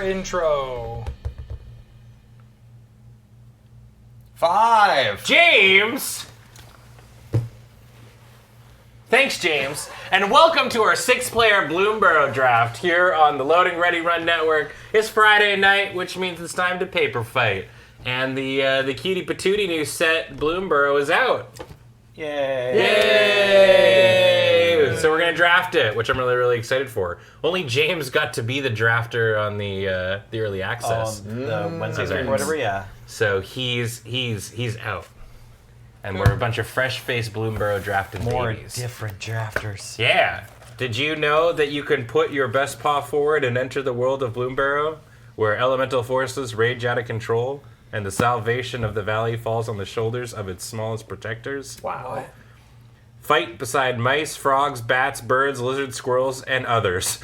intro. 5. James! Thanks, James. And welcome to our 6-player Bloomburrow draft here on the Loading Ready Run Network. It's Friday night, which means it's time to paper fight. And the cutie patootie new set, Bloomburrow, is out. Yay. Yay! So we're going to draft it, which I'm really, really excited for. Only James got to be the drafter on the early access. The Wednesdays or whatever, yeah. So he's out. And we're a bunch of fresh-faced Bloomburrow drafted babies. Different drafters. Yeah. Did you know that you can put your best paw forward and enter the world of Bloomburrow, where elemental forces rage out of control, and the salvation of the valley falls on the shoulders of its smallest protectors? Wow. Fight beside mice, frogs, bats, birds, lizards, squirrels, and others.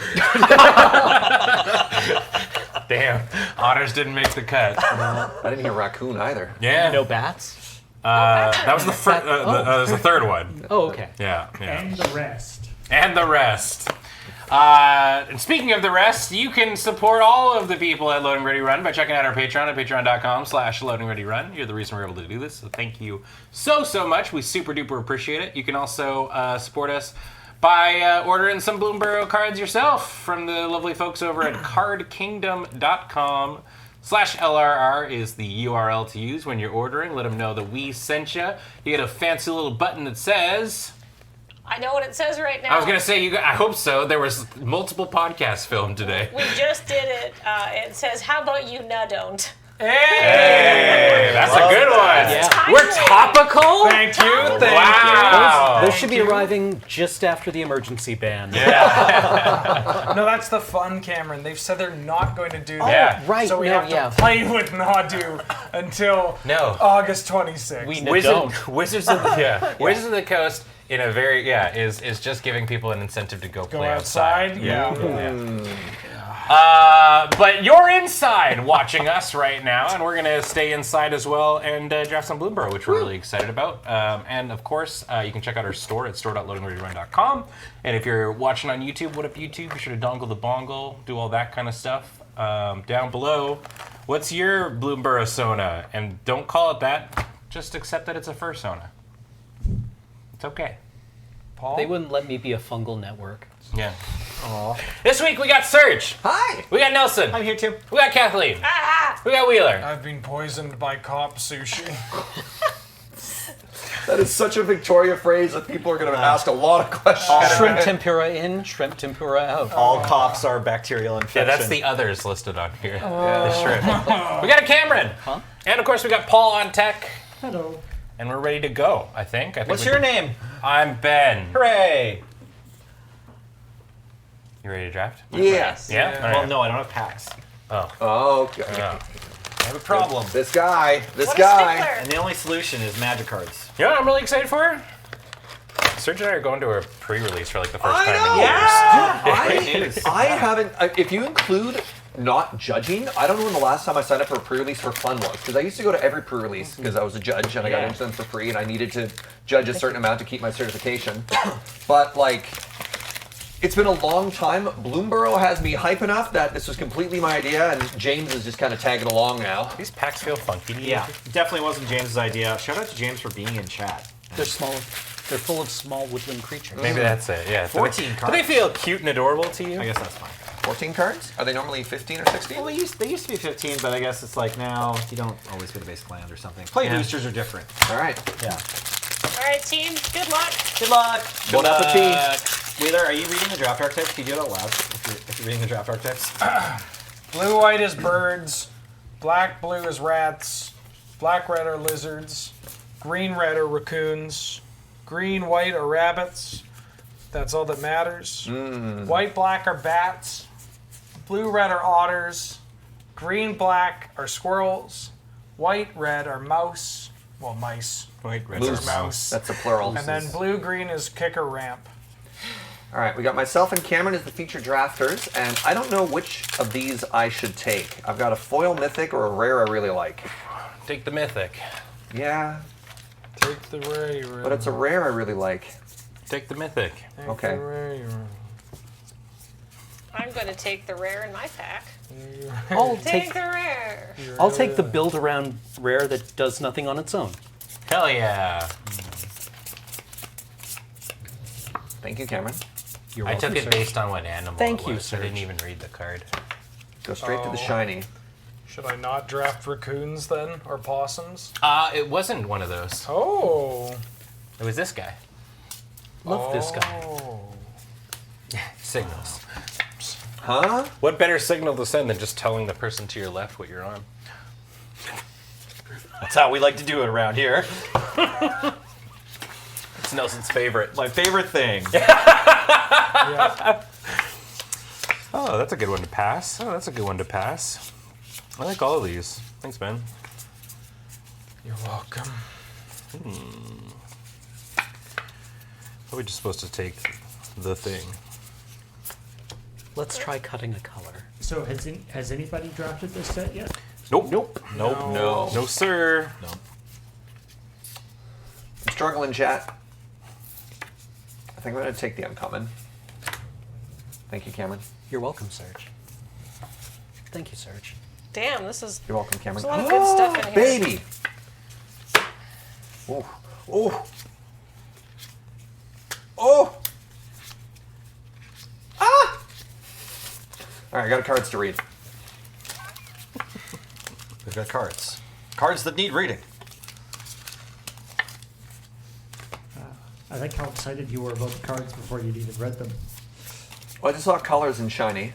Damn, otters didn't make the cut. I didn't hear raccoon either. Yeah. No bats? That was the third one. Oh, okay. Yeah. And the rest. And the rest. And speaking of the rest, you can support all of the people at Loading Ready Run by checking out our Patreon at patreon.com/loadingreadyrun. You're the reason we're able to do this, so thank you so much. We super duper appreciate it. You can also support us by ordering some Bloomburrow cards yourself from the lovely folks over at cardkingdom.com/LRR is the URL to use when you're ordering. Let them know that we sent you. You get a fancy little button that says... I know what it says right now. I was going to say, I hope so. There was multiple podcasts filmed today. We just did it. It says, how about you now don't? Hey, that's a good one. Yeah. We're topical? Thank you. Wow. Those should be arriving just after the emergency ban. Yeah. No, that's the fun, Cameron. They've said they're not going to do that. Yeah. Right, So we have to play with Nadu until August 26th. We don't. Wizards of the Coast in a very is just giving people an incentive to go play outside. Yeah. But you're inside watching us right now, and we're going to stay inside as well and draft some Bloomburrow, which we're really excited about. And of course, you can check out our store at store.loadingreadyrun.com. And if you're watching on YouTube, what up YouTube? Be sure to dongle the bongle, do all that kind of stuff. Down below, what's your Bloomburrow Sona? And don't call it that, just accept that it's a fursona. It's okay. Paul? They wouldn't let me be a fungal network. Yeah. Aww. This week we got Serge. Hi. We got Nelson. I'm here too. We got Kathleen. We got Wheeler. I've been poisoned by cop sushi. That is such a Victoria phrase that people are going to ask a lot of questions. Shrimp tempura in, shrimp tempura out. All cops are bacterial infection. Yeah, that's the others listed on here. The shrimp. We got a Cameron. Huh? And of course we got Paul on tech. Hello. And we're ready to go, I think. What's your name? I'm Ben. Hooray! You ready to draft? Yes. Yeah? All right. Well, no, I don't have packs. Oh, okay. Oh. I have a problem. This guy. What a And stickler. the only solution is magic cards. You know what I'm really excited for? Serge and I are going to a pre-release for like the first time in years. I haven't. If you include not judging, I don't know when the last time I signed up for a pre-release for fun was, because I used to go to every pre-release because I was a judge and I got into them for free and I needed to judge a certain amount to keep my certification. But like, it's been a long time. Bloomburrow has me hype enough that this was completely my idea, and James is just kind of tagging along now. These packs feel funky to you. Yeah, definitely wasn't James's idea. Shout out to James for being in chat. They're small. They're full of small woodland creatures. Maybe that's it, yeah. 14 Do cards. they feel cute and adorable to you? I guess that's fine. 14 cards? Are they normally 15 or 16? Well, they used to be 15, but I guess it's like now you don't always get a basic land or something. Play boosters are different. All right. Yeah. All right, team. Good luck. Good luck. Bon appetit. Wheeler, are you reading the draft archetypes? Can you do it out loud if you're reading the draft archetypes? Blue-white is birds. Black-blue is rats. Black-red are lizards. Green-red are raccoons. Green-white are rabbits. That's all that matters. White-black are bats. Blue-red are otters. Green-black are squirrels. White-red are mouse. Well, mice. White, red, Moose. mouse. That's a plural. And then blue-green is kicker ramp. All right, we got myself and Cameron as the featured drafters, and I don't know which of these I should take. I've got a foil mythic or a rare I really like. Take the mythic. Yeah, Take the rare. but it's a rare I really like. Take the mythic. Okay. I'm going to take the rare in my pack. I'll Take take the rare. I'll take the build around rare that does nothing on its own. Hell yeah. Thank you, Cameron. You're I welcome, took it sir. based on what animal Thank it you, was. I didn't Serge. even read the card. Go straight to the Oh. shiny. Should I not draft raccoons then, or possums? It wasn't one of those. Oh. It was this guy. Love this guy. Oh. Signals. Huh? What better signal to send than just telling the person to your left what you're on? That's how we like to do it around here. It's Nelson's favorite. My favorite thing. Yeah. Oh, that's a good one to pass. Oh, that's a good one to pass. I like all of these. Thanks, man. You're welcome. Are we just supposed to take the thing? Let's try cutting a color. So has anybody drafted this set yet? Nope. Nope. No. No, sir. No. I'm struggling, chat. I think I'm going to take the uncommon. Thank you, Cameron. You're welcome, Serge. Thank you, Serge. Damn, this is. You're welcome, Cameron. There's a lot of good stuff in here. Baby! Oh. Oh. Oh! Ah! Alright, I got cards to read. We've got cards. Cards that need reading. I like how excited you were about the cards before you'd even read them. Well, I just saw colors in shiny.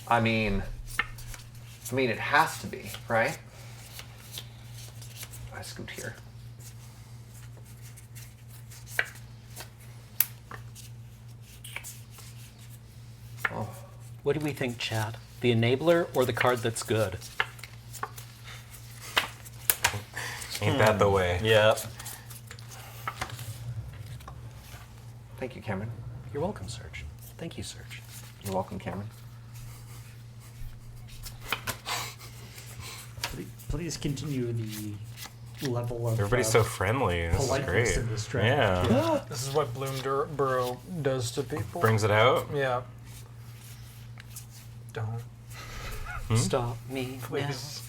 I mean, it has to be, right? I scoot here. Oh, What do we think, Chad? The enabler or the card that's good? Ain't that the way? Yeah. thank you, Cameron. You're welcome, Serge. Thank you, Serge. You're welcome, Cameron. Please continue the level of Everybody's so friendly. This is politeness great. in this draft. Yeah. This is what Bloomburrow does to people. Brings it out. Yeah. Don't. Stop me Please.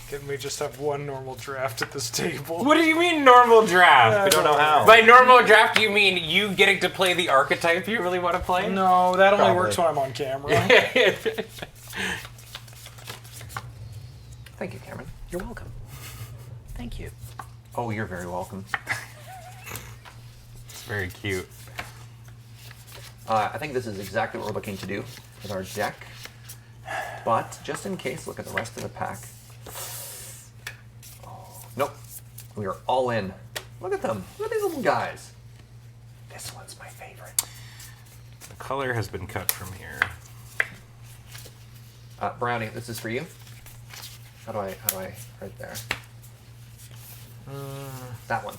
Can we just have one normal draft at this table? What do you mean normal draft? We don't know how. By normal draft, you mean you getting to play the archetype you really want to play? No, that only Probably. works when I'm on camera. Thank you, Cameron. You're welcome. Thank you. Oh, you're very welcome. It's very cute. I think this is exactly what we're looking to do with our deck. But just in case, look at the rest of the pack. Oh, nope. We are all in. Look at them. Look at these little guys. This one's my favorite. The color has been cut from here. Brownie, this is for you. How do I, right there. That one.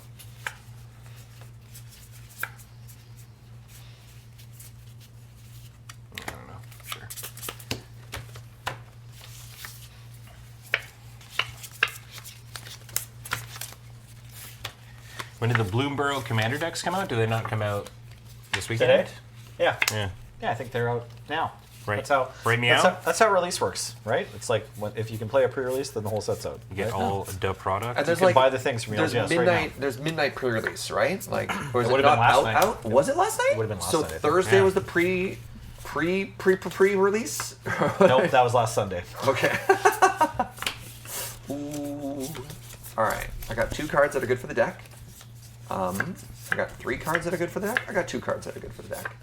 I don't know. Sure. When did the Bloomburrow Commander decks come out? Do they not come out this weekend? Today? Yeah. Yeah. Yeah, I think they're out now. Right. That's how. Right meow? That's how release works, right? It's like if you can play a pre-release, then the whole set's out. You get right? all the product. And You can buy the things from there's LGS midnight. right now. There's midnight pre-release, right? Like, or is It it, would've not been last out? night. Out? Was it last night? It would've been last so night, I think. Thursday Yeah. was the pre-release. Nope, that was last Sunday. Okay. Ooh. All right. I got 2 cards that are good for the deck. I got 3 cards that are good for the deck. I got 2 cards that are good for the deck.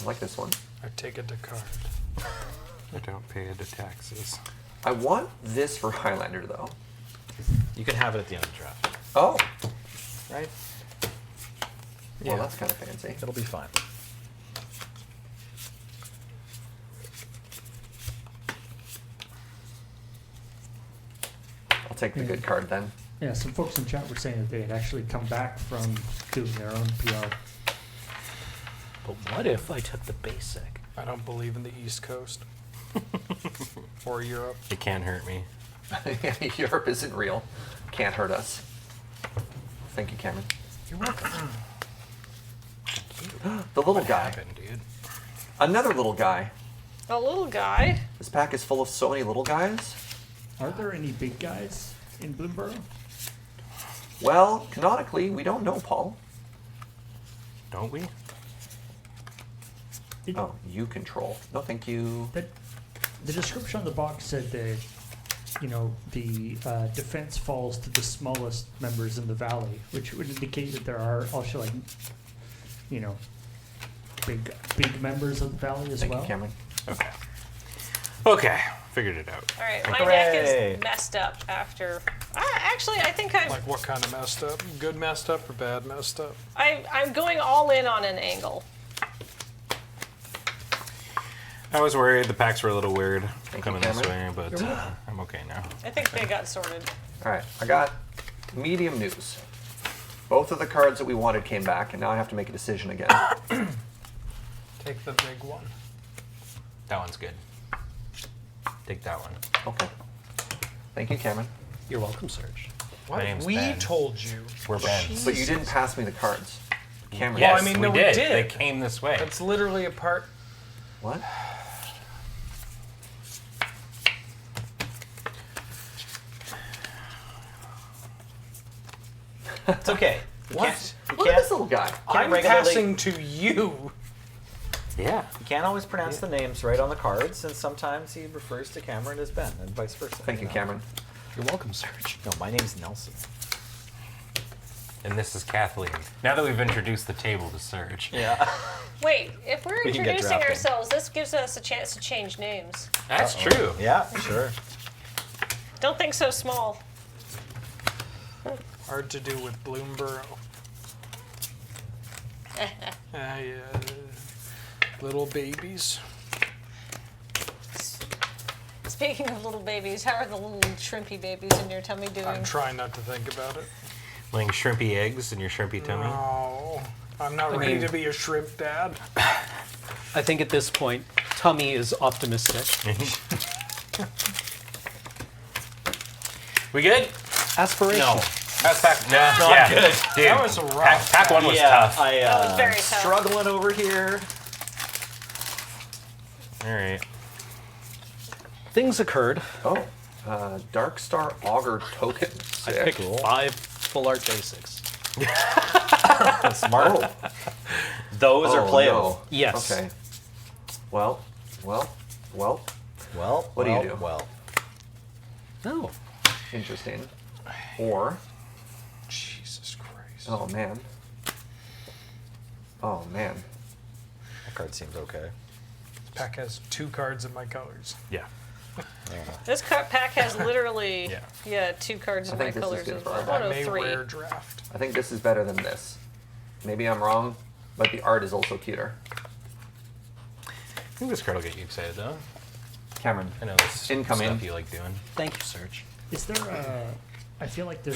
I like this one. I take it to card. I don't pay the taxes. I want this for Highlander though. You can have it at the end of the draft, Oh. right? Well, that's kind of fancy. It'll be fine. I'll take the good card then. Yeah, some folks in chat were saying that they had actually come back from doing their own PR. But what if I took the basic? I don't believe in the East Coast. Or Europe. It can't hurt me. Europe isn't real. Can't hurt us. Thank you, Cameron. You're welcome. The little guy. Happened, dude. Another little guy. A little guy. This pack is full of so many little guys. Are there any big guys in Bloomburrow? Well, canonically, we don't know, Paul. Don't we? Oh, you control. No, thank you. The description on the box said that, you know, the defense falls to the smallest members in the valley, which would indicate that there are also, like, you know, big members of the valley as Thank well. you, Cameron. Okay. Okay. Figured it out. All right, my Hooray. deck is messed up after. Actually, I think Like what kind of messed up? Good messed up or bad messed up? I'm going all in on an angle. I was worried the packs were a little weird Thank coming you, this way, Cameron. but I'm okay now. I think they got sorted. All right, I got medium news. Both of the cards that we wanted came back, and now I have to make a decision again. Take the big one. That one's good. Take that one. Okay. Thank you, Cameron. You're welcome, Serge. My What? name's We Ben. told you. We're Ben's. But you didn't pass me the cards. Cameron. Yes, I mean, we no, we did. did. They came this way. That's literally a part. What? It's okay. You What? can't- You Look at can't, this little guy. I'm regularly- passing to you. Yeah. you can't always pronounce the names right on the cards, and sometimes he refers to Cameron as Ben, and vice versa. Thank you, know. Cameron. You're welcome, Serge. No, my name's Nelson. And this is Kathleen. Now that we've introduced the table to Serge. Yeah. Wait, if we're We can get introducing drafting. ourselves, this gives us a chance to change names. That's true. Yeah, sure. Don't think so small. Hard to do with Bloomburrow. Yeah. Little babies. Speaking of little babies, how are the little shrimpy babies in your tummy doing? I'm trying not to think about it. Laying shrimpy eggs in your shrimpy tummy. No, I'm not ready to be a shrimp dad. I think at this point, Tummy is optimistic. We good? Aspiration. No. How's pack? No, yeah. good. Dude, That was a rough. pack one was yeah, tough. I That was very tough. struggling over here. All right. Things occurred. Oh, Dark Star Augur token. I Sick. picked 5 full art basics. Smart. Oh. Those are Oh, playable. no. Yes. Okay. Well. Well, What do you do? Well, No. Interesting. Or, Jesus Christ. oh man. Oh man. that card seems okay. This pack has 2 cards of my colors. Yeah. This pack has literally, Yeah. 2 cards I of my think this is colors good as for well. our Oh, I no, may 3. rare draft. I think this is better than this. Maybe I'm wrong, but the art is also cuter. I think this card will get you excited, though. Cameron. I know this Incoming. stuff you like doing. Thank you, Serge. Is there a? I feel like there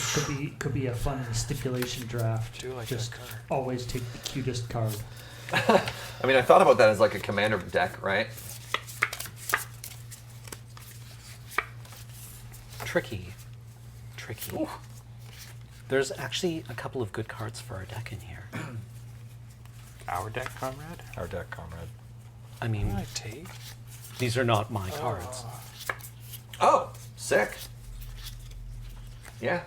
could be a fun stipulation draft. Do like Just that card. always take the cutest card. I mean, I thought about that as like a commander deck, right? Tricky. There's actually a couple of good cards for our deck in here. Our deck, comrade? Our deck, comrade. I mean, I take. these are not my cards. Oh, sick. Yeah.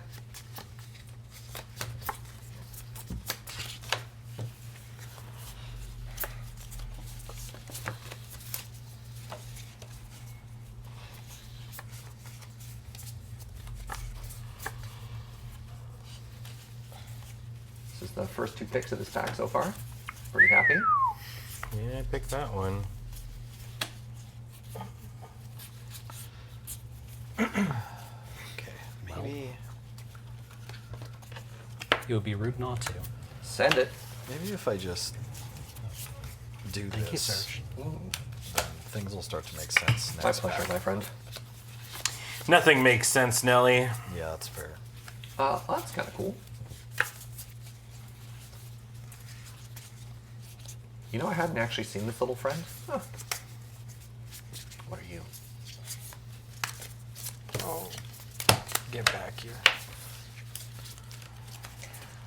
This is the first 2 picks of this pack so far. Pretty happy. Yeah, I picked that one. Okay, maybe It would be rude not to. Send it. maybe if I just do Thank you, this, Serge. then things will start to make sense. My Next pleasure, pack. my friend. Nothing makes sense, Nelly. Yeah, that's fair. That's kind of cool. You know, I hadn't actually seen this little friend. Huh. What are you? Oh, get back here.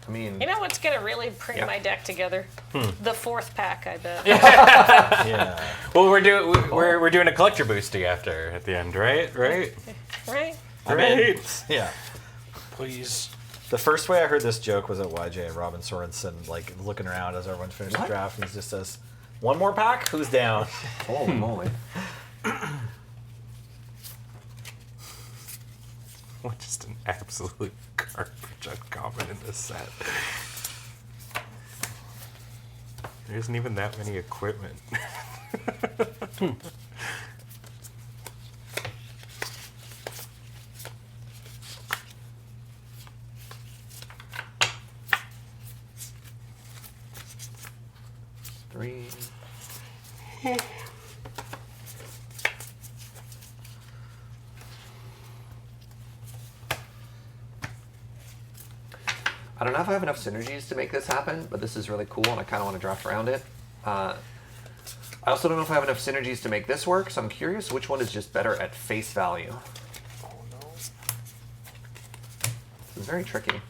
I mean, You know what's gonna really bring Yeah. my deck together? The fourth pack, I bet. Yeah. Well, we're doing a collector boosting after at the end, right? Right? Right? I mean, Right. yeah. Please. The first way I heard this joke was at YJ and Robin Sorensen, like looking around as everyone finished the What? draft, and he just says, "One more pack? Who's down?" holy moly. What just an absolute garbage uncommon in this set. There isn't even that many equipment. Three. I don't know if I have enough synergies to make this happen, but this is really cool and I kind of want to draft around it. I also don't know if I have enough synergies to make this work, so I'm curious which one is just better at face value. Oh no. This is very tricky.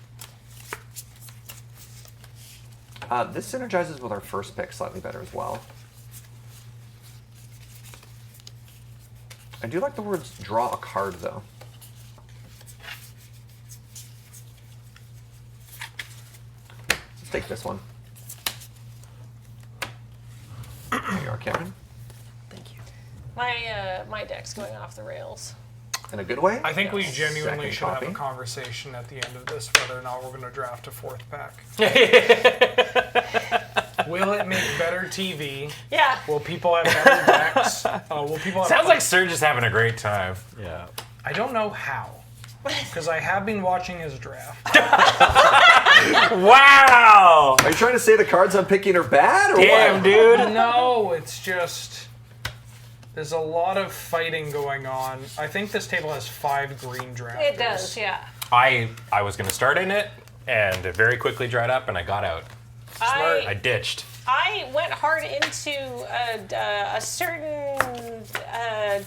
This synergizes with our first pick slightly better as well. I do like the words draw a card though. Let's take this one. There you are, Cameron. Thank you. My deck's going off the rails. In a good way? I think we genuinely Second should have copy. a conversation at the end of this whether or not we're going to draft a fourth pack. Will it make better TV? Yeah. Will people have better decks? Will people have Sounds like Serge is having a great time. Yeah. I don't know how. Because I have been watching his draft. Wow! Are you trying to say the cards I'm picking are bad or Damn, what? dude. No, it's just there's a lot of fighting going on. I think this table has 5 green drafters. It does, yeah. I was going to start in it, and it very quickly dried up, and I got out. I ditched. I went hard into a certain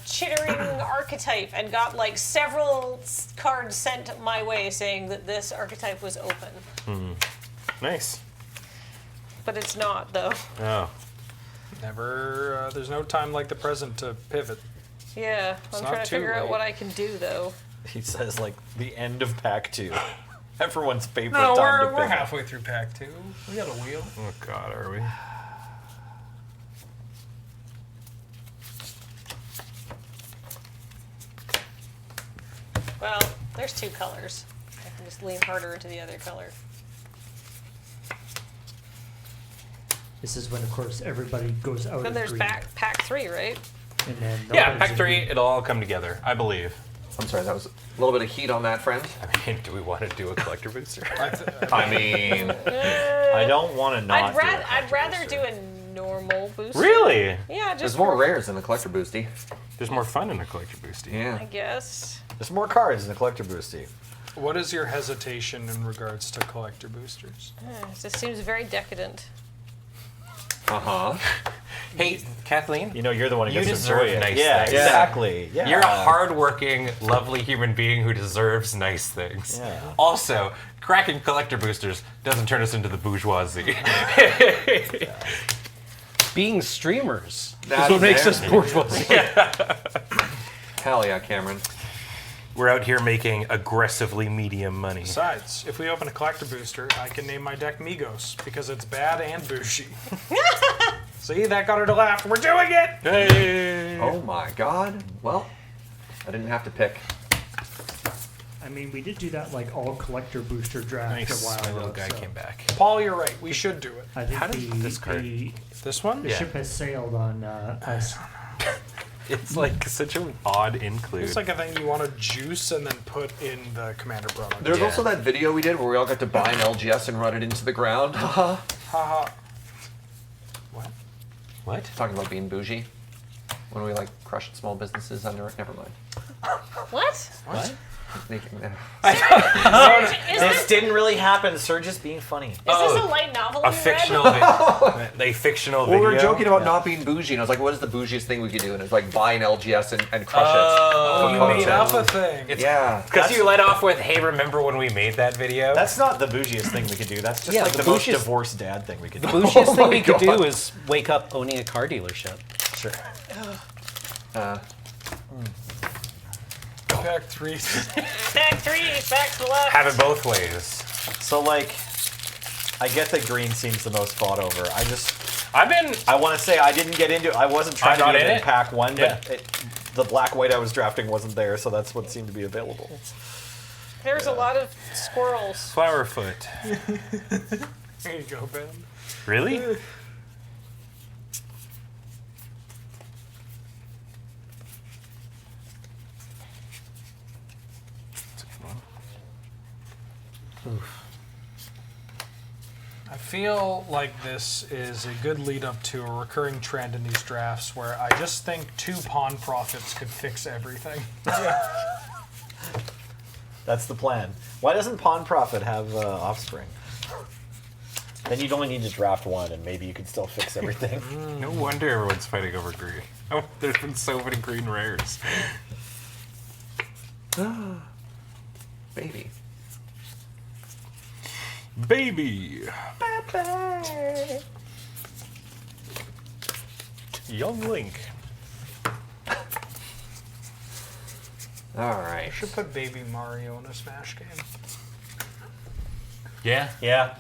chittering archetype and got like several cards sent my way saying that this archetype was open. Nice. But it's not, though. Oh. Never. There's no time like the present to pivot. Yeah, I'm not trying to too figure out late. what I can do, though. He says like the end of pack 2. Everyone's favorite No, time to we're pivot. halfway through pack 2. We got a wheel. Oh, God, are we? Well, there's 2 colors. I can just lean harder into the other color. This is when, of course, everybody goes out Then of there's green. pack 3, right? And then Yeah, nobody's pack in 3, green. it'll all come together, I believe. I'm sorry, that was a little bit of heat on that, friend. I mean, do we want to do a collector booster? I mean, I don't want to not. I'd rather do a normal booster. Really? Yeah, just there's more for- rares in the collector boosty. There's more fun in a collector boosty. I Yeah. guess. There's more cards in the collector boosty. What is your hesitation in regards to collector boosters? It just seems very decadent. Uh-huh. Hey, Kathleen, You know, you're the one who You gets to enjoy deserve it. nice yeah, things. exactly. Yeah. you're a hardworking, lovely human being who deserves nice things. Yeah. Also, cracking collector boosters doesn't turn us into the bourgeoisie. Being streamers That's is what makes us fair. bourgeoisie. Hell yeah, Cameron. We're out here making aggressively medium money. Besides, if we open a collector booster, I can name my deck Migos because it's bad and bougie. See, that got her to laugh. We're doing it! Hey! Oh my god. Well, I didn't have to pick. I mean, we did do that like all collector booster draft Nice. a while My ago. little guy so came back. Paul, you're right. We should do it. I think How did this card- the This one? the Yeah. ship has sailed on us. It's like such an odd include. It's like a thing you want to juice and then put in the Commander product. There's Yeah. also that video we did where we all got to buy an LGS and run it into the ground. Haha. Haha. What? Talking about being bougie. When we like crushed small businesses under it. Never mind. What? What? Is This this, didn't really happen. Surge is being funny. is this a light novel A you fictional, a fictional Well, video. we were joking about not being bougie, and I was like, what is the bougiest thing we could do? And it's like buy an LGS and crush Oh, You made up a thing. it. Yeah. Because you let off with, "Hey, remember when we made that video?" That's not the bougiest thing we could do. That's just Yeah, like the the most bougiest- divorced dad thing we could The do. bougiest thing my we could God. do is wake up owning a car dealership. Sure. Pack 3. Back 3, back to the left. Have it both ways. So like, I get that green seems the most fought over. I want to say I didn't get into it. I wasn't trying I'm to not do it in in it. pack 1, Yeah. but the black-white I was drafting wasn't there, so that's what seemed to be available. There's a lot of squirrels. Flowerfoot. There you go, Ben. Really? I feel like this is a good lead up to a recurring trend in these drafts where I just think 2 pawn profits could fix everything. That's the plan. Why doesn't Pawn Profit have offspring? Then you'd only need to draft 1, and maybe you could still fix everything. No wonder everyone's fighting over green. Oh, there's been so many green rares. Baby. Baby. Young Link. All right. I should put Baby Mario in a Smash game. Yeah. Yeah.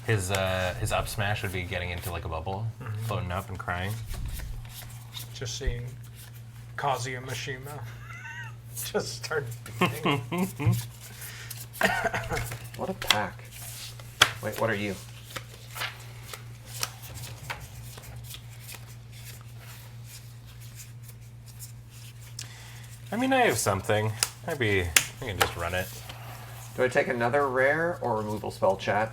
His up smash would be getting into like a bubble, floating up and crying. Just seeing Kazuya Mishima just start beating. What a pack. Wait, what are you? I mean, I have something. Maybe I can just run it. Do I take another rare or removal spell, chat?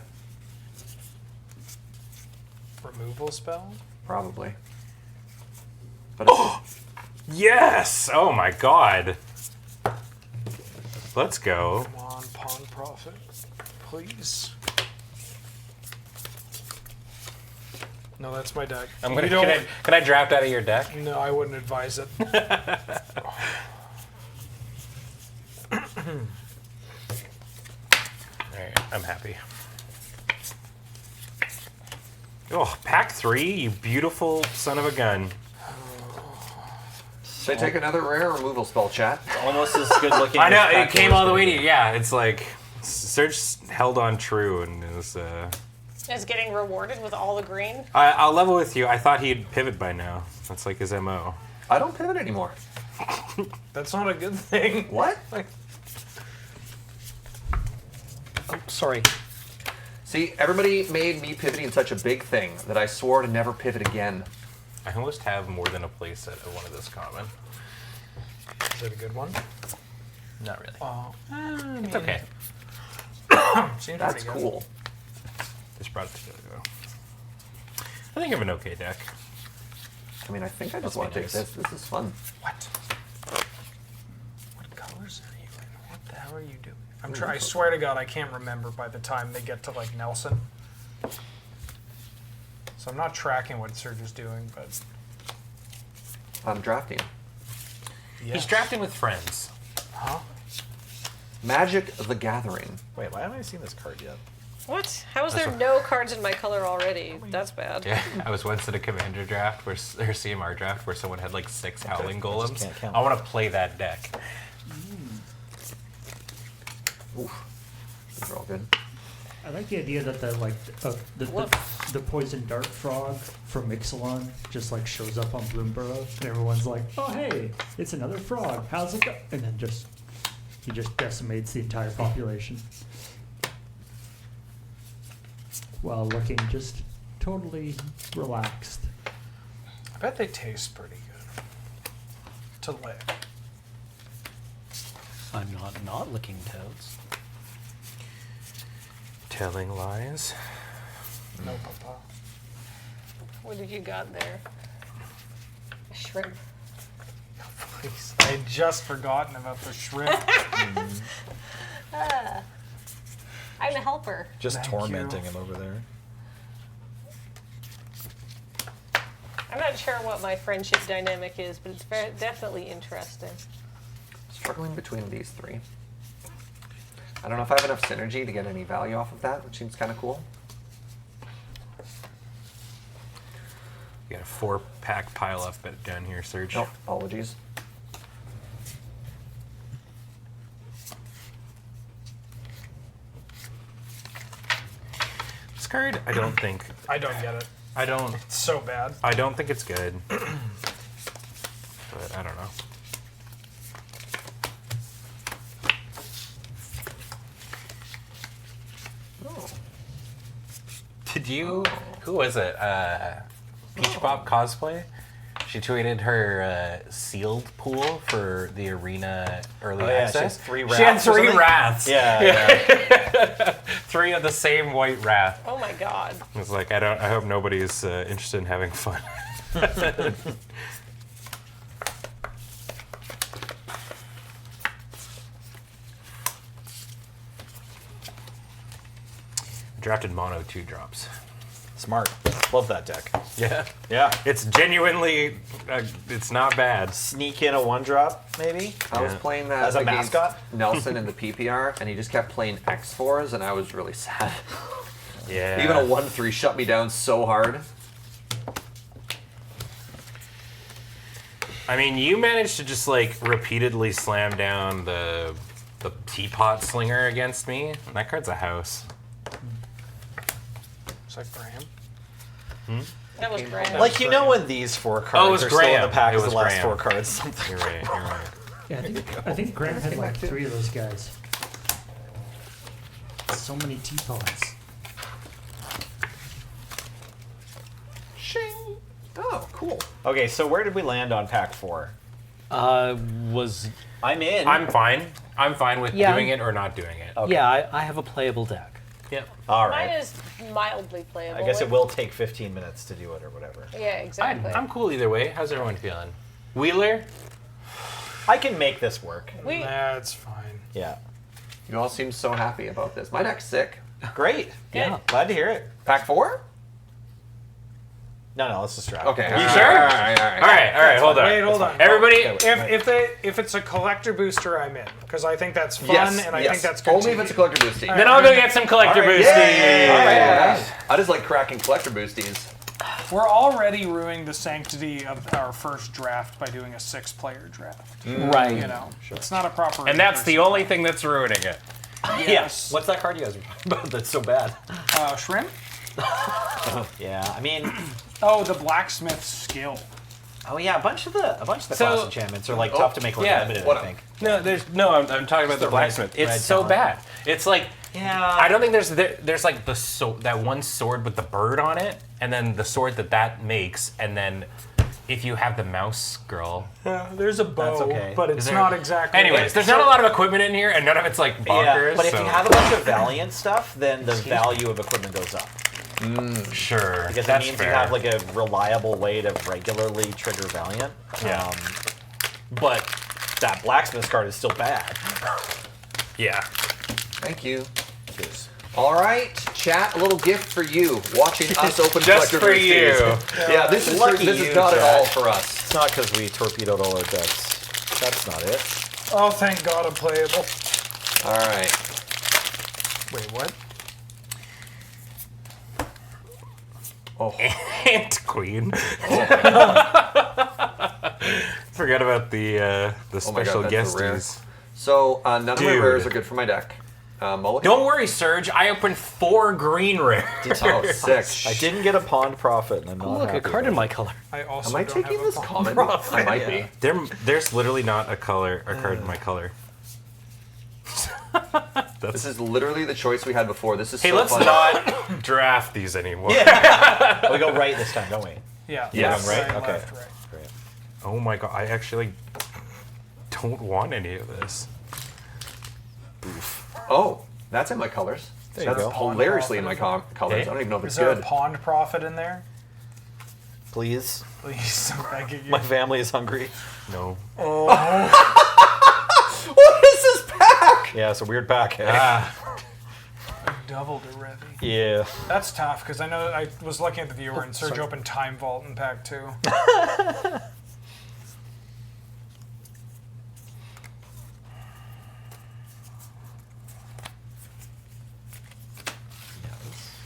Removal spell? Probably. But it's Yes! Oh my god. Let's go. Come on, Pawn Profit. Please. No, that's my deck. I'm gonna. You don't- Can I draft out of your deck? No, I wouldn't advise it. Alright, I'm happy. Oh, pack 3, you beautiful son of a gun. should I take another rare or removal spell, chat? Almost as good looking. I know, as it pack came four is all the gonna way be. to you. Yeah, it's like Serge held on true and it was. Is getting rewarded with all the green. I'll level with you. I thought he'd pivot by now. That's like his MO. I don't pivot anymore. That's not a good thing. What? Sorry. See, everybody made me pivoting such a big thing that I swore to never pivot again. I almost have more than a playset of one of this common. Is it a good one? Not really. Oh, It's okay. seems That's pretty good. cool. Just brought it together though. I think I have an okay deck. I mean, I think I just Must be want to take nice. this. This is fun. What? What colors are you in? What the hell are you doing? I'm trying. I swear to God, I can't remember by the time they get to like Nelson. So I'm not tracking what Serge is doing, but I'm drafting. yes. He's drafting with friends. Huh? Magic the Gathering. Wait, why haven't I seen this card yet? What? How is there no cards in my color already? That's bad. Yeah, I was once at a commander draft or CMR draft where someone had like 6 howling golems. can't count. I want to play that deck. Oof. These are all good. I like the idea that the poison dart frog from Ixalan just like shows up on Bloomburrow, and everyone's like, "Oh hey, it's another frog. How's it go?" And then he just decimates the entire population while looking just totally relaxed. I bet they taste pretty good to lick. I'm not licking toads. Telling lies. No, papa. What did you got there? A shrimp. Please. I had just forgotten about the shrimp. I'm a helper. Just Thank tormenting you. him over there. I'm not sure what my friendship dynamic is, but it's definitely interesting. Struggling between these three. I don't know if I have enough synergy to get any value off of that, which seems kind of cool. You got a 4-pack pile up down here, Serge. Oh, apologies. This card, I don't think. I don't get it. I don't. It's so bad. I don't think it's good. But I don't know. Oh. Did you? Who was it? Peach Pop Cosplay? She tweeted her sealed pool for the arena early access. She had 3 She had rats or 3 something? rats. Yeah. 3 of the same white rat. Oh my god. I was like, I hope nobody's interested in having fun. Drafted mono 2 drops. Smart. Love that deck. Yeah. Yeah. It's genuinely, it's not bad. Sneak in a 1-drop, maybe? I was Yeah. playing that As a against mascot? Nelson in the PPR, and he just kept playing X4s, and I was really sad. Yeah. Even a 1-3 shut me down so hard. I mean, you managed to just like repeatedly slam down the teapot slinger against me. That card's a house. It's like Graham. That was Graham. Like, you know when these 4 cards Oh, it was are still in the Graham. pack It as the was last Graham. 4 cards? Something. You're right. You're right. Yeah, I think Graham had like 3 of those guys. So many teapots. Shing! Oh, cool. Okay, so where did we land on pack 4? Was I'm in. I'm fine. I'm fine with Yeah. doing it or not doing it. Okay. yeah, I have a playable deck. Yeah. All Mine right. is mildly playable. I guess it will take 15 minutes to do it or whatever. Yeah, exactly. I'm cool either way. How's everyone feeling? Wheeler? I can make this work. we That's fine. Yeah. You all seem so happy about this. My deck's sick. Great. Yeah. Glad to hear it. Pack 4? No, let's just draft. Okay. You sure? All right. All right, hold on. Wait, hold on. Everybody, If it's a collector booster, I'm in because I think that's fun Yes, and I yes. think that's good. Only if it's a collector boosty. then I'll go get some collector boosties. Yeah. I just like cracking collector boosties. We're already ruining the sanctity of our first draft by doing a 6-player draft. Right. You know, it's not a proper. And that's the only thing that's ruining it. yes. What's that card you guys were talking about that's so bad? Shrimp? Yeah, I mean, Oh, the blacksmith skill. oh yeah, a bunch of the class So- enchantments are like tough to make limited, what I think. No, I'm talking about the the blacksmith. red It's so talent. bad. It's like Yeah. I don't think there's like that one sword with the bird on it, and then the sword that makes, and then if you have the mouse girl. There's a bow, That's okay. but it's there- not exactly. Anyways, there's not a lot of equipment in here, and none of it's like bonkers. Yeah, but if so- you have a bunch of Valiant stuff, then the value of equipment goes up. sure, Because that's it means fair. you have like a reliable way to regularly trigger Valiant. Yeah. But that blacksmith card is still bad. yeah. Thank you. It is. All right, chat. A little gift for you. Watching us open Just collector for you. boosties. Yeah, this is Lucky this you, is not at all Jack. for us. It's not because we torpedoed all our decks. That's not it. Oh, thank God, I'm playable. All right. Wait, what? Oh, Ant Queen. Forgot about the Oh my special God, that's a rare. guesties. so none of my Dude. rares are good for my deck. Mulligan. Don't worry, Serge. I opened 4 green rares. Oh, sick. I didn't get a Pond Profit, and I'm not Oh, look, a happy card about in my color. I also Am I don't taking have this a common? profit. I might be. There's literally not a card in my color. This is literally the choice we had before. This is Hey, so let's fun. not draft these anymore. it. We go right this time, don't we? Yeah. Yes. left, Right? Okay. Left, right. Great. Oh my god, I actually don't want any of this. Oh, that's in my colors. There you That's go. hilariously in my colors. Hey. I don't even know if Is it's there good. a pond profit in there? Please. Please, I'm begging you. My family is hungry. No. What is this pack? Yeah, it's a weird pack. Eh? Ah, Doubled already. Yeah. That's tough because I know I was looking at the viewer and Serge sorry. opened Time Vault in pack 2.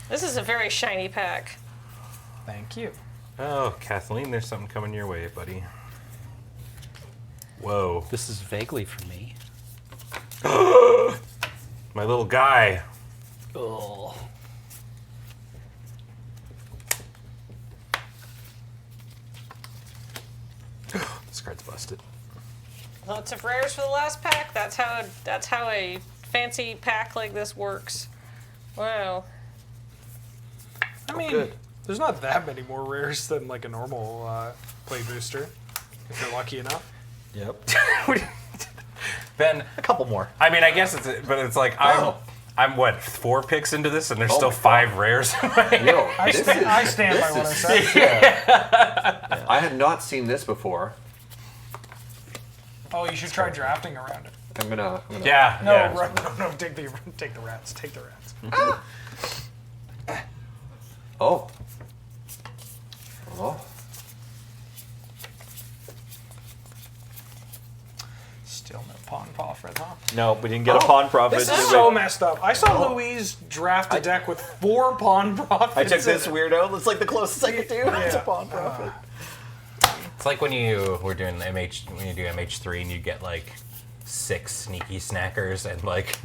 This is a very shiny pack. Thank you. oh, Kathleen, there's something coming your way, buddy. Whoa. This is vaguely for me. My little guy. Oh. This card's busted. Lots of rares for the last pack. That's how a fancy pack like this works. Wow. I mean, good. there's not that many more rares than like a normal play booster, if you're lucky enough. Yep. Ben, A couple more. I mean, I guess it's like I'm what 4 picks into this, and there's still my 5 rares. Yo, I stand by what I said. I had not seen this before. Oh, you should try drafting around it. I'm gonna yeah. No, yeah. no, take the rats. Take the rats. Oh. Oh. Still no pawn profit, huh? No, we didn't get a pawn profit. This did is we? so messed up. I saw Louise draft a deck with 4 pawn profits. I took this in it. weirdo. It's like the closest I could do. It's a Yeah. pawn profit. It's like when you were doing when you do MH3 and you get like 6 sneaky snackers and like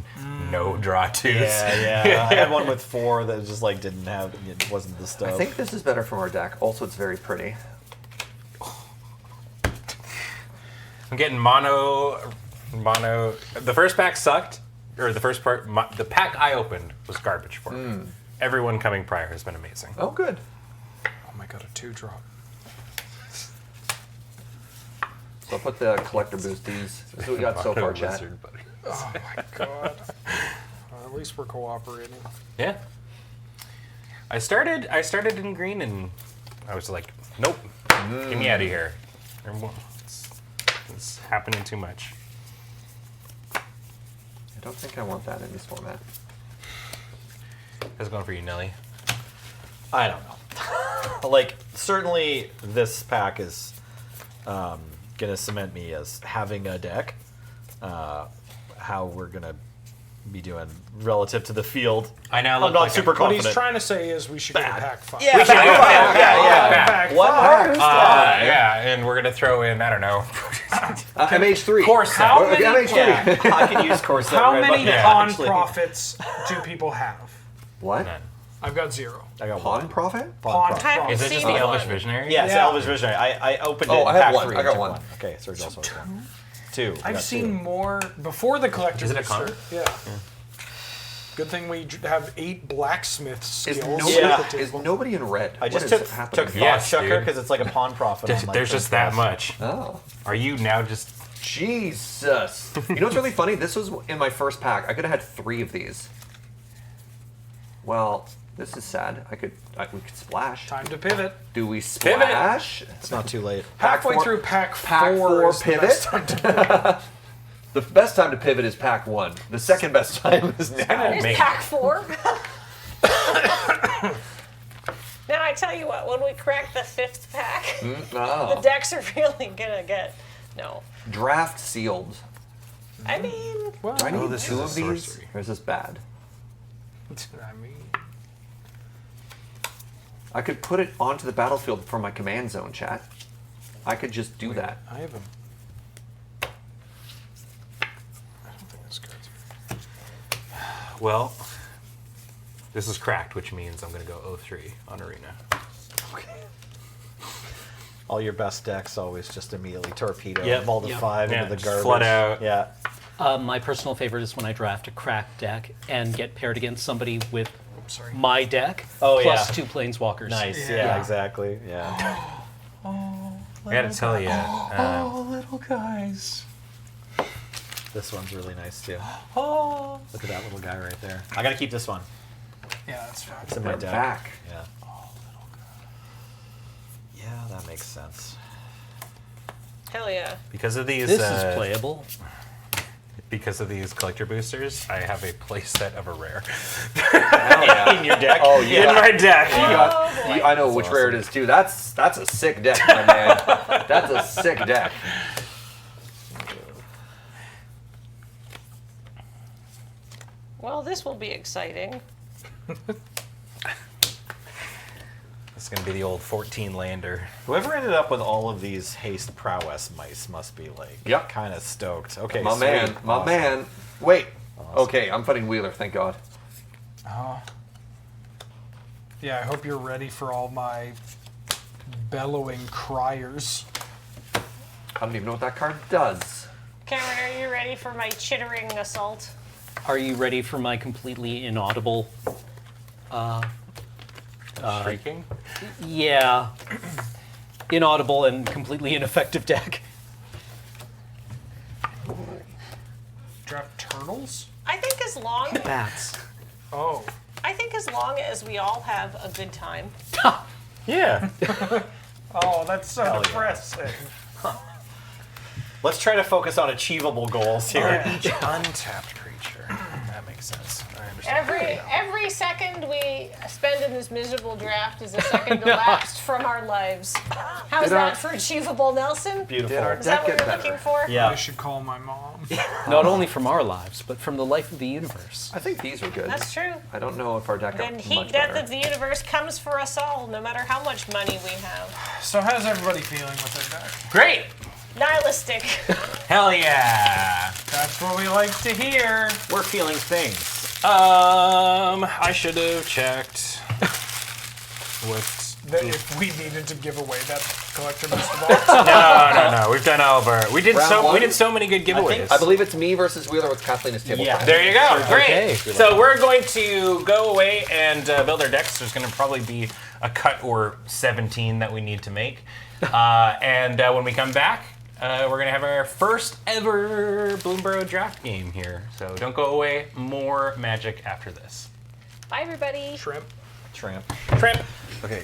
no draw twos. Yeah. I had one with 4 that just like didn't have. It wasn't the stuff. I think this is better from our deck. Also, it's very pretty. I'm getting mono. The first pack sucked, or the first part. The pack I opened was garbage for me. Everyone coming prior has been amazing. Oh, good. Oh my god, a 2-drop. So I'll put the collector boosties. This is what we got so far, chat. Wizard, buddy. Oh my god. At least we're cooperating. Yeah. I started in green and I was like, nope, get me out of here. It's happening too much. I don't think I want that in this format. How's it going for you, Nelly? I don't know. Like, certainly this pack is gonna cement me as having a deck. How we're gonna be doing relative to the field. I now I'm look not like super What confident. he's trying to say is we should go to pack 5. Yeah, Pack One 5. more. yeah, and we're gonna throw in, I don't know, MH3. Corset. How many- MH3. Yeah, I can use corset. How red many button, pawn actually. profits do people have? What? None. I've got 0. I got Pawn one. profit? Pawn profit. I haven't Is it seen just the Elvish one. Visionary? Yeah, it's Yeah. Elvish Visionary. I opened Oh, it. I in have pack one. 3 I got took one. Okay, so there's also one. 2. I I've got seen 2. more before the collector Is it a booster. card? Yeah. Good thing we have 8 blacksmith Is skills. nobody, Yeah. at the is table. nobody in red? I just what is took happening? Thought Yes, Chucker dude. because it's like a pawn profit. on, like, There's just that much. Oh. Are you now just... Jesus. You know what's really funny? This was in my first pack. I could have had 3 of these. Well, this is sad. We could splash. Time to pivot. Do we splash? It's not too late. Halfway four- through pack 4 pack 4 is the pivot? best time to The best time to pivot is pack 1. The second best time is now. Here's Make- pack 4. Now I tell you what, when we crack the 5th pack, the Oh. decks are really gonna get Draft sealed. I mean, Well, Do I need this 2 is a of these? sorcery. Or is this bad? I mean, I could put it onto the battlefield from my command zone, chat. I could just do that. I have a. I don't think this card's. Well, this is cracked, which means I'm going to go 0-3 on Arena. All your best decks always just immediately torpedo Yep. all the Yep. 5 Yeah, into the just garbage. flood out. Yeah. My personal favorite is when I draft a cracked deck and get paired against somebody with Sorry. my deck Oh, plus yeah. 2 planeswalkers. Nice. Yeah. Yeah, exactly. Yeah. I got to tell you, little guys. This one's really nice too. Oh. Look at that little guy right there. I gotta keep this one. Yeah, that's fine. It's in my They're deck. back. Yeah. Yeah, that makes sense. Hell yeah. Because of these, This is playable. because of these collector boosters, I have a playset of a rare Hell yeah. in your deck. Oh, yeah. In my deck. You got, Oh, boy. I know which rare it is too. That's a sick deck, my man. That's a sick deck. Well, this will be exciting. It's gonna be the old 14 lander. Whoever ended up with all of these haste prowess mice must be like Yep. kind of stoked. Okay, My sweet. man, my Awesome. man. Wait. Awesome. Okay, I'm putting Wheeler, thank God. Yeah, I hope you're ready for all my bellowing criers. I don't even know what that card does. Cameron, are you ready for my chittering assault? Are you ready for my completely inaudible? Shrieking? Yeah. Inaudible and completely ineffective deck. Draft turtles? I think as long Bats. Oh. I think as long as we all have a good time. Yeah. Oh, that's so Hell yeah. depressing. Let's try to focus on achievable goals here. Each untapped creature. That makes sense. I understand. Every second we spend in this miserable draft is a second elapsed from our lives. How's Did our- that for achievable, Nelson? Beautiful. Did our Is that deck what get you're better? looking for? I Yeah. should call my mom. Not only from our lives, but from the life of the universe. I think these are good. That's true. I don't know if our deck Then got heat much death better. of the universe comes for us all, no matter how much money we have. So how's everybody feeling with their deck? Great. Nihilistic. Hell yeah. That's what we like to hear. We're feeling things. I should have checked. What? If we needed to give away that collector booster box. No. We've done over. We did Round one? we did so many good giveaways. I believe it's me versus Wheeler with Kathleen as table. Yeah. friend. There you go. Great. Okay. So we're going to go away and build our decks. There's going to probably be a cut or 17 that we need to make. And when we come back, we're going to have our first ever Bloomburrow draft game here. So don't go away. More magic after this. Bye, everybody. Shrimp. Tramp. Tramp. Okay.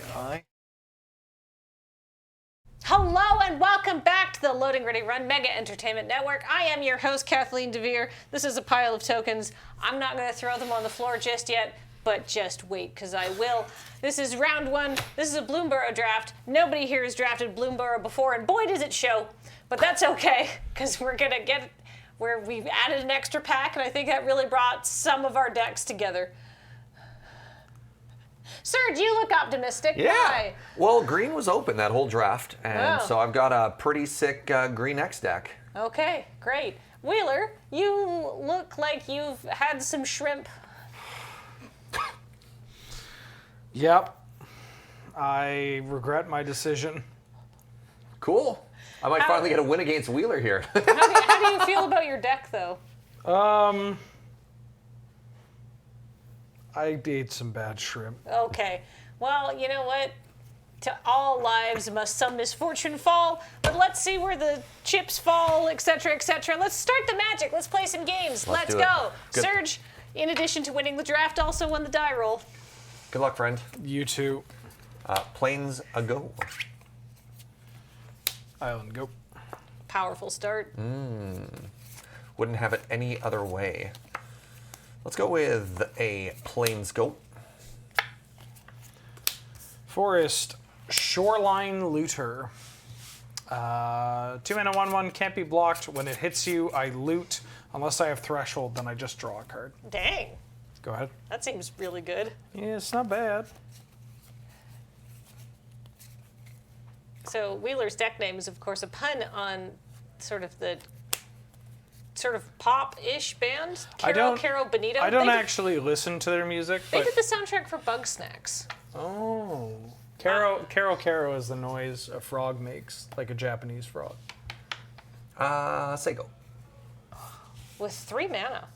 Hello and welcome back to the Loading Ready Run Mega Entertainment Network. I am your host, Kathleen DeVere. This is a pile of tokens. I'm not going to throw them on the floor just yet, but just wait, because I will. This is round one. This is a Bloomburrow draft. Nobody here has drafted Bloomburrow before, and boy, does it show. But that's okay, because we're going to get where we've added an extra pack, and I think that really brought some of our decks together. Serge, you look optimistic. Yeah. Why? Well, green was open that whole draft, and Oh. so I've got a pretty sick green X deck. Okay, great. Wheeler, you look like you've had some shrimp. Yep. I regret my decision. Cool. I might finally get a win against Wheeler here. How do you feel about your deck, though? I ate some bad shrimp. Okay. Well, you know what? To all lives must some misfortune fall, but let's see where the chips fall, etc., etc. Let's start the magic. Let's play some games. Let's do it. go. Good. Serge, in addition to winning the draft, also won the die roll. Good luck, friend. You two. Planes a go. Island, go. Powerful start. Wouldn't have it any other way. Let's go with a planes go. Forest, Shoreline Looter. 2 mana 1/1 can't be blocked. When it hits you, I loot. Unless I have Threshold, then I just draw a card. Dang. Go ahead. That seems really good. Yeah, it's not bad. So Wheeler's deck name is, of course, a pun on sort of pop-ish band. Caro Bonito. I don't They did- actually listen to their music, They but did the soundtrack for Bug Snacks. oh, Caro is the noise a frog makes, like a Japanese frog. Say go. With 3 mana.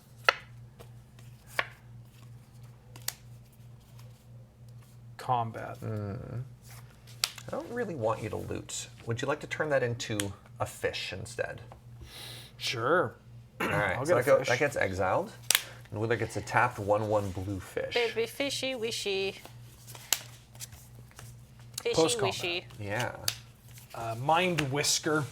Combat. I don't really want you to loot. Would you like to turn that into a fish instead? Sure. All right, I'll so get a that fish. that gets exiled. And Wheeler gets a tapped 1/1 blue fish. Baby fishy wishy. Fishy Post-combat. wishy. Yeah. Mind Whisker.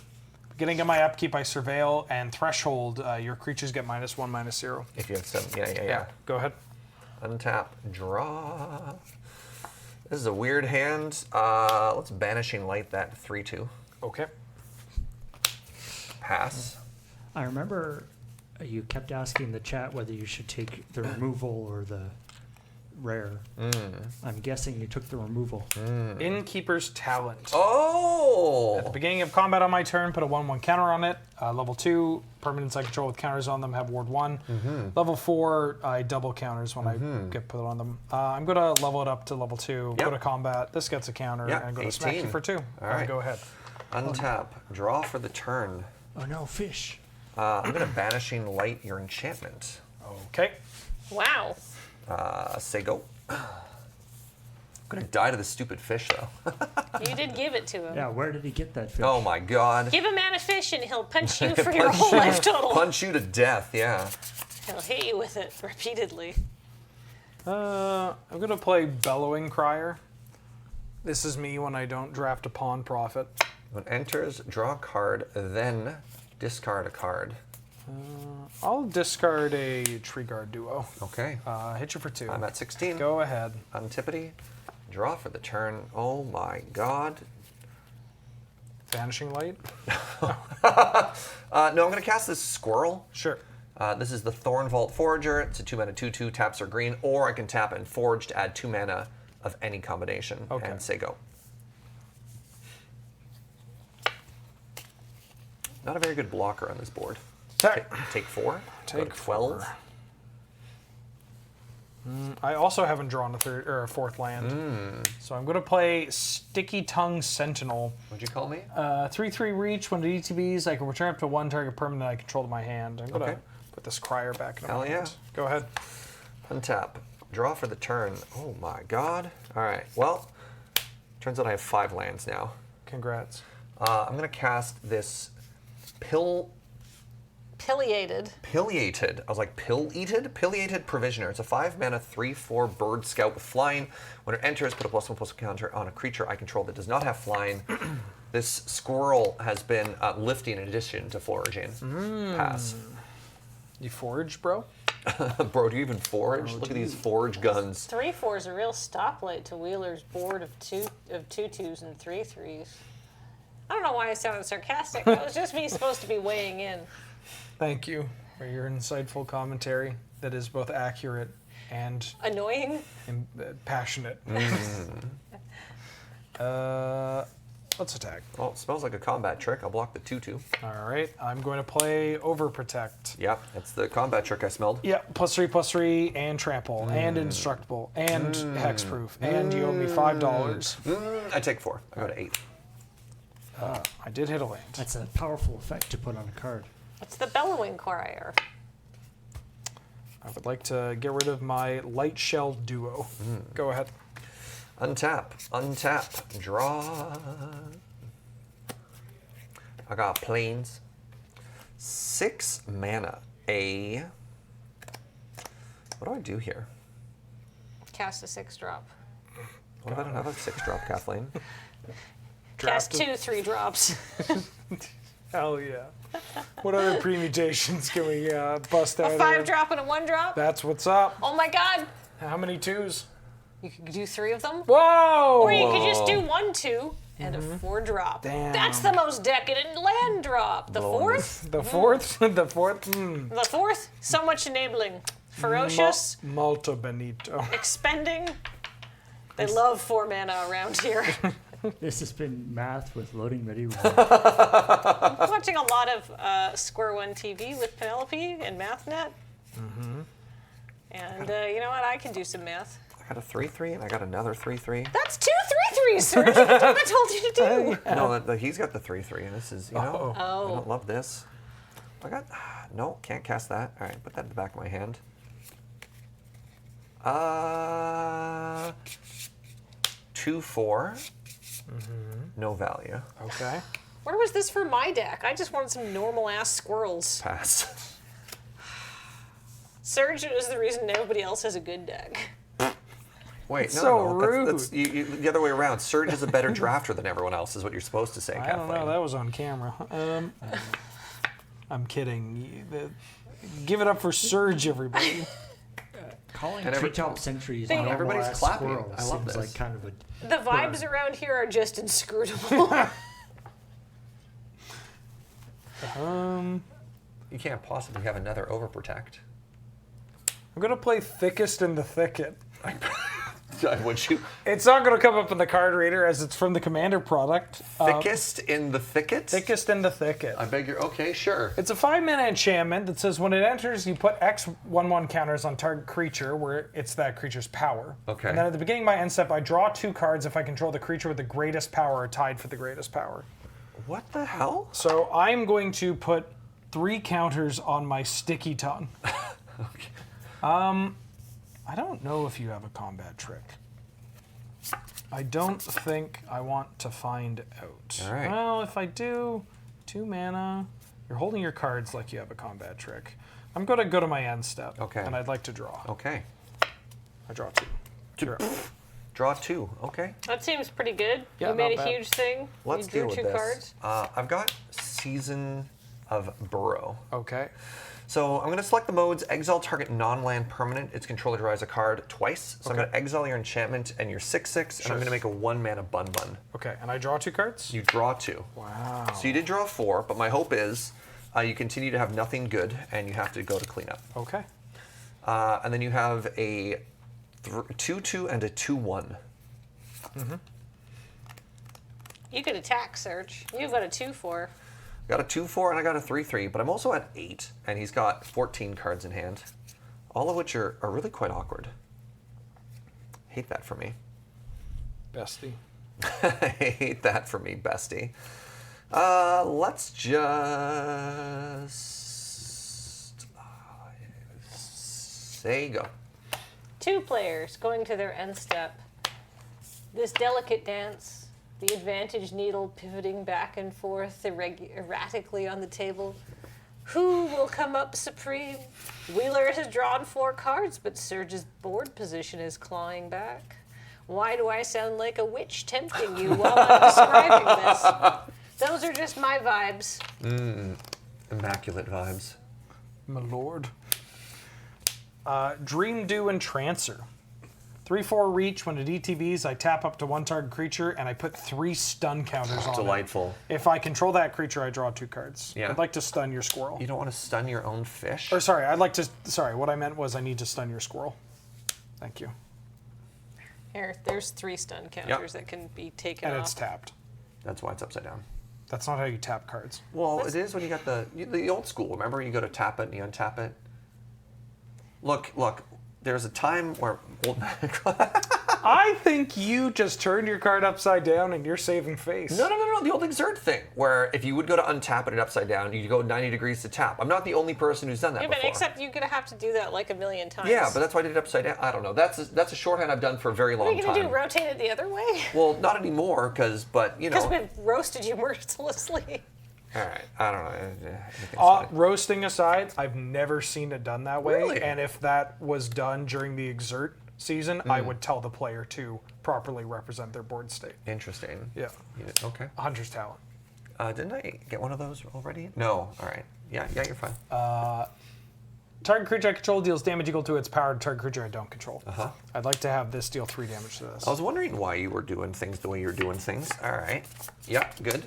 Beginning of my upkeep, I surveil, and threshold. Your creatures get -1/-0. If you have 7. Yeah. Go ahead. Untap, draw. This is a weird hand. Let's Banishing Light that 3/2. Okay. Pass. I remember you kept asking the chat whether you should take the removal or the rare. I'm guessing you took the removal. Innkeeper's Talent. Oh! At the beginning of combat on my turn, put a 1/1 counter on it. Level 2, permanents I control with counters on them have ward 1. Level 4, I double counters when I get put on them. I'm going to level it up to level 2, Yep. go to combat. This gets a counter, Yep, and I'm going to smack you 18. for 2. All right. Go ahead. Untap, draw for the turn. Oh no, fish. I'm going to Banishing Light your enchantment. Okay. Wow. Say go. I'm going to die to the stupid fish, though. You did give it to him. Yeah, where did he get that fish? Oh my god. Give a man a fish and he'll punch you for your whole life total. Punch you to death, yeah. He'll hit you with it repeatedly. I'm going to play Bellowing Crier. This is me when I don't draft a Pawn Prophet. When it enters, draw a card, then discard a card. I'll discard a Tree Guard Duo. Okay. Hit you for 2. I'm at 16. Go ahead. Antipody, draw for the turn. Oh my god. Vanishing Light. No, I'm going to cast this Squirrel. Sure. This is the Thorn Vault Forager. It's a 2-mana 2/2, taps are green, or I can tap and forge to add 2 mana of any combination. Okay. And say go. Not a very good blocker on this board. Attack. Take 4. Go to Take 12. 4. I also haven't drawn a third or a fourth land, so I'm going to play Sticky Tongue Sentinel. What'd you call me? 3/3 reach. When it ETBs, I can return up to 1 target permanent I control to my hand. I'm going to Okay. put this Crier back in Hell my yeah. hand. Go ahead. Untap. Draw for the turn. Oh my god. Alright, well, turns out I have 5 lands now. Congrats. I'm going to cast this Pileated. Pileated. I was like, Pill-eated? Pileated Provisioner. It's a 5-mana 3/4 bird scout with flying. When it enters, put a +1/+1 counter on a creature I control that does not have flying. This squirrel has been lifting in addition to foraging. Pass. You forage, bro? Bro, do you even forage? Look at these forage guns. 3/4 is a real stoplight to Wheeler's board of 2/2s and 3/3s. I don't know why I sounded sarcastic. That was just me supposed to be weighing in. Thank you for your insightful commentary that is both accurate and Annoying? passionate. Let's attack. Well, it smells like a combat trick. I'll block the 2/2. All right, I'm going to play Overprotect. Yep, that's the combat trick I smelled. Yeah, +3/+3, and trample, and indestructible, and hexproof, and you owe me $5. I take 4. I go to 8. I did hit a land. That's a powerful effect to put on a card. It's the Bellowing Crier. I would like to get rid of my Light Shell Duo. Go ahead. Untap, untap, draw. I got planes. 6 mana. What do I do here? Cast a 6-drop. What if I don't have a 6-drop, Kathleen? Cast Drafted. 2 3-drops. Hell yeah. What other permutations can we bust out A here? 5-drop and a 1-drop? That's what's up. Oh my god! How many 2s? You could do 3 of them. Whoa! Or you could just do 1 2 and a 4-drop. Damn. That's the most decadent land drop. The 4th? The fourth? The fourth? The 4th? So much enabling. Ferocious. Molto Benito. Expending. They love 4 mana around here. This has been Math with Loading Ready Roll. I'm watching a lot of Square One TV with Penelope and MathNet. And you know what? I can do some math. I got a 3/3 and I got another 3/3. That's 2 3/3s, sir. That's what I told you to do. No, he's got the 3/3. This is, you know, I Oh. don't love this. I got, no, can't cast that. All right, put that in the back of my hand. 2/4. No value. Okay. Where was this for my deck? I just wanted some normal ass squirrels. Pass. Surge is the reason nobody else has a good deck. Wait, no, so no. rude. That's the other way around. Serge is a better drafter than everyone else, is what you're supposed to say, I don't know. Kathleen. That was on camera. I'm kidding. Give it up for Surge, everybody. Calling And every- treetop sentries They- normal Everybody's ass clapping. squirrel I love seems this. like kind of a. The vibes around here are just inscrutable. You can't possibly have another overprotect. I'm gonna play Thickest in the Thicket. Would you? It's not gonna come up in the card reader as it's from the Commander product. Thickest in the thicket? Thickest in the Thicket. I beg your... Okay, sure. It's a 5-mana enchantment that says when it enters, you put X 1/1 counters on target creature where it's that creature's power. Okay. And then at the beginning of my end step, I draw 2 cards if I control the creature with the greatest power or tied for the greatest power. What the hell? So I'm going to put 3 counters on my Sticky Tongue. Okay. I don't know if you have a combat trick. I don't think I want to find out. All right. Well, if I do, 2 mana, you're holding your cards like you have a combat trick. I'm going to go to my end step. Okay. And I'd like to draw. Okay. I draw 2. Sure. Draw 2. Okay. That seems pretty good. Yeah, You made a not bad. huge thing. Let's you drew deal with 2 this. cards. I've got Season of Burrow. Okay. So I'm going to select the modes, exile target non-land permanent. Its controller draws a card twice. So I'm Okay. going to exile your enchantment and your 6/6, and I'm going to make a 1-mana bun. Okay, and I draw 2 cards? You draw 2. Wow. So you did draw 4, but my hope is you continue to have nothing good, and you have to go to cleanup. Okay. And then you have a 2/2 and a 2/1. You could attack, Search. You've got a 2/4. Got a 2/4 and I got a 3/3, but I'm also at 8, and he's got 14 cards in hand, all of which are really quite awkward. Hate that for me. Bestie. I hate that for me, bestie. Let's just say go. 2 players going to their end step. This delicate dance, the advantage needle pivoting back and forth erratically on the table. Who will come up supreme? Wheeler has drawn 4 cards, but Surge's board position is clawing back. Why do I sound like a witch tempting you while I'm describing this? Those are just my vibes. Immaculate vibes. My lord. Dream Do Entrancer. 3/4 reach. When it ETBs, I tap up to 1 target creature, and I put 3 stun counters on Delightful. it. If I control that creature, I draw 2 cards. Yeah. I'd like to stun your squirrel. You don't want to stun your own fish? Or sorry, I'd like to. Sorry, what I meant was I need to stun your squirrel. Thank you. Here, there's 3 stun counters that can be taken And off. it's tapped. That's why it's upside down. That's not how you tap cards. Well, it is when you got the old school. Remember, you go to tap it and you untap it. Look. There's a time where. I think you just turned your card upside down and you're saving face. No. The old exert thing, where if you would go to untap it upside down, you go 90 degrees to tap. I'm not the only person who's done that Yeah, before. but except you're gonna have to do that like a million times. Yeah, but that's why I did it upside down. I don't know. That's a shorthand I've done for a very long what are you gonna time. do? Rotate it the other way? Well, not anymore, but you know. Because we've roasted you mercilessly. All right, I don't know. Anything's fine. Roasting aside, I've never seen it done that way. Really? And if that was done during the exert season, I would tell the player to properly represent their board state. Interesting. Yeah. Okay. A hunter's talent. Didn't I get one of those already? No. All right. Yeah, you're fine. Target creature I control deals damage equal to its power to target creature I don't control. Uh-huh. I'd like to have this deal 3 damage to this. I was wondering why you were doing things the way you're doing things. All right. Yeah, good.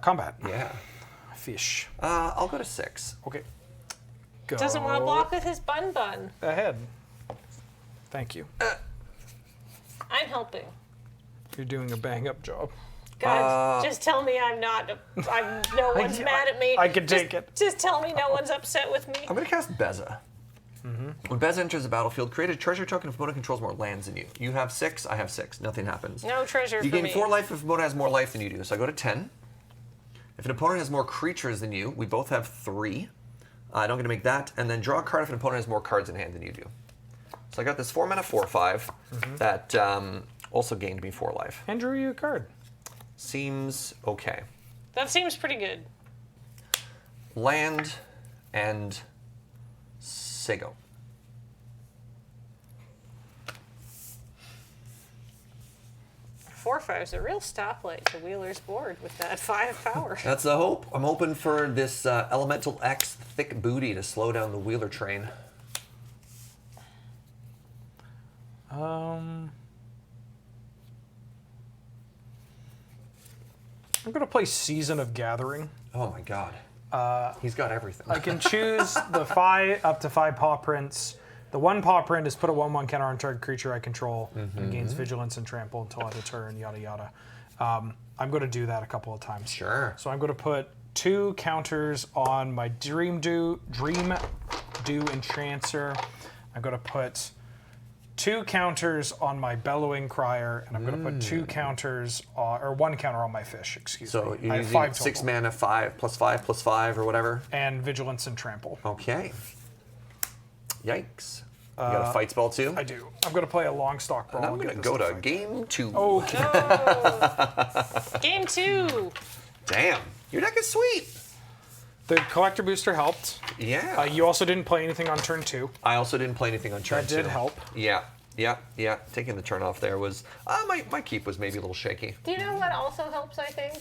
Combat. Yeah. Fish. I'll go to 6. Okay. Go Doesn't want to block with his bun. ahead. Thank you. I'm helping. You're doing a bang-up job. God, just tell me I'm not. No one's mad at me. I can Just- take it. Just tell me no one's upset with me. I'm going to cast Beza. When Beza enters the battlefield, create a treasure token if opponent controls more lands than you. You have 6, I have 6. Nothing happens. No treasure You for gain me. 4 life if opponent has more life than you do. So I go to 10. If an opponent has more creatures than you, we both have 3. I don't get to make that. And then draw a card if an opponent has more cards in hand than you do. So I got this 4-mana 4/5 that also gained me 4 life. And drew you a card. Seems okay. That seems pretty good. Land and Sego. 4/5 is a real stoplight to Wheeler's board with that 5 power. That's the hope. I'm hoping for this Elemental X thick booty to slow down the Wheeler train. I'm gonna play Season of Gathering. Oh my god. He's got everything. I can choose the up to 5 paw prints. The 1 paw print is put a 1/1 counter on target creature I control and it gains vigilance and trample until end of turn, yada yada. I'm going to do that a couple of times. Sure. So I'm going to put 2 counters on my Dream Dew Enchancer. I'm going to put 2 counters on my Bellowing Crier, and I'm going to put 2 counters or 1 counter on my Fish. Excuse me. So you're I have using 5 6 total. mana, 5/5/5 or whatever. And vigilance and trample. Okay. Yikes. You got a fight spell too? I do. I'm going to play a Longstock Brawl. And I'm and going get to this go to fight. game 2. Okay. Game 2. Damn. Your deck is sweet. The Collector Booster helped. Yeah. You also didn't play anything on turn 2. I also didn't play anything on turn That did 2. help. Yeah. Taking the turn off there was my keep was maybe a little shaky. Do you know what also helps, I think?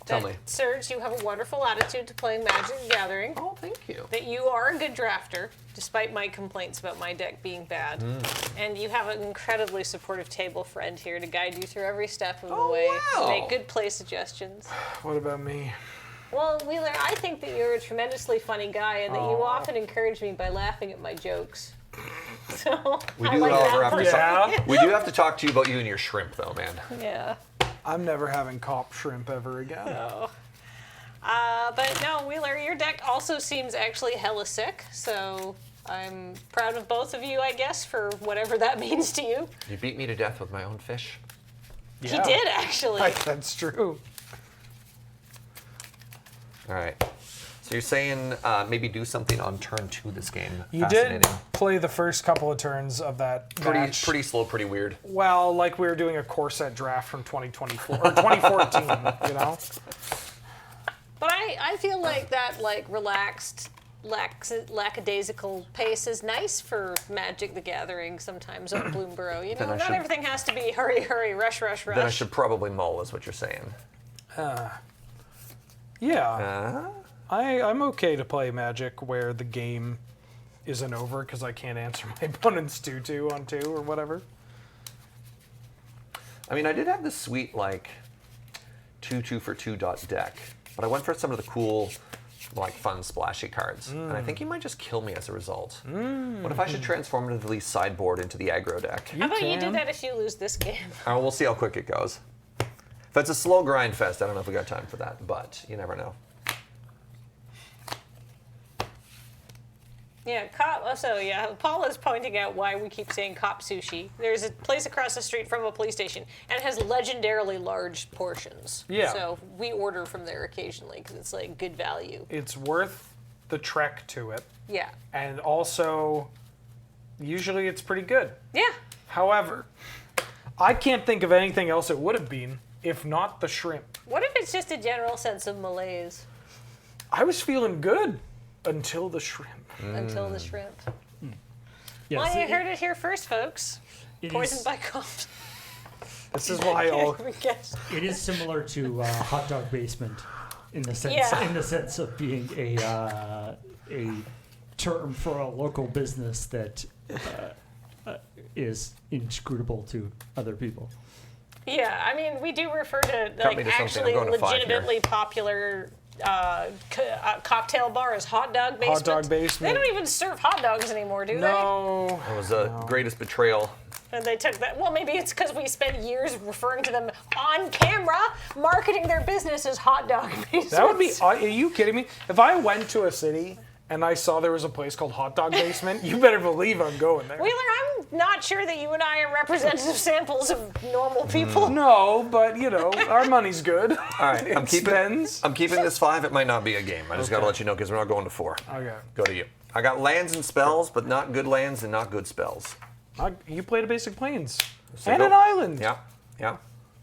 Tell That, me. Serge, you have a wonderful attitude to playing Magic the Gathering. Oh, thank you. That you are a good drafter, despite my complaints about my deck being bad. And you have an incredibly supportive table friend here to guide you through every step of the way, wow. make good play suggestions. What about me? Well, Wheeler, I think that you're a tremendously funny guy and that you often encourage me by laughing at my jokes. So, We I do, like however, that have to personally. Yeah. We do have to talk to you about you and your shrimp, though, man. Yeah. I'm never having cop shrimp ever again. Oh. But no, Wheeler, your deck also seems actually hella sick, so I'm proud of both of you, I guess, for whatever that means to you. You beat me to death with my own fish. Yeah. He did, actually. That's true. All right. So you're saying maybe do something on turn 2 this game. You did play the first couple of turns of that match. Pretty slow, pretty weird. Well, like we were doing a core set draft from 2024 or 2014, you know? But I feel like that relaxed, lackadaisical pace is nice for Magic the Gathering sometimes on Bloomburrow. You know, Then I not should- everything has to be hurry, hurry, rush, rush, rush. Then I should probably mull, is what you're saying. Yeah. I'm okay to play Magic where the game isn't over because I can't answer my opponent's 2/2 on 2 or whatever. I mean, I did have this sweet, 2/2 for 2 deck, but I went for some of the cool, fun, splashy cards. And I think he might just kill me as a result. What if I should transform into the least sideboard into the aggro deck? How about you do can. that if you lose this game? We'll see how quick it goes. If it's a slow grind fest, I don't know if we got time for that, but you never know. Yeah, Paula's pointing out why we keep saying cop sushi. There's a place across the street from a police station, and it has legendarily large portions. Yeah. So we order from there occasionally because it's good value. It's worth the trek to it. Yeah. And also, usually it's pretty good. Yeah. However, I can't think of anything else it would have been if not the shrimp. What if it's just a general sense of malaise I was feeling good until the shrimp. until the shrimp? Yeah, Well, so you heard it here first, folks. it Poisoned is- by cops. This is why all It is similar to Hot Dog Basement in the sense Yeah. of being a term for a local business that is inscrutable to other people. Yeah, I mean, we do refer to Cut me to something. actually I'm going to 5 here. legitimately popular cocktail bar as Hot Dog Basement. Hot Dog Basement. They don't even serve hot dogs anymore, do No. It was the greatest betrayal. they? And they took that. Well, maybe it's because we spent years referring to them on camera, marketing their business as Hot Dog Basement. That would be. Are you kidding me? If I went to a city and I saw there was a place called Hot Dog Basement, you better believe I'm going there. Wheeler, I'm not sure that you and I are representative samples of normal people. No, but our money's good. All right, It I'm spends. keeping this 5. It might not be a game. I just got to let you know because we're not going to 4. Okay. Go to you. I got lands and spells, but not good lands and not good spells. You played a basic plains So and go- an island. Yeah.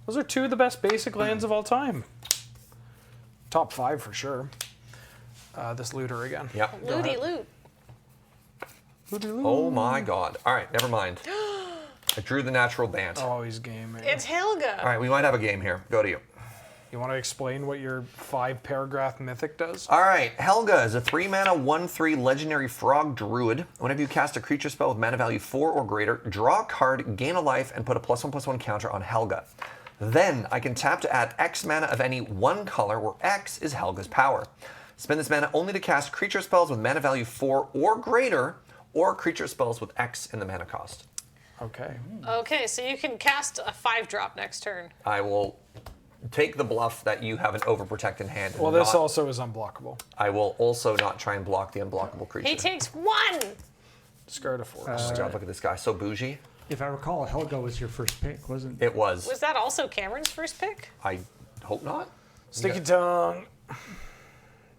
Those are 2 of the best basic lands of all time. Top 5 for sure. This looter again. Yeah. Looty loot. Looty loot. Oh my God. All right, never mind. I drew the natural band. Always game. It's Helga. All right, we might have a game here. Go to you. You want to explain what your 5-paragraph mythic does? All right, Helga is a 3-mana, 1/3 legendary frog druid. Whenever you cast a creature spell with mana value 4 or greater, draw a card, gain a life, and put a +1/+1 counter on Helga. Then I can tap to add X mana of any one color, where X is Helga's power. Spend this mana only to cast creature spells with mana value 4 or greater, or creature spells with X in the mana cost. Okay. Okay, so you can cast a 5-drop next turn. I will take the bluff that you have an overprotected hand. And Well, this not- also is unblockable. I will also not try and block the unblockable creature. He takes 1. Discard a force. God, look at this guy, so bougie. If I recall, Helga was your first pick, wasn't It was. Was that also Cameron's first pick? I hope not. Sticky tongue.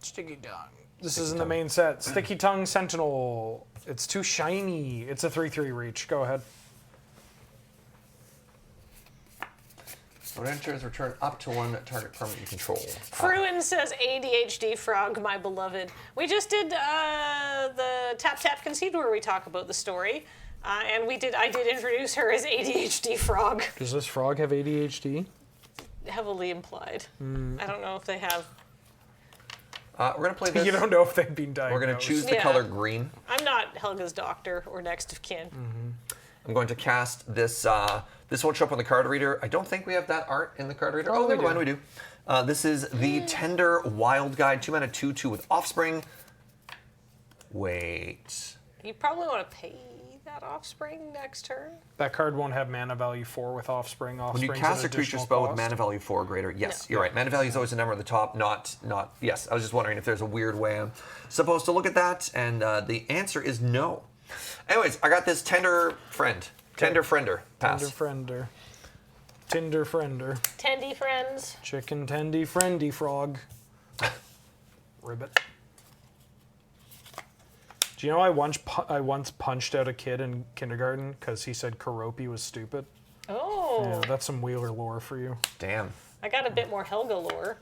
Sticky tongue. This is in the main set. Sticky tongue sentinel. It's too shiny. It's a 3/3 reach. Go ahead. When enters, return up to one target permanent you control. Fruin says ADHD frog, my beloved. We just did the Tap Tap Concede where we talk about the story. And I did introduce her as ADHD frog. Does this frog have ADHD? Heavily implied. I don't know if they have. We're going to play this. You don't know if they've been diagnosed. We're going to choose the Yeah. color green. I'm not Helga's doctor or next of kin. I'm going to cast this. This won't show up on the card reader. I don't think we have that art in the card reader. Oh, Oh, we never mind, we do. This is the Tender Wild Guide, 2-mana, 2/2 with Offspring. Wait. You probably want to pay that offspring next turn. That card won't have mana value 4 with offspring. When you Offspring's cast an a creature additional spell with cost. mana value 4 or greater, yes, No. you're right. Mana value is always a number at the top, not. Yes, I was just wondering if there's a weird way I'm supposed to look at that, and the answer is no. Anyways, I got this Tender Friend. Tender Friender. Pass. Tinder friender. Tinder friender. Tendy friends. Chicken tendy friendy frog. Ribbit. Do you know I once punched out a kid in kindergarten because he said Karopi was stupid? Oh, Yeah, that's some Wheeler lore for you. Damn. I got a bit more Helga lore.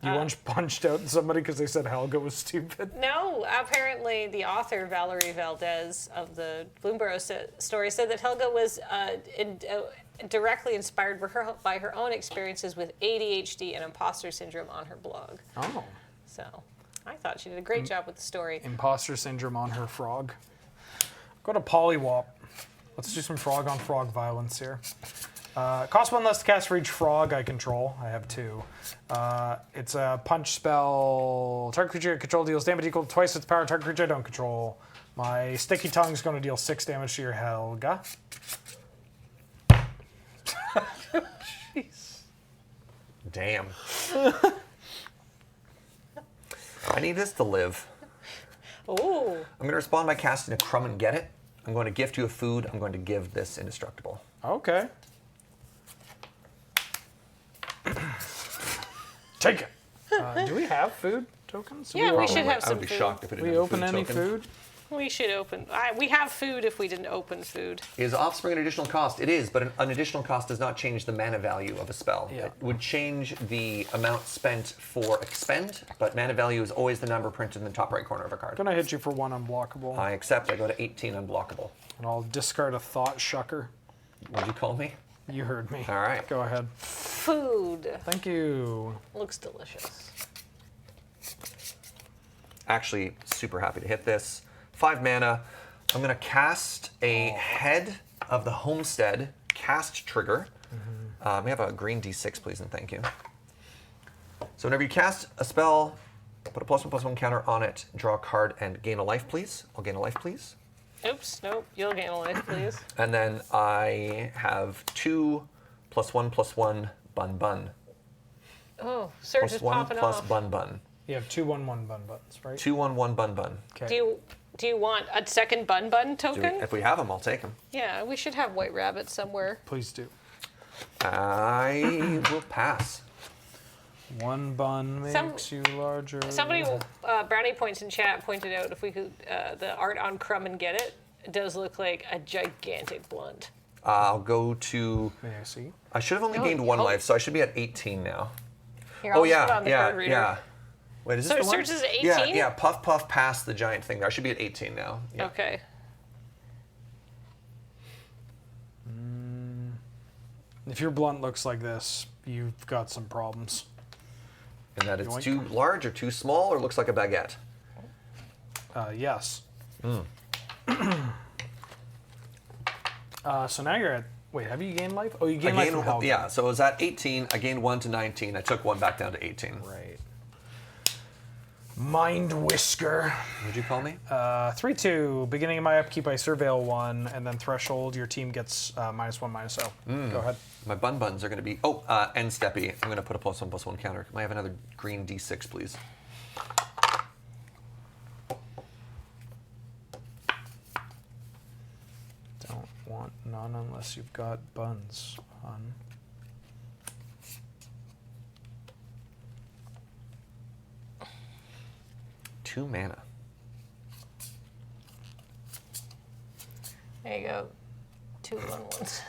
You once punched out somebody because they said Helga was stupid? No, apparently the author, Valerie Valdez, of the Bloomburrow story, said that Helga was directly inspired by her own experiences with ADHD and imposter syndrome on her blog. Oh. So I thought she did a great job with the story. Imposter syndrome on her frog. Go to Polywop. Let's do some frog on frog violence here. Cost 1 less to cast for each frog I control. I have 2. It's a punch spell. Target creature I control deals damage equal to twice its power. Target creature I don't control. My sticky tongue is going to deal 6 damage to your Helga. Jeez. Damn. I need this to live. Oh, I'm going to respond by casting a Crumb and Get It. I'm going to gift you a food. I'm going to give this indestructible. Okay. Take it. Do we have food tokens? yeah, we should Probably. have I some would be food. shocked if it didn't We have a open food any token. food? We should open. We have food if we didn't open food. Is Offspring an additional cost? It is, but an additional cost does not change the mana value of a spell. Yeah. It would change the amount spent for expend, but mana value is always the number printed in the top right corner of a card. Gonna hit you for 1 unblockable. I accept. I go to 18 unblockable. And I'll discard a thought shucker. What'd you call me? You heard me. All right. Go ahead. Food Thank you. looks delicious. Actually, super happy to hit this. 5 mana. I'm going to cast a Head of the Homestead cast trigger. We have a green d6, please, and thank you. So whenever you cast a spell, put a +1/+1 counter on it, draw a card, and gain a life, please. I'll gain a life, please. Oops, nope. You'll gain a life, please. And then I have 2 +1/+1 bun bun. Oh, Surge is +1 popping plus off. bun bun. You have 2/1/1 bun buttons, right? 2/1/1 bun bun. Okay. Do you want a second bun bun token? If we have them, I'll take them. Yeah, we should have white rabbits somewhere. Please do. I will pass. 1 bun makes you larger. Somebody, Brownie Points in chat pointed out if we could, the art on Crumb and Get It, it does look like a gigantic blunt. I'll go to. May I see? I should have only Oh, gained 1 oh. life, so I should be at 18 now. Here, Oh I'll just put on the card reader. yeah. Wait, is this So the one? Surge is at Yeah, 18? yeah. Puff puff past the giant thing there. I should be at 18 now. Yeah. Okay. If your blunt looks like this, you've got some problems. And that it's Yoink. too large or too small or looks like a baguette. Yes. So now you're at. Wait, have you gained life? Oh, you gained life from health. Yeah, so it was at 18. I gained 1 to 19. I took 1 back down to 18. Right. Mind Whisker. What'd you call me? 3/2. Beginning of my upkeep, I surveil 1, and then threshold. Your team gets -1, -0. Go ahead. My buns are going to be... Oh, end steppy. I'm going to put a +1/+1 counter. Can I have another green D6, please? Don't want none unless you've got buns, hon. Two mana. There you go. 2 1/1s.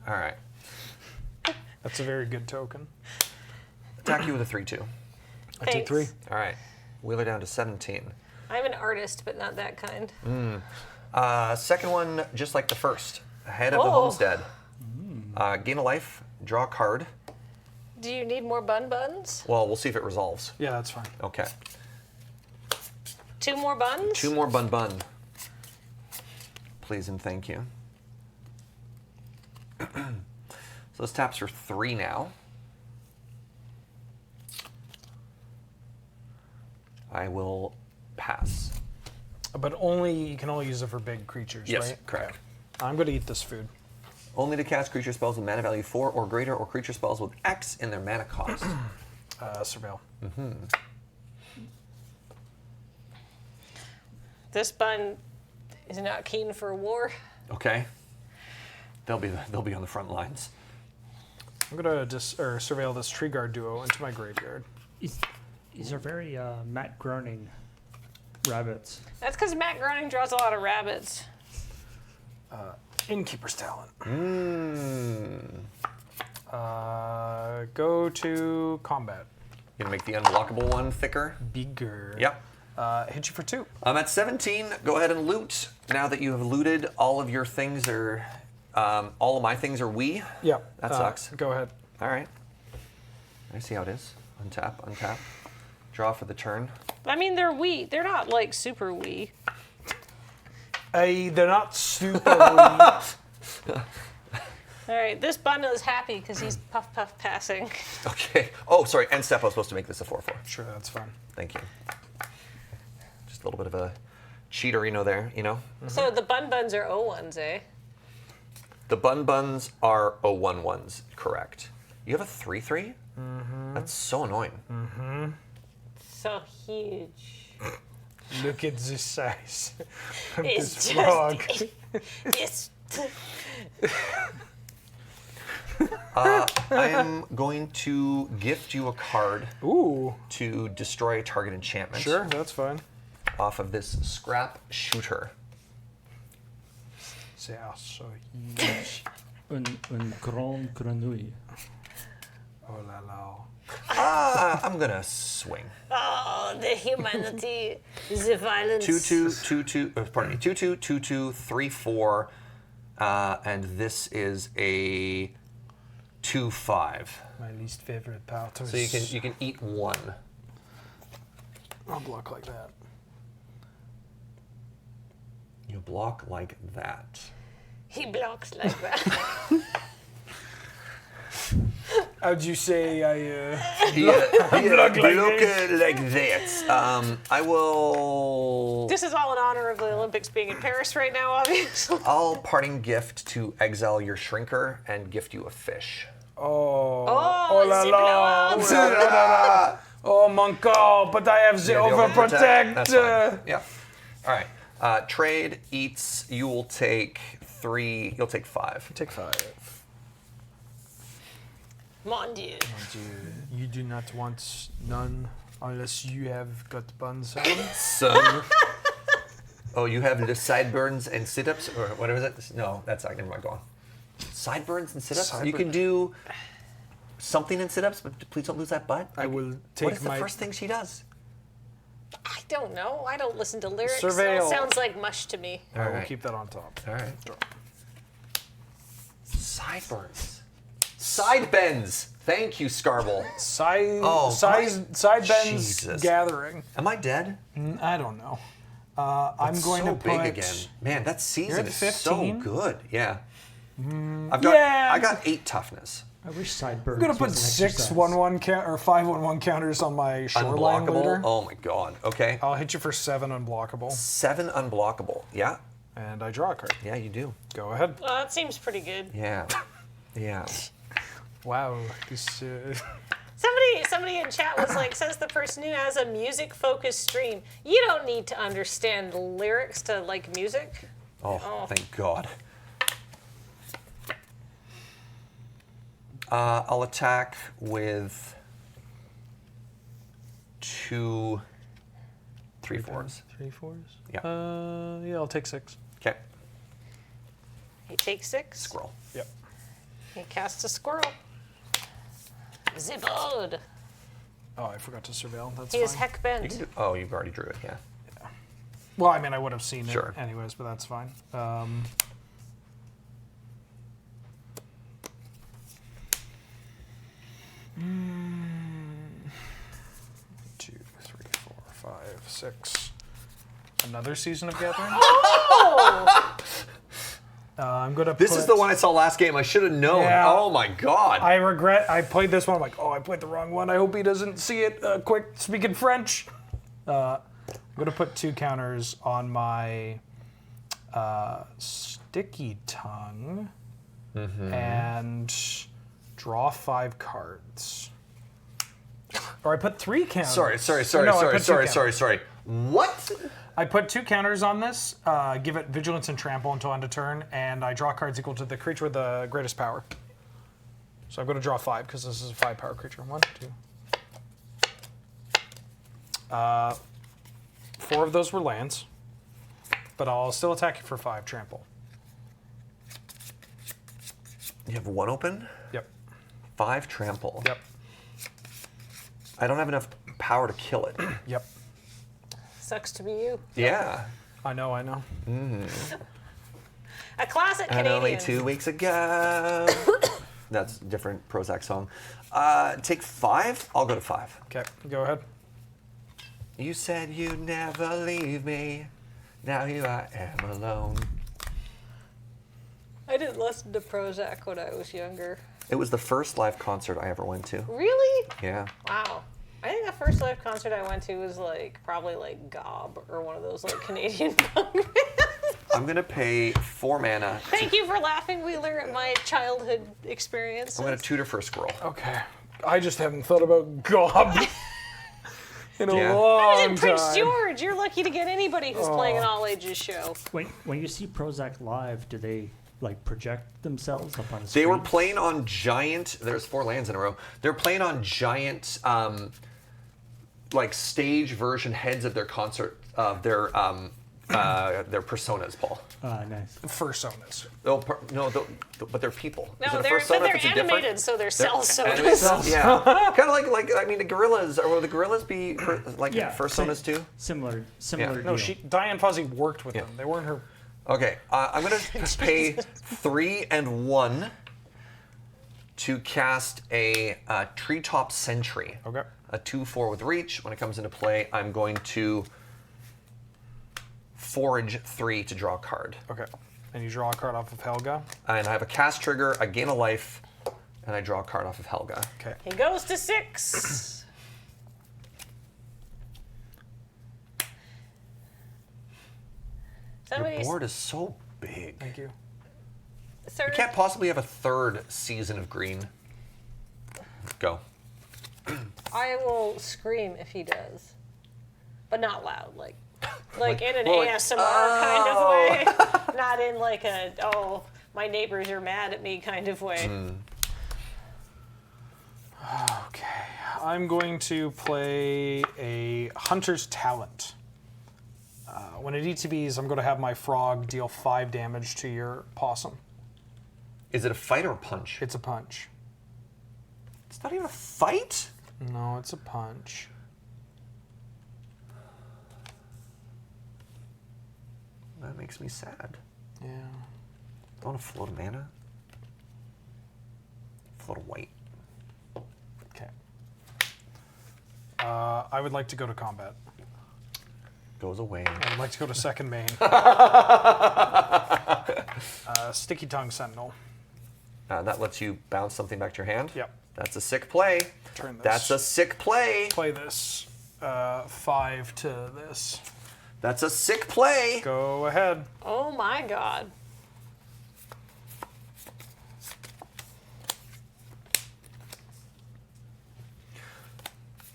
All right. That's a very good token. Attack you with a 3/2. I take 3. All right. Wheeler down to 17. I'm an artist, but not that kind. Second one, just like the first. Head of the Oh. homestead. Gain a life. Draw a card. Do you need more buns? Well, we'll see if it resolves. Yeah, that's fine. Okay. 2 more buns? 2 more bun. Please and thank you. So this taps for 3 now. I will pass. But you can only use it for big creatures, Yes, right? correct. Okay. I'm going to eat this food. Only to cast creature spells with mana value 4 or greater, or creature spells with X in their mana cost. Surveil. This bun is not keen for war. Okay. They'll be on the front lines. I'm going to surveil this tree guard duo into my graveyard. These are very Matt Groening rabbits. That's because Matt Groening draws a lot of rabbits. Innkeeper's Talent. Mm. Go to combat. Gonna make the unblockable one thicker. Bigger. Yep. Hit you for 2. I'm at 17. Go ahead and loot. Now that you have looted, all of your things are, all of my things are we. Yeah. That sucks. Go ahead. All right. I see how it is. Untap. Draw for the turn. I mean, they're wee. They're not like super wee. They're not super. All right, this bun is happy because he's puff passing. Okay. Oh, sorry. End step. I was supposed to make this a 4/4. Sure, that's fine. Thank you. Just a little bit of a cheaterino there, you know? So the buns are O1s, eh? The buns are 0/1/1s, correct. You have a 3/3? That's so annoying. So huge. Look at the size of It's this frog. It's I am going to gift you a card Ooh, to destroy a target enchantment sure, that's fine. off of this scrap shooter. They are so huge. Un grand grenouille. Oh la la. I'm gonna swing. oh the humanity, the violence. 2/2, 2/2. Pardon me. 2/2, 2/2, 3/4, and this is a 2/5. My least favorite part. So you can eat 1. I'll block like that. You block like that. He blocks like that. How'd you say Block like that. I will. This is all in honor of the Olympics being in Paris right now, obviously. I'll parting gift to exile your shrinker and gift you a fish. Oh. Oh, la zip la. blowout. Oh mon god, but I have the Yeah, overprotect. That's fine. Yeah. All right. Trade eats. You will take 3. You'll take 5. Take 5. Mon Dieu. You do not want none unless you have got buns on. So. Oh, you have the sideburns and sit-ups, or whatever is it? No, that's not. Never mind. Go on. Sideburns and sit-ups. You can do something in sit-ups, but please don't lose that butt. I will What take is the my. first thing she does? I don't know. I don't listen to lyrics. Surveil. So it sounds like mush to me. I will Alright. keep that on top. All right. Sideburns. Side bends. Thank you, Scarble. Side bends Jesus. gathering. Am I dead? I don't know. I'm going so to put. big again. Man, that season at is 15? so good. Yeah. Yeah. I got 8 toughness. I wish Sideburns I'm gonna put was an 6 exercise. 1-1 or 5 1-1 counters on my shoreline Unblockable. leader. Oh my god. Okay. I'll hit you for 7 unblockable, 7 unblockable. Yeah. and I draw a card. Yeah, you do. Go ahead. Well, that seems pretty good. Yeah. Yeah. Wow. This, Somebody in chat was like, says the person who has a music-focused stream, you don't need to understand lyrics to like music. Oh, thank God. I'll attack with 2 3/4s. 3 4s. Yeah. Yeah. I'll take 6. Okay. He takes 6. Scroll. Yep. He casts a squirrel. Zibod. Oh, I forgot to surveil. That's He is fine. heck You bent. can do, oh, you've already drew it. Yeah. Well, I mean, I would have seen Sure. it anyways, but that's fine. 2, 3, 4, 5, 6. Another season of gathering. I'm gonna. This is the one I saw last game. I should have known. Yeah. Oh my God. I regret. I played this one. I'm like, oh, I played the wrong one. I hope he doesn't see it. Quick, speaking French. I'm gonna put 2 counters on my sticky tongue and draw 5 cards. Or I put 3 counters. Sorry. No, I put 2 counters. What? I put 2 counters on this, give it Vigilance and Trample until end of turn, and I draw cards equal to the creature with the greatest power. So I'm going to draw 5 because this is a 5 power creature. 1, 2. 4 of those were lands, but I'll still attack you for 5 trample. You have 1 open, Yep. 5 trample. Yep. I don't have enough power to kill it. Yep. Sucks to be you. Yeah. I know. A classic And Canadian. only 2 weeks ago. That's a different Prozac song. Take 5. I'll go to 5. Okay, go ahead. You said you'd never leave me. Now here I am alone. I didn't listen to Prozac when I was younger. It was the first live concert I ever went to. Really? Yeah. Wow. I think the first live concert I went to was like probably like Gob or one of those like Canadian punk bands. I'm going to pay 4 mana. Thank you for laughing, Wheeler, at my childhood experiences. I'm going to tutor for a squirrel. Okay. I just haven't thought about Gob in a Yeah. I was long in Prince time. George. You're lucky to get anybody who's playing an all ages show. When you see Prozac live, do they like project themselves up on a They screen? were playing on giant. There's 4 lands in a row. They're playing on giant, like stage version heads of their concert of their personas, Paul. Nice. Fursonas. Oh, but they're people. Is No, it a they're, persona but if they're it's a different- animated, so they're cell Animated sodas. cells? Yeah, kind of like I mean the gorillas. Or will the gorillas be like Yeah, personas too? Similar No, deal. Diane Fuzzy worked with them. They weren't her. Okay, I'm gonna pay 3 and 1 to cast a Treetop Sentry. Okay. A 2/4 with reach. When it comes into play, I'm going to forage 3 to draw a card. Okay. And you draw a card off of Helga. And I have a cast trigger, I gain a life, and I draw a card off of Helga. Okay. He goes to 6. Your Somebody's board is so big. Thank you. third. You can't possibly have a 3rd season of green. Go. I will scream if he does, but not loud, like in an well, like, ASMR kind of way, not in like a my neighbors are mad at me kind of way. Okay. I'm going to play a Hunter's Talent. When it ETBs, I'm going to have my frog deal 5 damage to your possum. Is it a fight or a punch? It's a punch. It's not even a fight? No, it's a punch. That makes me sad. Yeah. I want to float a mana. with a little white. Okay. I would like to go to combat. Goes away. I would like to go to second main. Sticky Tongue Sentinel. That lets you bounce something back to your hand. Yep. That's a sick play. Turn this. That's a sick play. Play this. 5 to this. That's a sick play. Go ahead. Oh my god.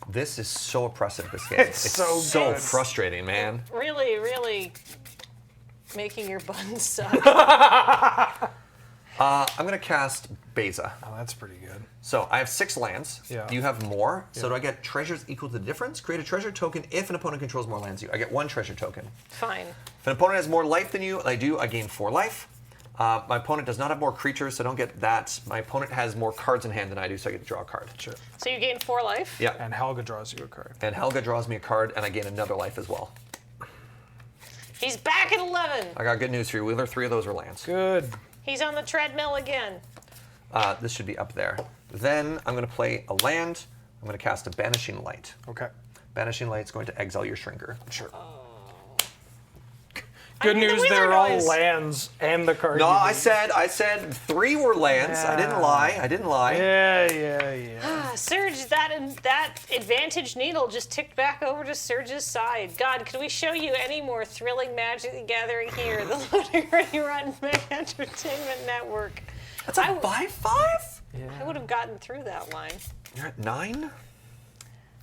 This is so oppressive, this game. It's so good. frustrating, man. Really, really making your buns suck. I'm going to cast Beza. Oh, that's pretty good. So I have 6 lands. Yeah. You have more. So Yeah. do I get treasures equal to the difference? Create a treasure token if an opponent controls more lands than you. I get 1 treasure token. Fine. If an opponent has more life than you, and I do, I gain 4 life. My opponent does not have more creatures, so I don't get that. My opponent has more cards in hand than I do, so I get to draw a card. Sure. So you gain 4 life? Yeah. And Helga draws you a card. And Helga draws me a card, and I gain another life as well. He's back at 11. I got good news for you, Wheeler. 3 of those are lands. Good. He's on the treadmill again. This should be up there. Then I'm going to play a land. I'm going to cast a Banishing Light. Okay. Banishing Light's going to exile your Shrinker. Sure. I Good mean, the news, Wheeler they're all noise. lands and the card. No, you I need. said 3 were lands. I didn't lie. Yeah. Surge, that advantage needle just ticked back over to Surge's side. God, could we show you any more thrilling Magic the Gathering here? The Loading Ready Run Mega Entertainment Network. That's a 5/5? I would have gotten through that line. You're at 9?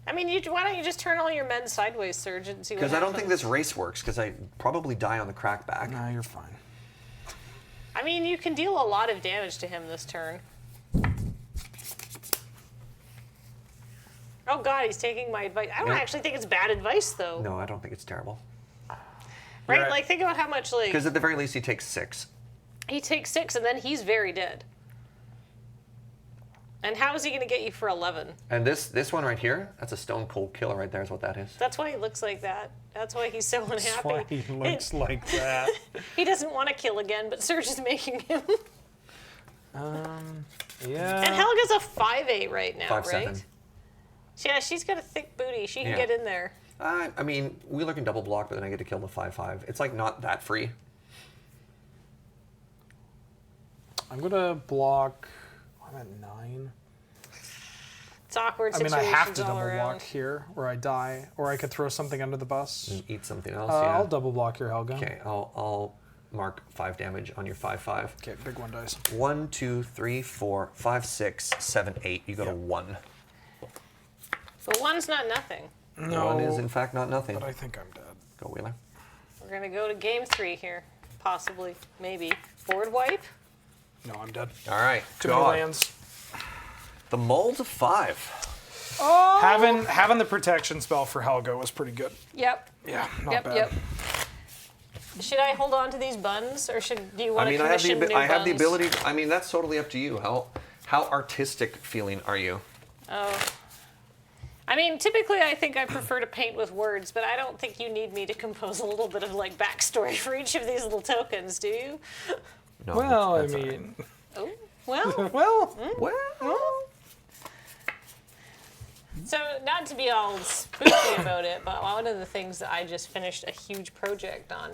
I mean, why don't you just turn all your men sideways, Surge, and see what happens? Because I don't think this race works, because I probably die on the crackback. Nah, you're fine. I mean, you can deal a lot of damage to him this turn. Oh God, he's taking my advice. I don't Yeah. actually think it's bad advice, though. No, I don't think it's terrible. Right? Right. Like, think about how much, like, Because at the very least, he takes 6. he takes 6 and then he's very dead. And how is he going to get you for 11? And this one right here, that's a stone cold killer right there is what that is. That's why he looks like that. That's why he's so unhappy. That's why he looks like that. He doesn't want to kill again, but Surge is making him. Yeah. And Helga's a 5'8" right now, 5/7. right? Yeah, she's got a thick booty. She can Yeah. get in there. I mean, Wheeler can double block, but then I get to kill the 5/5. It's like not that free. I'm gonna block. I'm at 9. It's awkward I mean, I situations have to all double around. block here, or I die, or I could throw something under the bus. And eat something else. I'll double block your Helga. Okay, I'll mark 5 damage on your 5/5. Okay, big one dice. 1, 2, 3, 4, 5, 6, 7, 8. You go to 1. But 1's not nothing. No, 1 is in fact not nothing. but I think I'm dead. Go Wheeler. We're going to go to game 3 here. Possibly. Maybe. Board wipe? No, I'm dead. All right. Too many God. lands. The Mold of 5. Having the protection spell for Helga was pretty good. Yep. Yeah, not Yep, bad. yep. Should I hold on to these buns, or do you want I mean, to I have commission new I have the buns? ability. I mean, that's totally up to you. How artistic feeling are you? Oh. I mean, typically I think I prefer to paint with words, but I don't think you need me to compose a little bit of, like, backstory for each of these little tokens, do you? No, Well, I that's all right. mean, Oh, well. well, Well, So, not to be all spooky about it, but one of the things that I just finished a huge project on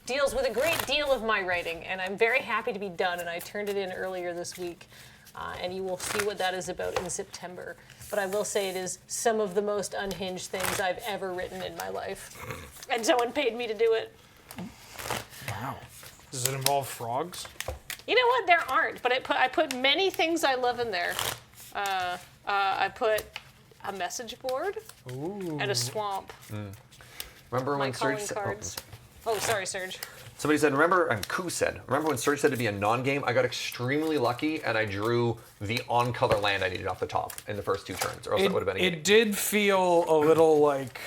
deals with a great deal of my writing, and I'm very happy to be done, and I turned it in earlier this week, and you will see what that is about in September. But I will say it is some of the most unhinged things I've ever written in my life. And someone paid me to do it. wow. Does it involve frogs? You know what? There aren't, but I put many things I love in there. I put a message board and a swamp. remember My when calling Surge said? cards. Oh, sorry, Serge. Somebody said, Koo said, remember when Surge said to be a non-game? I got extremely lucky and I drew the on-color land I needed off the top in the first 2 turns, or else it would have been a game. It did feel a little like,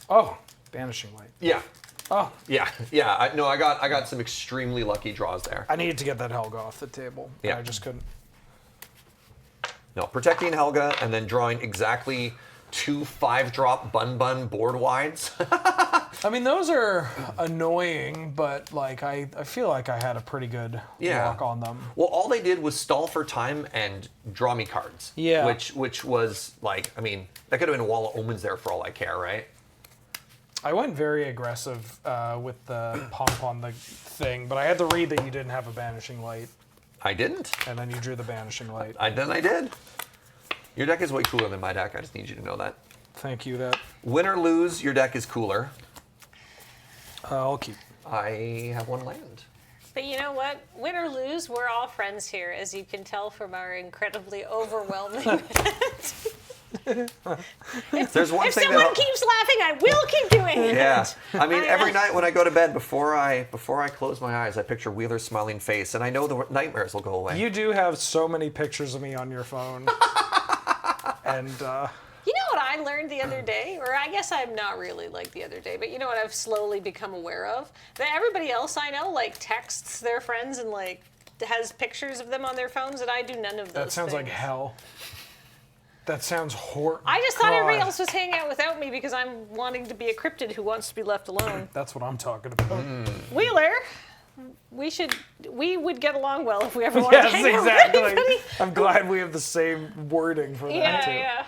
oh, Banishing Light. Yeah, Oh, yeah. I got some extremely lucky draws there. I needed to get that Helga off the table. but Yeah. I just couldn't. No, protecting Helga and then drawing exactly 2 5-drop bun board wides. I mean, those are annoying, but like I feel like I had a pretty good walk on them. Well, all they did was stall for time and draw me cards. Yeah. Which was like, I mean, that could have been a Wall of Omens there for all I care, right? I went very aggressive with the pump on the thing, but I had to read that you didn't have a Banishing Light, I didn't. and then you drew the Banishing Light. I did. Your deck is way cooler than my deck. I just need you to know that. Thank you. That Win or lose, your deck is cooler. I'll keep. I have one land. But you know what? Win or lose, we're all friends here, as you can tell from our incredibly overwhelming. There's one If thing someone that keeps laughing, I will keep doing it. yeah. I mean, every night when I go to bed, before I close my eyes, I picture Wheeler's smiling face, and I know the nightmares will go away. You do have so many pictures of me on your phone, and You know what I learned the other day? Or I guess I'm not really like the other day, but you know what I've slowly become aware of? That everybody else I know, like, texts their friends and, like, has pictures of them on their phones, and I do none of those that sounds like things. hell. That sounds horrible. I just thought everybody else was hanging out without me because I'm wanting to be a cryptid who wants to be left alone. That's what I'm talking about. Wheeler, we would get along well if we ever wanted to Yes, hang out with exactly. anybody. I'm glad we have the same wording for that Yeah, too. yeah.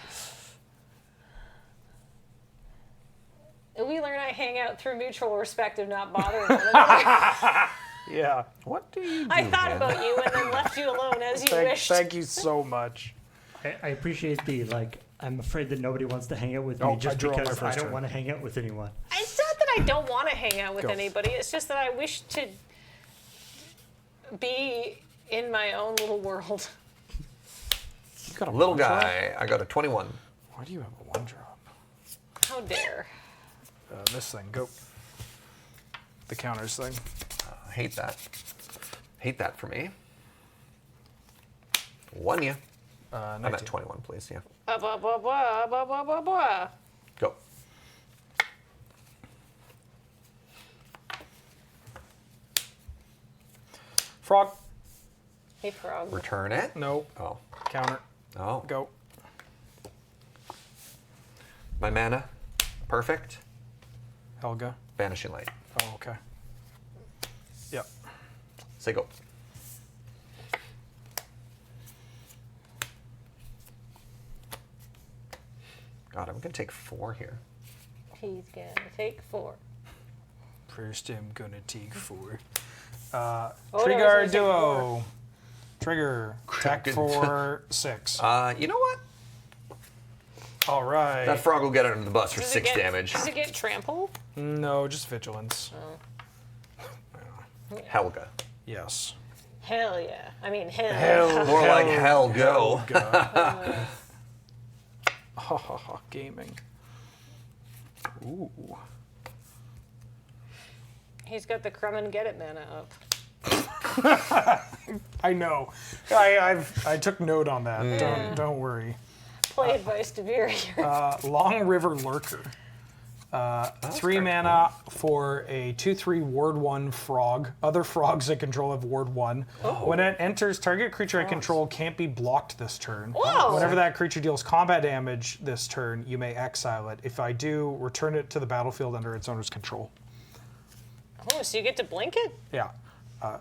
Wheeler and I hang out through mutual respect of not bothering one another. Yeah. What do you do? I thought man? about you and then left you alone as you wished. Thank you so much. I appreciate the, like, I'm afraid that nobody wants to hang out with me Oh, I just drew on my because I first don't turn. want to hang out with anyone. It's not that I don't want to hang out with Go. anybody. It's just that I wish to be in my own little world. You got a Little one drop? guy, I got a 21. Why do you have a one drop? How dare. This thing, go. The counters thing. I hate that. Hate that for me. Won you. I'm 19. at 21, please. Yeah. Blah, blah, blah, blah, blah, blah, blah, blah. Go. Frog. Hey, frog. Return it. Nope. Oh. Counter. Oh. Go. My mana. Perfect. Helga. Vanishing Light. Oh, okay. Yep. Say go. God, I'm gonna take 4 here. He's gonna take 4. First, I'm gonna take 4. no, Trigger it's gonna take duo. Trigger. Attack Good. for 6. You know what? All right. That frog will get under the bus for Does 6 it get, damage. Does it get trampled? No, just vigilance. Helga. Yes. Hell yeah. I mean, hell. Hell. More like hell go. Helga. Ha ha ha. Gaming. Ooh. He's got the crumb and get it mana up. I know. I took note on that. Don't worry. Play advice to Veer here. Long River Lurker. 3 mana for a 2/3 Ward 1 frog. Other frogs I control have Ward 1. When it enters, target creature I control can't be blocked this turn. Whoa. Whenever that creature deals combat damage this turn, you may exile it. If I do, return it to the battlefield under its owner's control. Oh, so you get to blink it? Yeah.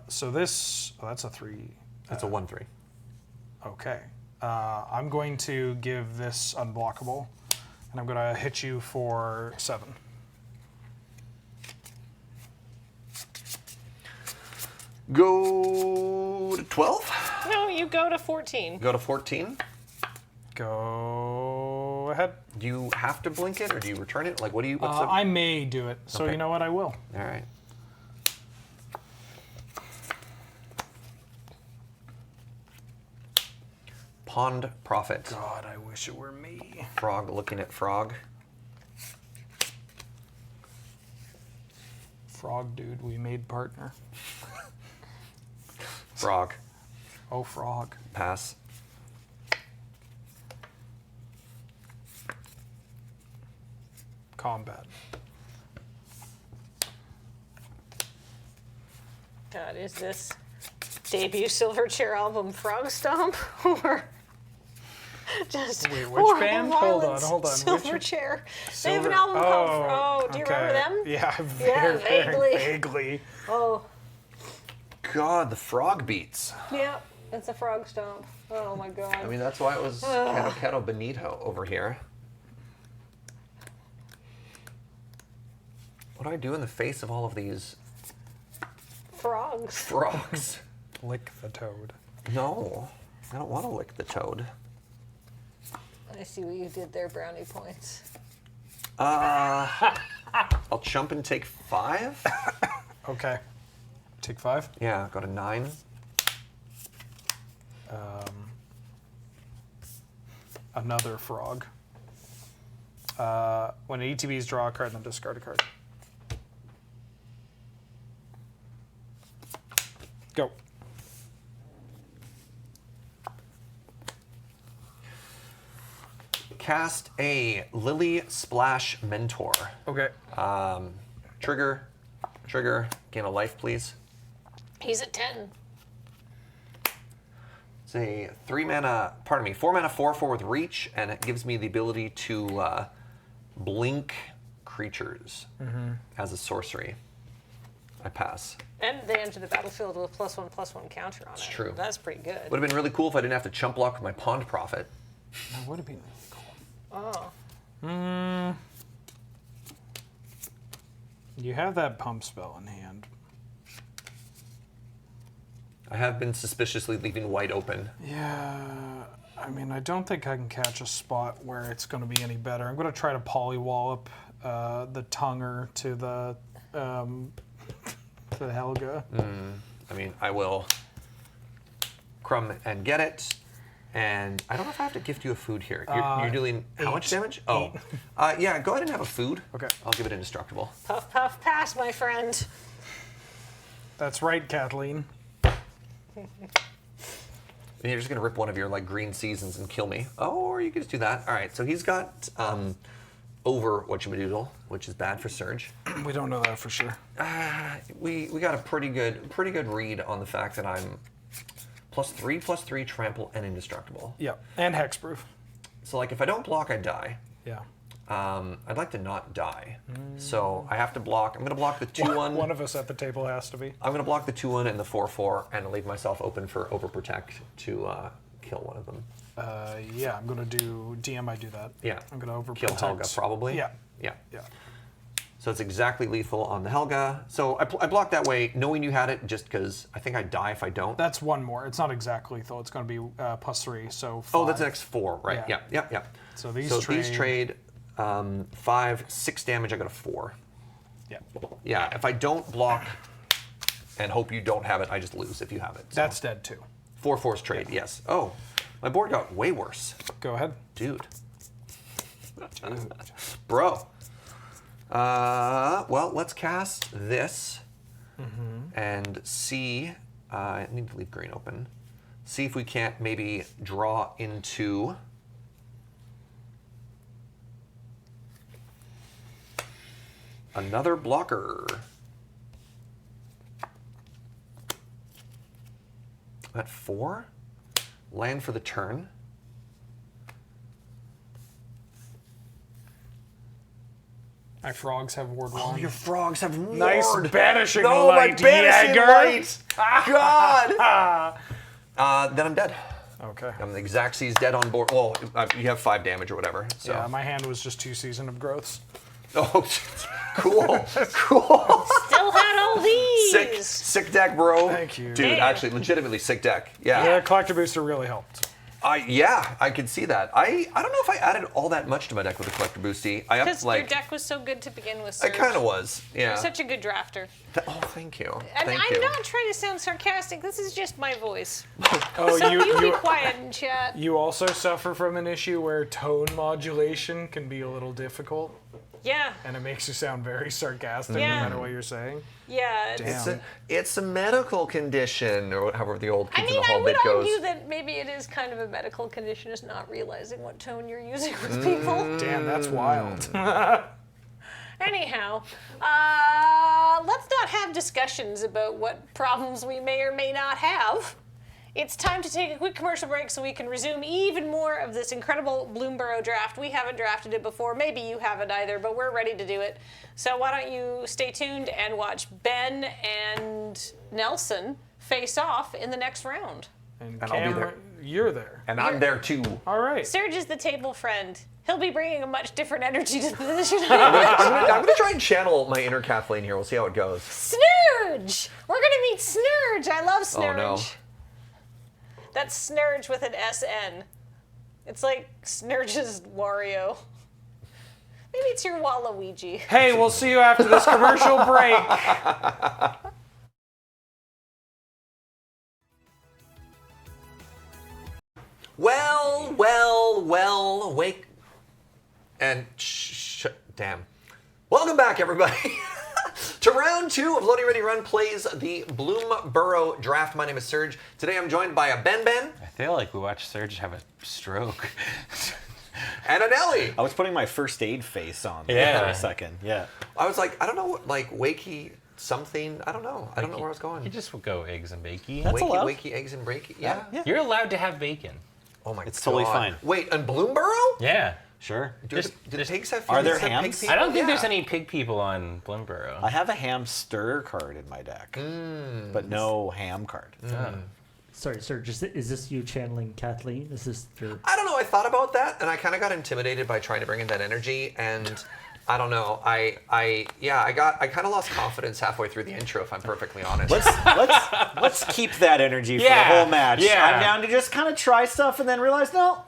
So this, that's a 3. It's a 1/3. Okay. I'm going to give this unblockable, and I'm going to hit you for 7. Go to 12. No, you go to 14. Go to 14. Go ahead. Do you have to blink it, or do you return it? Like, what do you? What's the? I may do it, so Okay. you know what? I will. All right. Pond Prophet. God, I wish it were me. Frog looking at frog. Frog dude, we made partner. Frog. Oh, frog. Pass. Combat. God, is this debut Silverchair album Frog Stomp? Or Just Wait, which horrible band? violence. Hold on. Silverchair. They have an Silver- album called. Do you okay. remember them? Yeah, Yeah, vaguely. vaguely. Oh, God, the frog beats. yeah. It's a frog stomp. Oh my god. I mean, that's why it was Keto Benito over here. What do I do in the face of all of these Frogs. frogs? Lick the toad. No, I don't want to lick the toad. I see what you did there, brownie points. I'll jump and take 5. Okay. Take 5. Yeah, go to 9. Another frog. When ETBs draw a card, then discard a card. Go. Cast a Lily Splash Mentor. Okay. Trigger, gain a life, please. He's at 10. It's a 4 mana 4/4 with reach, and it gives me the ability to blink creatures as a sorcery. I pass. And they enter the battlefield with +1/+1 counter on it. It's true. That's pretty good. Would have been really cool if I didn't have to chump block with my Pond Prophet. That would have been really cool. Oh. You have that pump spell in hand. I have been suspiciously leaving white open. Yeah, I mean, I don't think I can catch a spot where it's going to be any better. I'm going to try to polywallop the Tunger to the Helga. I mean, I will crumb and get it. And I don't know if I have to gift you a food here. You're dealing how much damage? Oh. Yeah, go ahead and have a food. Okay. I'll give it indestructible. Puff, puff, pass, my friend. That's right, Kathleen. And you're just going to rip one of your like green seasons and kill me. Oh, or you could just do that. All right, so he's got over whatchamadoodle, which is bad for Surge. We don't know that for sure. We got a pretty good read on the fact that I'm +3/+3 trample and indestructible. Yeah, and hexproof. So like if I don't block, I die. Yeah. I'd like to not die. So I have to block. I'm going to block the 2/1. One of us at the table has to be. I'm going to block the 2/1 and the 4/4 and leave myself open for overprotect to kill one of them. Yeah, I'm going to do DM. I do that. Yeah. I'm going to overprotect. Kill Helga probably. Yeah. Yeah. Yeah. So it's exactly lethal on the Helga. So I blocked that way, knowing you had it, just because I think I die if I don't. That's one more. It's not exactly lethal. It's going to be +3, so 5. Oh, that's the next 4, right? Yeah. Yeah. So these trade 5, 6 damage. I got a 4. Yeah. Yeah. If I don't block and hope you don't have it, I just lose if you have it. So. That's dead too. 4/4 trade. Yes. Oh, my board got way worse, Go ahead. dude. Bro. Well, let's cast this and see. I need to leave green open. See if we can't maybe draw into. Another blocker. At 4. Land for the turn. My frogs have ward 1. Oh, your frogs have ward. Nice banishing no, light, my banishing Jäger. light. God. Then I'm dead. Okay. The exact C's dead on board. Well, you have 5 damage or whatever. So. Yeah, my hand was just 2 season of growths. Oh, cool. Cool. Still had all these. Sick deck, bro. Thank you. Dude, actually, legitimately sick deck. Yeah. Yeah, collector booster really helped. Yeah, I could see that. I don't know if I added all that much to my deck with the collector boosty. I upped Because your deck was so good to begin with, I Serge. kind of was. Yeah. You're such a good drafter. Oh, thank you. And Thank I'm you. not trying to sound sarcastic. This is just my voice. Oh, So you be you quiet in chat. you also suffer from an issue where tone modulation can be a little difficult, Yeah. and it makes you sound very sarcastic Yeah. no matter what you're saying. Yeah. Damn. It's a medical condition, or however the old I kids in mean, the I hall would bit goes. argue that maybe it is kind of a medical condition, is not realizing what tone you're using with people. Damn, that's wild. Anyhow, let's not have discussions about what problems we may or may not have. It's time to take a quick commercial break so we can resume even more of this incredible Bloomburrow draft. We haven't drafted it before. Maybe you haven't either, but we're ready to do it. So why don't you stay tuned and watch Ben and Nelson face off in the next round. And I'll be Cameron, there. you're there. And I'm there too. All right. Serge is the table friend. He'll be bringing a much different energy to the position. I'm gonna try and channel my inner Kathleen here. We'll see how it goes. Snurge! We're gonna meet Snurge. I love Snurge. Oh no. That's Snurge with an SN. It's like Snurge's Wario. Maybe it's your Waluigi. Hey, we'll see you after this commercial break. Well, wake and damn. Welcome back, everybody, to round 2 of Loading Ready Run plays the Bloomburrow draft. My name is Serge. Today I'm joined by a Ben, I feel like we watched Serge have a stroke. and a Nelly. I was putting my first aid face on Yeah. for a second. Yeah. I was like, I don't know, like wakey something. I don't know. I don't know where I was going. You just would go eggs and bacon. That's allowed. Wakey, eggs and breaky. Yeah. Yeah. You're allowed to have bacon. Oh my god. It's totally fine. Wait, and Bloomburrow? Yeah. Sure. Do pigs have Are there feelings? Have hams? pig people? I don't think there's Yeah. any pig people on Bloomburrow. I have a hamster card in my deck, but no ham card. Sorry, sir. Is this you channeling Kathleen? Is this your? I don't know. I thought about that, and I kind of got intimidated by trying to bring in that energy, and I don't know. I kind of lost confidence halfway through the intro, if I'm perfectly honest. Let's keep that energy for the Yeah, whole match. yeah. I'm down to just kind of try stuff and then realize no.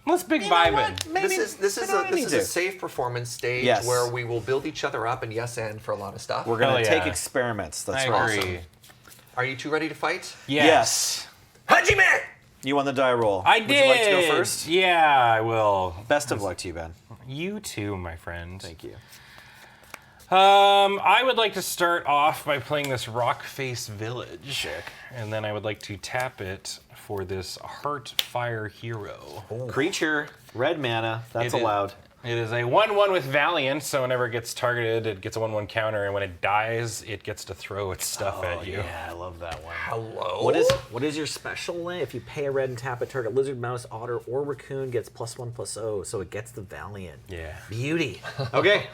Let's big You know vibe what? it. Maybe This is I don't need a to. safe performance stage Yes. where we will build each other up and and for a lot of stuff. We're gonna Hell take yeah. experiments. That's I right. agree. Are you two ready to fight? Yes. Hajime! You won the die roll. I Would did. you like to go first? Yeah, I will. Best of luck to you, Ben. You too, my friend. Thank you. I would like to start off by playing this Rockface Village. And then I would like to tap it for this Heartfire Hero. Creature, red mana. That's It is- allowed. It is a 1/1 with Valiant, so whenever it gets targeted, it gets a 1/1 counter, and when it dies, it gets to throw its stuff at you. Yeah, I love that one. Hello? What is your special? If you pay a red and tap it, target lizard, mouse, otter, or raccoon gets +1/+0, so it gets the Valiant. Yeah. Beauty. Okay.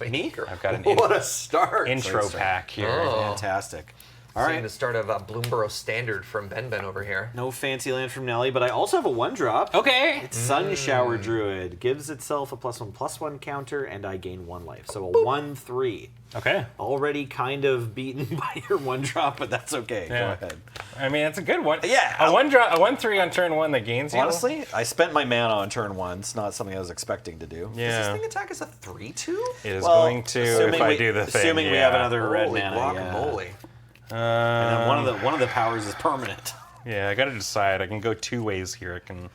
Me? I've got an What a start. intro pack here. Fantastic. All Seeing right. the start of a Bloomburrow standard from Ben over here. No fancy land from Nelly, but I also have a 1-drop. Okay. It's Sun Shower Druid. Gives itself a +1/+1 counter, and I gain 1 life. So a 1/3. Okay. Already kind of beaten by your 1-drop, but that's okay. Yeah. Go ahead. I mean, it's a good one. Yeah. A 1/3 on turn 1 that gains you. Honestly, I spent my mana on turn 1. It's not something I was expecting to do. Does Yeah. this thing attack as a 3/2? It is Well, going to if I do the thing. Assuming we yeah. have another red Holy mana. Yeah. guacamole. And then one of the powers is permanent. Yeah, I gotta decide. I can go 2 ways here. I can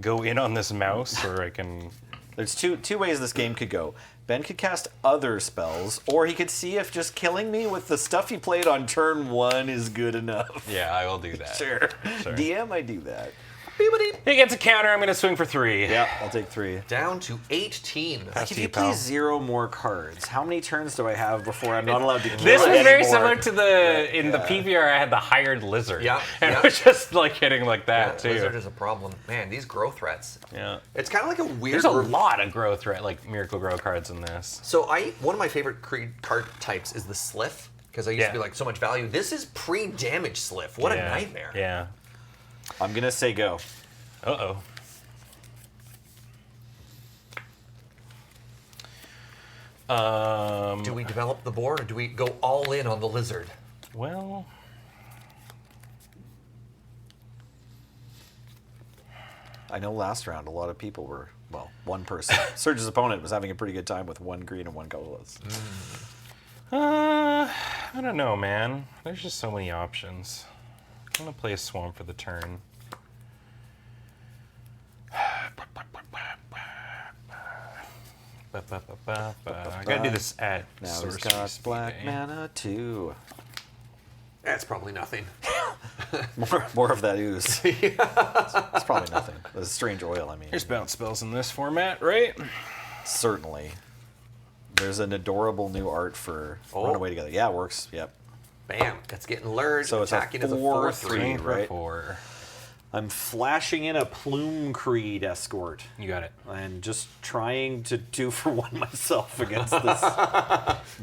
go in on this mouse, or I can. There's two ways this game could go. Ben could cast other spells, or he could see if just killing me with the stuff he played on turn 1 is good enough. Yeah, I will do that. Sure. DM, I do that. He gets a counter. I'm gonna swing for 3. Yeah, I'll take 3. Down to 18. If to you you, play pal. 0 more cards, how many turns do I have before I'm not allowed to kill This it was very anymore? similar to the PVR. I had the hired lizard. Yeah, and yeah. it was just like hitting like Yeah, that too. Lizard is a problem. Man, these grow threats. Yeah. It's kind of like a weird. There's a lot of grow threat, like Miracle Grow cards in this. So one of my favorite card types is the Sliff, because I used to be like so much value. This is pre-damage Sliff. What a Yeah. nightmare. Yeah. I'm going to say go. Uh-oh. Do we develop the board, or do we go all in on the Lizard? Well, I know last round a lot of people were, well, one person. Surge's opponent was having a pretty good time with 1 green and 1 colorless. I don't know, man. There's just so many options. I'm gonna play a Swamp for the turn. I gotta do this at Now he's sorcery got speed, black eh? mana too. That's probably nothing. More of that ooze. It's probably nothing. The strange oil, I mean. There's bounce spells in this format, right? Certainly. There's an adorable new art for Run Away Together. Yeah, it works. Yep. Bam. That's getting lured. So it's a attacking as a 4/3, 4/3. right? 4. I'm flashing in a Plume Creed escort You got it. and just trying to 2-for-1 myself against this.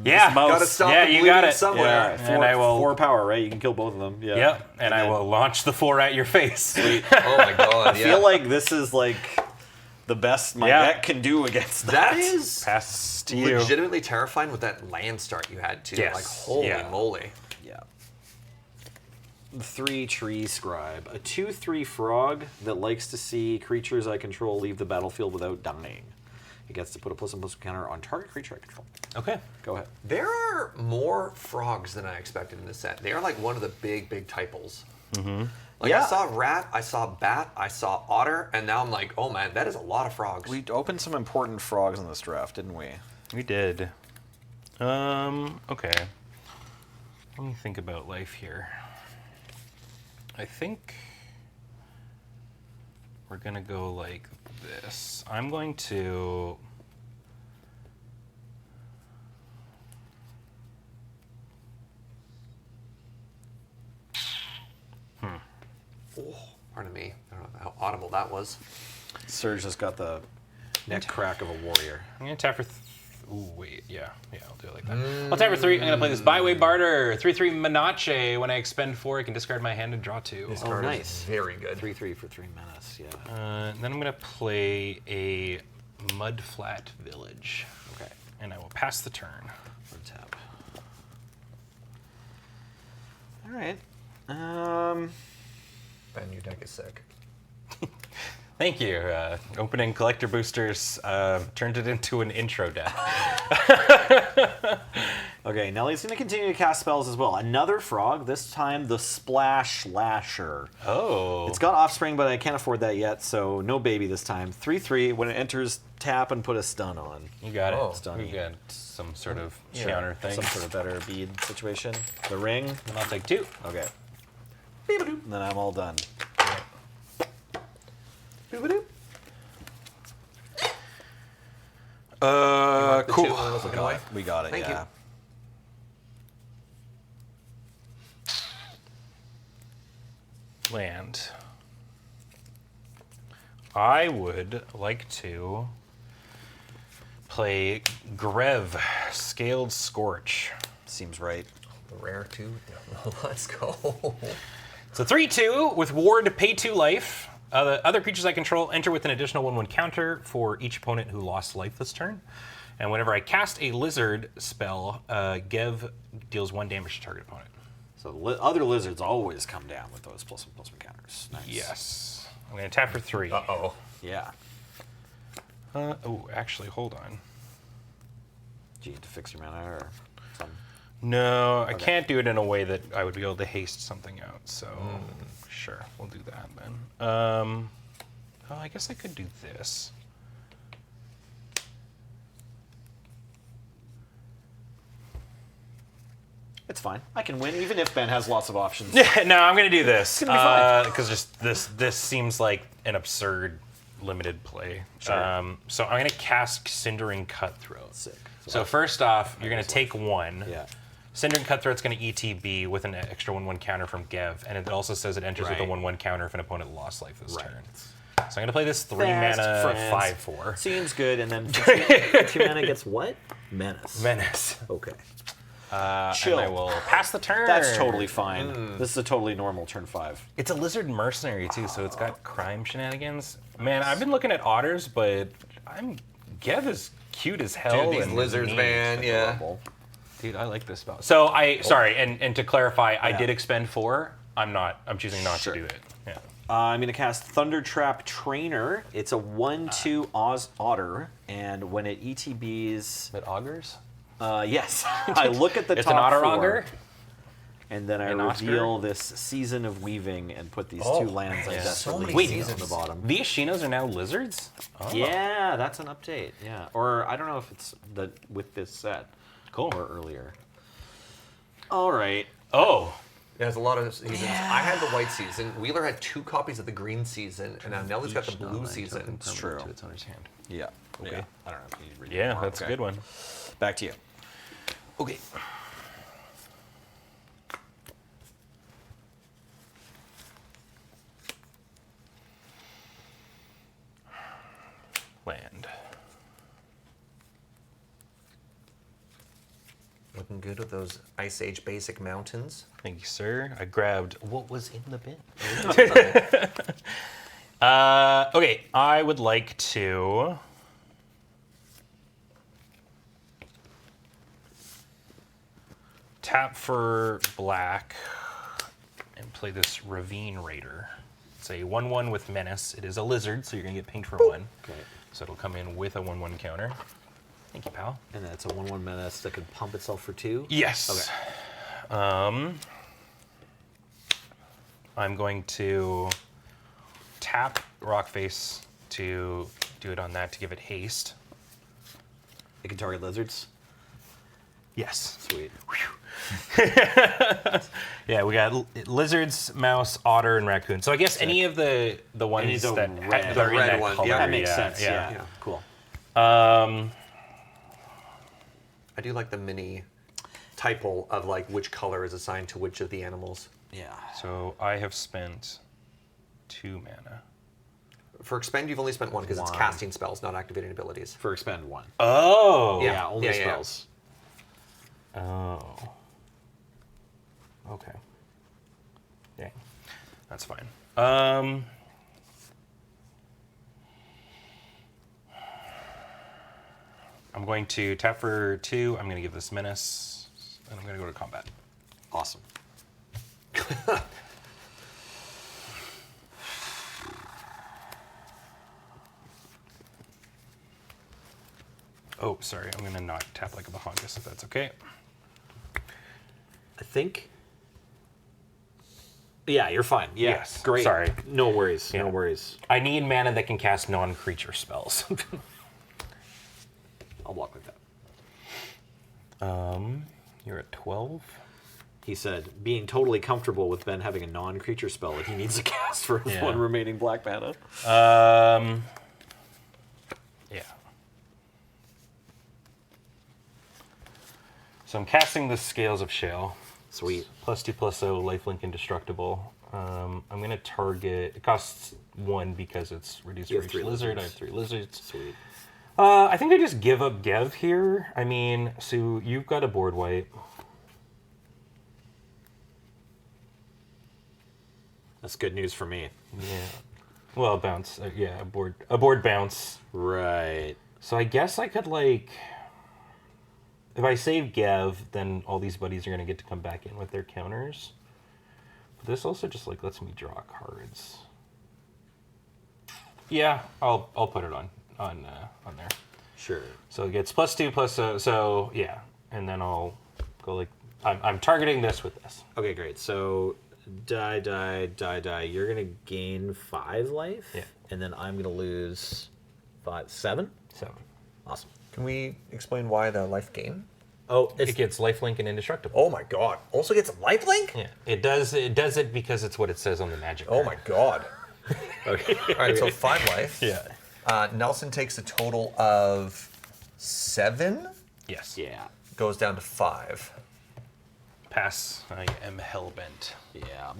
Yeah. mouse. Gotta stop Yeah, the you got bleeding it. somewhere. Yeah, And I will- 4 power, right? You can kill both of them. Yeah. Yep. And I then- will launch the 4 at your face. Oh my god, I feel like this is like the best my Yeah. deck can do against that. that is Pass to you. legitimately terrifying with that land start you had too. Yes. Like holy Yeah. moly. Yeah. 3 Tree Scribe. A 2/3 frog that likes to see creatures I control leave the battlefield without dying. It gets to put a +1/+1 counter on target creature I control. Okay. Go ahead. There are more frogs than I expected in this set. They are like one of the big typals. Mm-hmm. Like Yeah. I saw rat, I saw bat, I saw otter, and now I'm like, oh man, that is a lot of frogs. We opened some important frogs in this draft, didn't we? We did. Okay. Let me think about life here. I think we're gonna go like this. I'm going to Pardon me. I don't know how audible that was. Serge just got the neck crack of a warrior. I'm gonna tap for. Ooh, wait, yeah, I'll do it like that. I'll tap for 3. I'm gonna play this Byway Barter, 3/3 Menache. When I expend 4, I can discard my hand and draw 2. This Oh, card is nice. very good. 3/3 for 3 menace, yeah. Then I'm gonna play a Mudflat Village. Okay. And I will pass the turn. Untap. Alright. Ben, your deck is sick. Thank you. Opening collector boosters turned it into an intro deck. Okay, Nellie's going to continue to cast spells as well. Another frog, this time the Splash Lasher. Oh. It's got Offspring, but I can't afford that yet, so no baby this time. 3/3, when it enters, tap and put a stun on. You got it. Oh. We got some sort of Yeah, counter thing. Some sort of better bead situation. The ring. And I'll take 2. Okay. And then I'm all done. The Cool. two I was looking away. We got it, Thank yeah. Land. I would like to play Grev, Scaled Scorch. Seems right. The rare two. Let's go. So 3/2 with Ward, pay 2 life. Other creatures I control enter with an additional 1/1 counter for each opponent who lost life this turn. And whenever I cast a lizard spell, Gev deals 1 damage to target opponent. So other lizards always come down with those +1/+1 counters. Nice. Yes. I'm going to tap for 3. Uh-oh. Yeah. Oh, actually, hold on. Do you need to fix your mana or something? No, I can't do it in a way that I would be able to haste something out. So, sure, we'll do that then. Oh, I guess I could do this. It's fine. I can win, even if Ben has lots of options. Yeah, no, I'm gonna do this gonna be fine. because just this seems like an absurd limited play. Sure. So I'm gonna cast Cindering Cutthroat. Sick. So first off, you're gonna take 1. Yeah. Cindering Cutthroat's gonna ETB with an extra 1/1 counter from Gev, and it also says it enters with a Right. 1/1 counter if an opponent lost life this Right. turn. So I'm gonna play this 3 Fast mana friends. 5/4 Seems good, and then 2 mana gets what? Menace. menace. Okay. chill. And I will pass the turn. That's totally fine. This is a totally normal turn 5. It's a lizard mercenary too, so it's got crime shenanigans. Man, I've been looking at otters, but Gev is cute as hell. Dude, these and lizards, neat. man. Yeah. Dude, I like this spell. So sorry, and to clarify, I did expend 4. I'm choosing not Sure. to do it. Yeah. I'm going to cast Thunder Trap Trainer. It's a 1/2 Otter, and when it ETBs, It augurs? yes, I look at the It's top an otter 4, auger? and then I An Oscar? reveal this Season of Weaving and put these 2 lands I yeah. desperately So many need on the seasons. bottom. The Ashinos are now lizards? Oh. Yeah, that's an update. Yeah, or I don't know if it's with this set. Cool. Or earlier. All right. Oh. There's a lot of seasons. I had the white season. Wheeler had 2 copies of the green season, and now Nellie's got the blue season. It's true. To its owner's hand. Yeah. Okay. Yeah. I don't know if you need to read it Yeah, more. that's Okay. a good one. Back to you. Okay. Feeling good with those Ice Age basic mountains. Thank you, sir. I grabbed what was in the bin. Okay, I would like to tap for black and play this Ravine Raider. It's a 1/1 with Menace. It is a lizard, so you're going to get pinged for 1. Okay. So it'll come in with a 1/1 counter. Thank you, pal. And that's a 1/1 menace that could pump itself for 2? Yes. Okay. I'm going to tap Rockface to do it on that to give it haste. It can target lizards? Yes. Sweet. Yeah, we got lizards, mouse, otter, and raccoon. So I guess any of the ones Any of the that red. are in red that one, color. yeah. That makes sense. Yeah. Cool. Um, I do like the mini typo of like which color is assigned to which of the animals. Yeah. so I have spent 2 mana. For expend, you've only spent 1 because it's One. casting spells, not activating abilities. For expend 1. Oh. Yeah, only Yeah, yeah. spells. Oh. Okay. Dang. That's fine. I'm going to tap for 2. I'm going to give this menace, and I'm going to go to combat. Awesome. Oh, sorry. I'm going to not tap like a Bahongus if that's okay. I think. Yeah, you're fine. Yeah, Yes, great. sorry. No worries. Yeah. No worries. I need mana that can cast non-creature spells. I'll walk with that. You're at 12. He said, being totally comfortable with Ben having a non-creature spell that he needs to cast for his Yeah. 1 remaining black mana. Yeah. So I'm casting the Scales of Shale. Sweet. +2/+0, lifelink indestructible. I'm going to target. It costs 1 because it's reduced You for have each 3 lizard. I lizards. have 3 lizards. Sweet. I think I just give up Gev here. I mean, so you've got a board wipe. That's good news for me. Yeah. Well, a bounce. Yeah, a board bounce. Right. So I guess I could like. If I save Gev, then all these buddies are going to get to come back in with their counters. But this also just like lets me draw cards. Yeah, I'll put it on there. Sure. So it gets +2/+0. So yeah, and then I'll go like I'm targeting this with this. Okay, great. So die. You're gonna gain 5 life. Yeah. And then I'm gonna lose 7. 7. Awesome. Can we explain why the life gain? Oh, it's It gets lifelink and indestructible. Oh my god. Also gets a life link? Yeah, it does. It does it because it's what it says on the magic. Oh card. my god. okay. Alright, so 5 life. Yeah. Nelson takes a total of 7, Yes. Yeah. goes down to 5. Pass. I am hellbent. Yeah.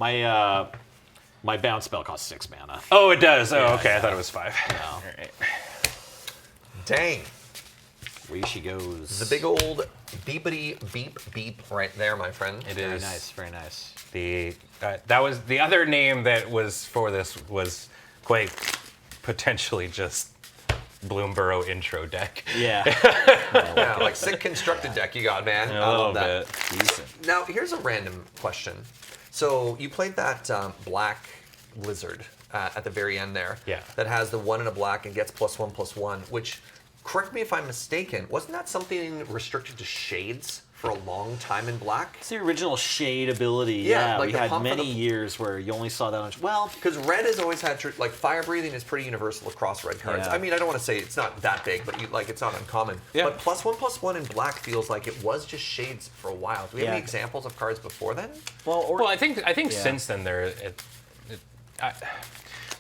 My bounce spell costs 6 mana. Oh, it does. Oh, Yeah, okay. I yeah. thought it was 5. No. All right. Dang. Rishi goes. The big old beepity beep beep right there, my friend. It Very is nice. Very nice. the that was the other name that was for this was quite potentially just Bloomburrow intro deck. Yeah. Yeah, like sick constructed deck you got, man. A I little love that. bit. Decent. Now, here's a random question. So you played that black lizard at the very end there. Yeah. That has the 1 and a black and gets +1/+1, which, correct me if I'm mistaken, wasn't that something restricted to shades for a long time in black? It's the original shade ability. Yeah, Yeah, like we the had pump for many the- years where you only saw that on. Well, Because red has always had, like, fire breathing is pretty universal across red cards. Yeah. I mean, I don't want to say it's not that big, but it's not uncommon. Yeah. But +1/+1 in black feels like it was just shades for a while. Do we have Yeah. any examples of cards before then? Well, I think Yeah. since then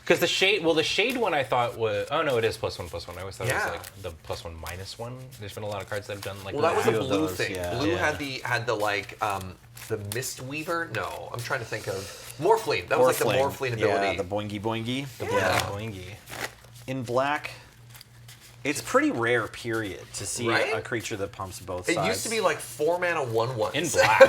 because the shade one I thought was it is +1/+1. I always thought it Yeah. was like the +1/-1. There's been a lot of cards that have done like Well, that was few the of blue those, thing. yeah. Blue Yeah. had the like the Mist Weaver. No, I'm trying to think of Morphling. That was like the Morphling ability. Yeah, the boingy boingy. the Yeah. boingy. In black, It's pretty rare, period, to see Right? a creature that pumps both It sides. used to be like 4 mana 1/1 In black.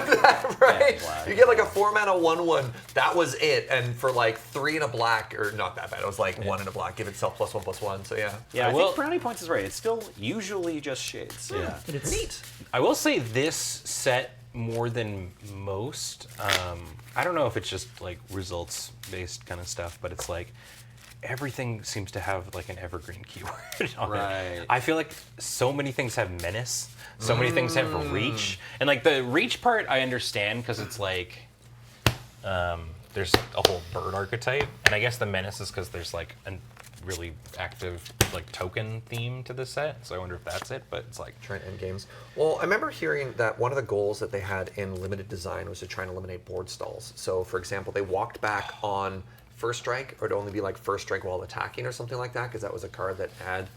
right? Yeah, in black, You get like a 4 mana 1/1. That was it. And for like 3 and a black, or not that bad. It was like 1 and a black. Give itself +1/+1. So yeah. Yeah, I Well- think Brownie Points is right. It's still usually just shades. Yeah. And it's Neat. I will say this set more than most. I don't know if it's just like results based kind of stuff, but it's like everything seems to have like an evergreen keyword on Right. it. I feel like so many things have menace, so many things have reach, and like the reach part I understand because it's like there's a whole bird archetype, and I guess the menace is because there's like a really active like token theme to this set. So I wonder if that's it, but it's like Try and end games. Well, I remember hearing that one of the goals that they had in limited design was to try and eliminate board stalls. So, for example, they walked back on first strike, or to only be like first strike while attacking, or something like that, because that was a card that had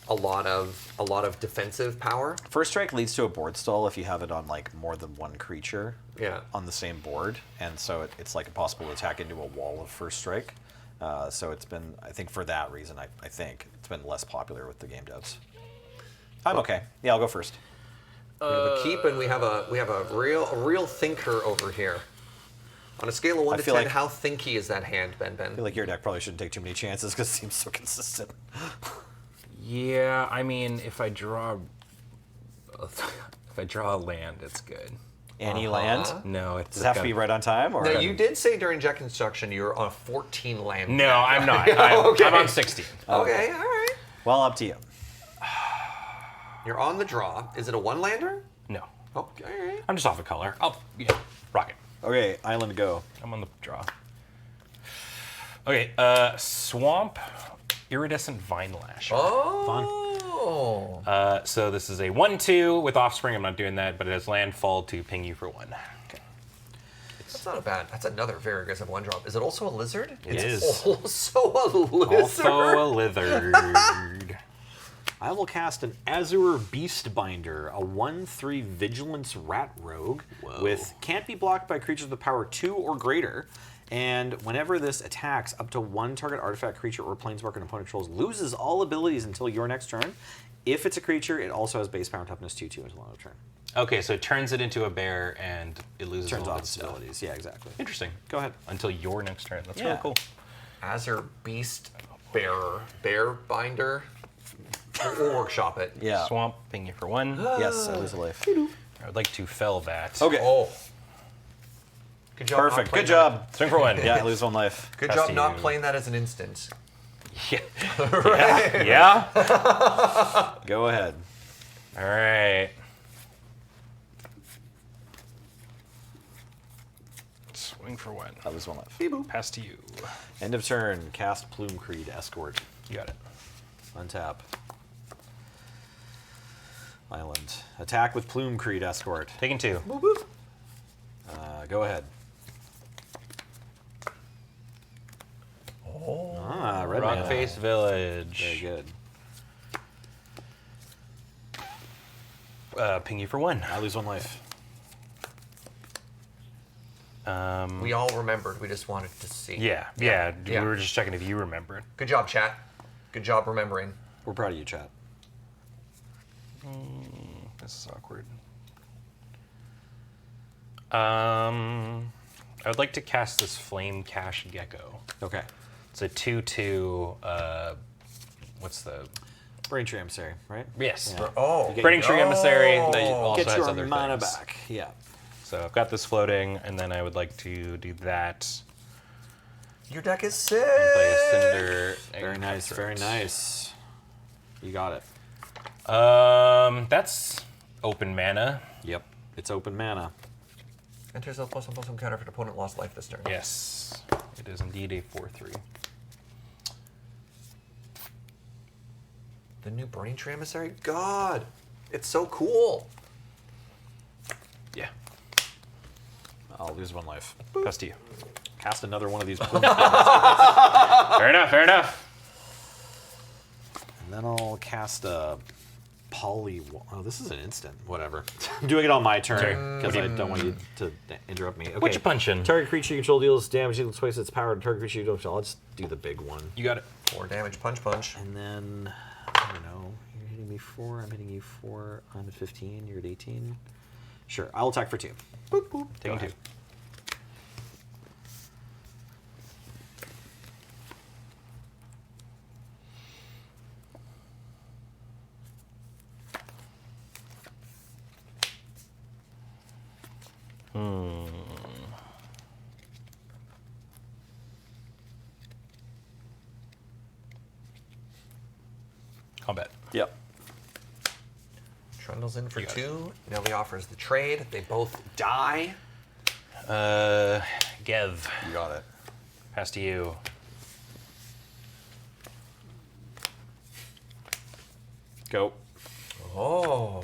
a lot of defensive power. First strike leads to a board stall if you have it on like more than one creature Yeah. on the same board, and so it's like impossible to attack into a wall of first strike. So it's been, I think, for that reason, I think it's been less popular with the game devs. I'm okay. Yeah, I'll go first. We have a keep, and we have a real thinker over here. On a scale of 1 I to feel 10, like- how thinky is that hand, Ben? I feel like your deck probably shouldn't take too many chances because it seems so consistent. yeah. I mean, if I draw a land, it's good. Any land? No, it's Does it have to be right on time? Or Now, you did say during Jack Construction you're on a 14 land. No, I'm not. Okay. I'm on 16. Okay, all right. Well, up to you. You're on the draw. Is it a one-lander? No, Okay, all right. I'm just off a color. Rock it. Okay, island go. I'm on the draw. Okay, Swamp Iridescent Vine Lasher. Oh. So this is a 1/2 with Offspring. I'm not doing that, but it has landfall to ping you for 1. Okay. That's not a bad. That's another very aggressive one drop. Is it also a lizard? It It's is. also a lizard. Also a lizard. I will cast an Azure Beastbinder, a 1/3 Vigilance Rat Rogue with can't be blocked by creatures with power 2 or greater. And whenever this attacks, up to 1 target artifact, creature, or planeswalker an opponent controls loses all abilities until your next turn. If it's a creature, it also has base power and toughness 2/2 until end of turn. Okay, so it turns it into a bear and it loses Turns all off its its stuff. abilities. Yeah, exactly. Interesting. Go ahead. Until your next turn. That's Yeah. really cool. Azure Beast Bearer. Bear Binder. We'll workshop it. Yeah. Swamp, ping you for 1. Yes, I lose a life. I would like to fell that. Okay. Oh. Good job. Perfect. not Good playing job. Swing for 1. Yeah, I lose 1 life. That. Good Pass job to not you. playing that as an instant. Yeah. Yeah. Go ahead. All right. Swing for 1. I lose 1 life. Pass to you. End of turn. Cast Plume Creed Escort. You got it. Untap. Island. Attack with Plume Creed Escort. Taking 2. Go ahead. Oh. Ah, red mana. Rockface Village. Very good. Ping you for 1. I lose 1 life. We all remembered. We just wanted to see. Yeah. Yeah. We were just checking if you remembered. Good job, chat. Good job remembering. We're proud of you, chat. This is awkward. I would like to cast this Flame Cash Gecko. Okay. It's a 2/2. What's the? Braintree Emissary, right? Yes. Yeah. Oh. You get- Burning Tree Emissary. That also Get has your other mana things. back. Yeah. So I've got this floating, and then I would like to do that. Your deck is sick. And play a Cinder. Very nice. Very nice. You got it. That's open mana. Yep. It's open mana. Enters a +1/+1 counter if an opponent lost life this turn. Yes, it is indeed a 4/3. The new Burning Tree Emissary? God, it's so cool. Yeah. I'll lose 1 life. Pass to you. Cast another one of these. And Fair enough. Fair enough. then I'll cast a Poly. Oh, this is an instant. Whatever. I'm doing it on my turn because I don't want you to interrupt me. Okay. What you punching? Target creature you control deals damage equal twice its power to target creature you don't control. I'll just do the big one. You got it. 4 damage, punch. And then, I don't know. me 4. I'm hitting you 4. I'm at 15. You're at 18. Sure. I'll attack for 2. Boop, boop. Taking 2. Combat. Yep. Trundle's in for You got 2. Nelly offers the trade. They both die. Gev. You got it. Pass to you. Go. Oh.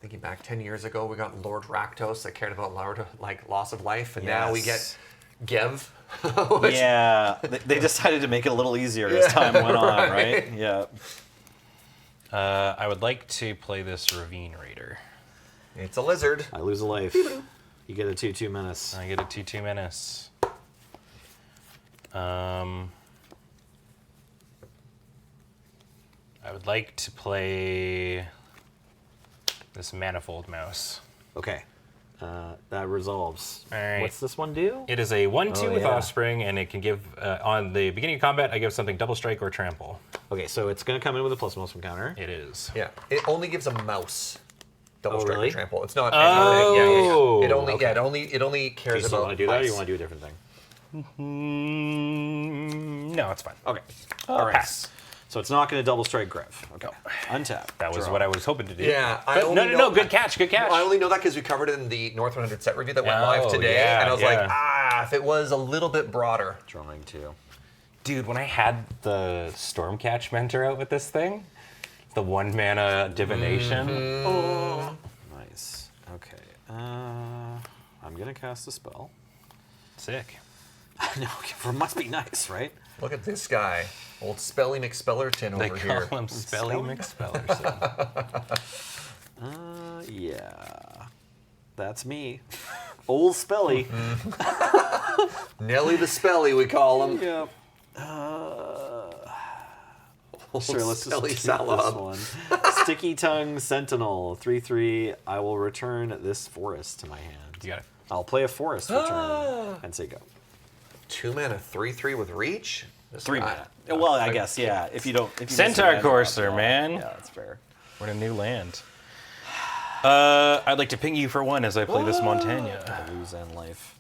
Thinking back 10 years ago, we got Lord Rakdos that cared about loss of life, and now we get Gev. which- Yeah, they decided to make it a little easier as time went on, right? Yeah. I would like to play this Ravine Raider. It's a lizard. I lose a life. You get a 2/2 menace. I get a 2/2 menace. I would like to play this Manifold Mouse. Okay. That resolves. All right. What's this one do? It is a 1/2 Oh, with yeah. Offspring, and it can give, on the beginning of combat, I give something double strike or trample. Okay, so it's going to come in with a +1 from counter. It is. Yeah, it only gives a mouse double Oh, strike really? or trample. It's not. Oh. Yeah. It only. Okay. Yeah. It only Do cares you still about. want to do that, or ice. you want to do a different thing? No, it's fine. Okay. All right. Pass. So it's not going to double strike Grev. Okay. Untap. That was Draw. what I was hoping to do. Yeah, I But only no, know- good catch, good catch. I only know that because we covered it in the North 100 set review that went live Oh, today, yeah, and I was yeah. like, if it was a little bit broader. Drawing 2. Dude, when I had the Stormcatch Mentor out with this thing, the 1 mana divination. Oh. Nice. Okay. I'm going to cast a spell. Sick. No, it must be nice, right? Look at this guy, old Spelly McSpellerton They over call here. him Spelly McSpellerson. Yeah. That's me. Old Spelly. Nelly the Spelly, we call him. Yep. Old Sure, let's just Spelly keep this Salad. one. Sticky Tongue Sentinel, 3/3. I will return this forest to my hand. You got it. I'll play a forest for turn and say go. 2 mana, 3/3 with reach. This 3 guy- mana. Well, I guess, yeah. If you don't. If you miss Centaur a land Courser, drop, man. Yeah, that's fair. We're in a new land. I'd like to ping you for 1 as I play this Montaigne. I lose end life.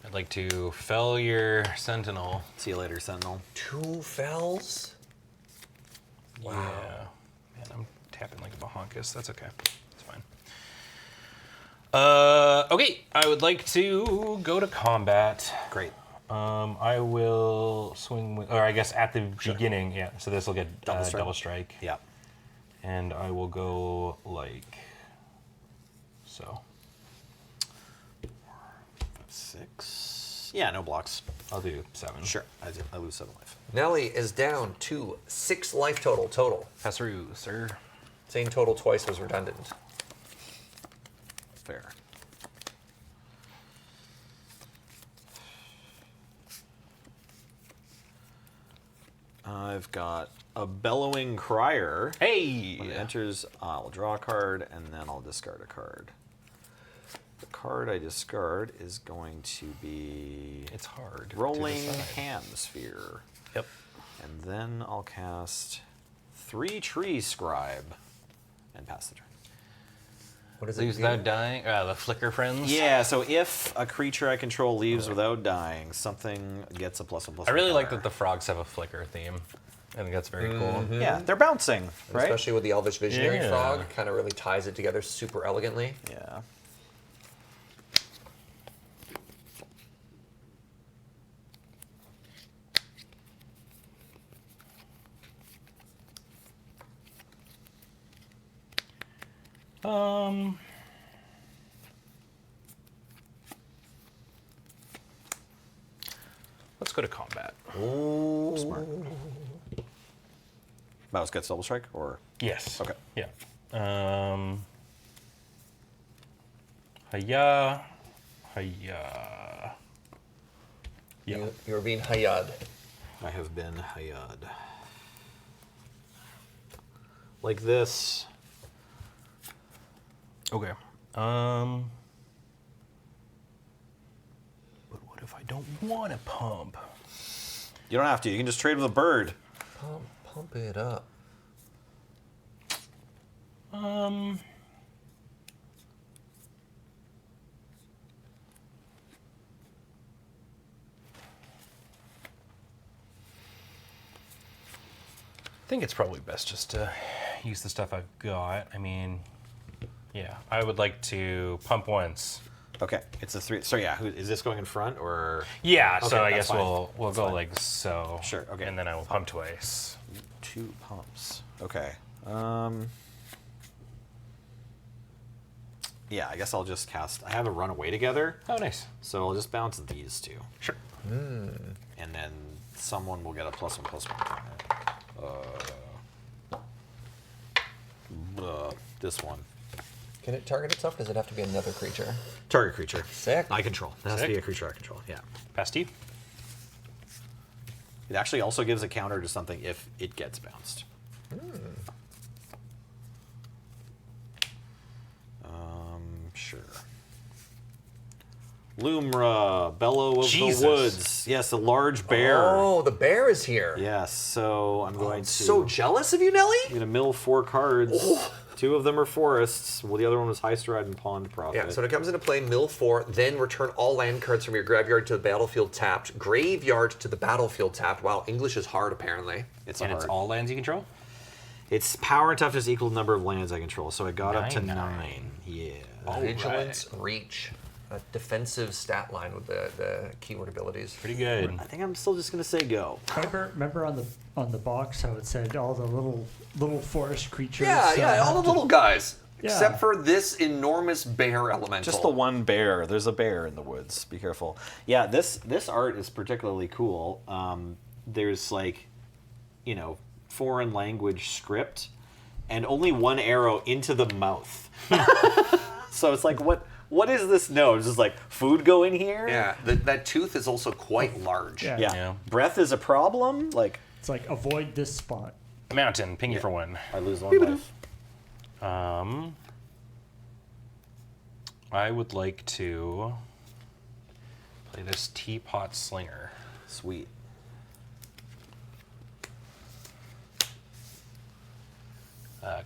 I'd like to fell your Sentinel. See you later, Sentinel. 2 fells. Wow. Yeah. Man, I'm tapping like a Bahonkus. That's okay. It's fine. Okay, I would like to go to combat. Great. I will swing with, or I guess at the beginning, yeah. So this will get Double strike. double strike. Yeah. And I will go like so. 6. Yeah, no blocks. I'll do 7. Sure. I lose 7 life. Nelly is down to 6 life total. Pass through, sir. Saying total twice was redundant. Fair. I've got a Bellowing Crier. Hey! When it enters, I'll draw a card, and then I'll discard a card. The card I discard is going to be It's hard. to Rolling decide. Hamsphere. Yep. And then I'll cast 3 Tree Scribe and pass the turn. What does it Leaves do? without dying. The Flicker Friends. Yeah, so if a creature I control leaves without dying, something gets a +1/+1. I really like that counter. the frogs have a flicker theme. I think that's very cool. Yeah, they're bouncing, right? Especially with the Elvish Visionary Yeah. Frog, kind of really ties it together super elegantly. Yeah. Let's go to combat. Oh, smart. Mouse gets double strike, or Yes. okay. Yeah. Hiya. Hiya. Yeah. You're being hayad. I have been hayad. Like this. Okay. But what if I don't want to pump? You don't have to. You can just trade with a bird. Pump it up. I think it's probably best just to use the stuff I've got. I mean, yeah, I would like to pump once. Okay, it's a 3. So yeah, is this going in front or? Yeah, Okay, so I that's guess fine. we'll That's go fine. like so. Sure, okay. And then I will pump twice. 2 pumps. Okay. Yeah, I guess I'll just cast. I have a run away together, Oh, nice. so I'll just bounce these 2, Sure. and then someone will get a +1/+1. This one. Can it target itself? Does it have to be another creature? Target creature. Sick. I control. That has to be Sick. a creature I control. Yeah. Pass to you. It actually also gives a counter to something if it gets bounced. Sure. Lumra, Bellow of Jesus. the Woods. Yes, a large bear. Oh, the bear is here. Yes, so I'm going to. So jealous of you, Nelly. I'm going to mill 4 cards. Oh. 2 of them are forests. Well, the other one was High Stride and Pond Prophet. Yeah, so when it comes into play, mill 4, then return all land cards from your graveyard to the battlefield tapped, graveyard to the battlefield tapped. Wow, English is hard apparently. it's And hard. it's all lands you control? It's power and toughness equal to the number of lands I control, so I got up to 9. 9. Yeah. Vigilance, reach, a defensive stat line with the keyword abilities. Pretty good. I think I'm still just going to say go. Remember on the box how it said all the little forest creatures? Yeah, all the little guys. Yeah. Except for this enormous bear elemental. Just the one bear. There's a bear in the woods. Be careful. Yeah, this art is particularly cool. There's like, foreign language script, and only one arrow into the mouth. So it's like, what is this node? Is this like food go in here? Yeah, that tooth is also quite large. Yeah. Yeah. Breath is a problem. Like It's like avoid this spot. Mountain, ping you for 1. I lose 1 life. I would like to play this Teapot Slinger. Sweet.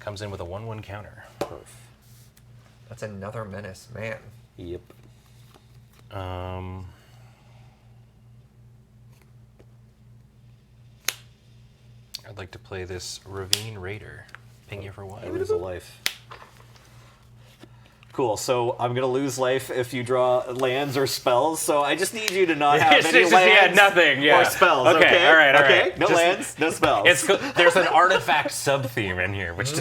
Comes in with a 1/1 counter. That's another menace, man. Yep. I'd like to play this Ravine Raider. Ping you for I 1. lose a life. Cool, so I'm gonna lose life if you draw lands or spells, so I just need you to not have any lands nothing. or spells, okay? All right. Okay, no Just- lands, no spells. There's an artifact sub-theme in here, which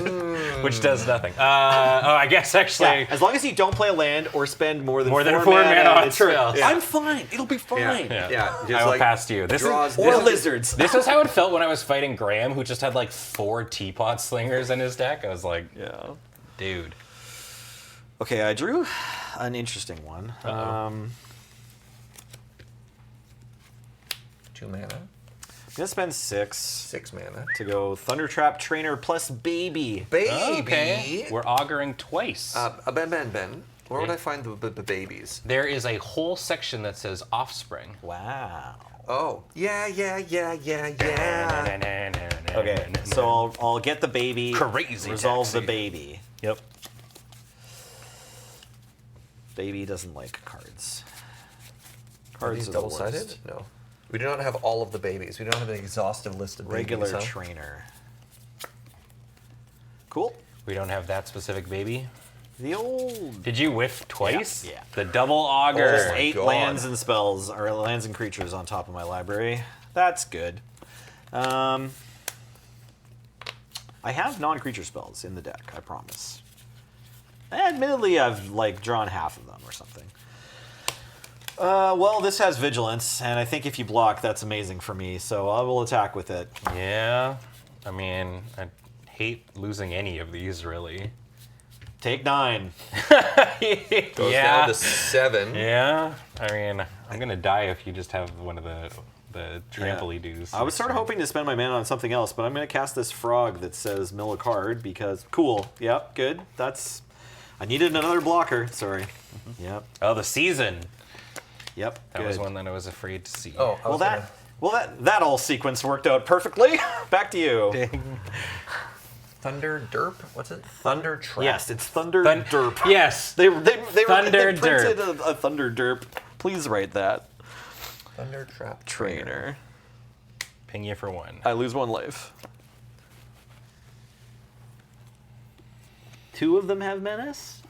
does nothing. I guess actually... Yeah, as long as you don't play a land or spend more than 4 mana on it's true. spells. I'm fine. It'll be fine. Yeah. just I will like pass to you. This draws Or this- lizards. This was how it felt when I was fighting Graham, who just had like 4 Teapot Slingers in his deck. I was like, Yeah. dude. Okay, I drew an interesting one. 2 mana, I'm gonna spend 6 6 mana. to go Thundertrap Trainer plus Baby. Baby. Okay. We're auguring twice. Ben. Where would I find the babies? There is a whole section that says Offspring. Wow. Oh, yeah. Okay, so I'll get the baby. Crazy Resolve the taxi. baby. Yep. Baby doesn't like cards. Are Cards these are the worst. double-sided? No. We do not have all of the babies. We don't have an exhaustive list of Regular babies. trainer. Cool. We don't have that specific baby. The old. Did you whiff twice? Yeah. The double auger. Just my 8 God. lands and spells, or lands and creatures on top of my library. That's good. I have non-creature spells in the deck, I promise. Admittedly, I've like drawn half of them or something. Well, this has vigilance, and I think if you block, that's amazing for me. So I will attack with it. Yeah. I mean, I hate losing any of these, really. Take 9. Goes down to 7. Yeah. I mean, I'm gonna die if you just have one of the trampoly-doos. I was sort of hoping to spend my mana on something else, but I'm going to cast this frog that says mill a card because cool. Yep, good. I needed another blocker. Sorry. Yep. Oh, the season. Yep. That good. was one that I was afraid to see. Oh, that all sequence worked out perfectly. Back to you. Thunder Derp? What's it? Thunder Trap. Yes, it's Thunder Derp. Yes. They Thunder printed Derp. a Thunder Derp. Please write that. Thunder Trap Trainer. Ping you for 1. I lose 1 life. 2 of them have menace?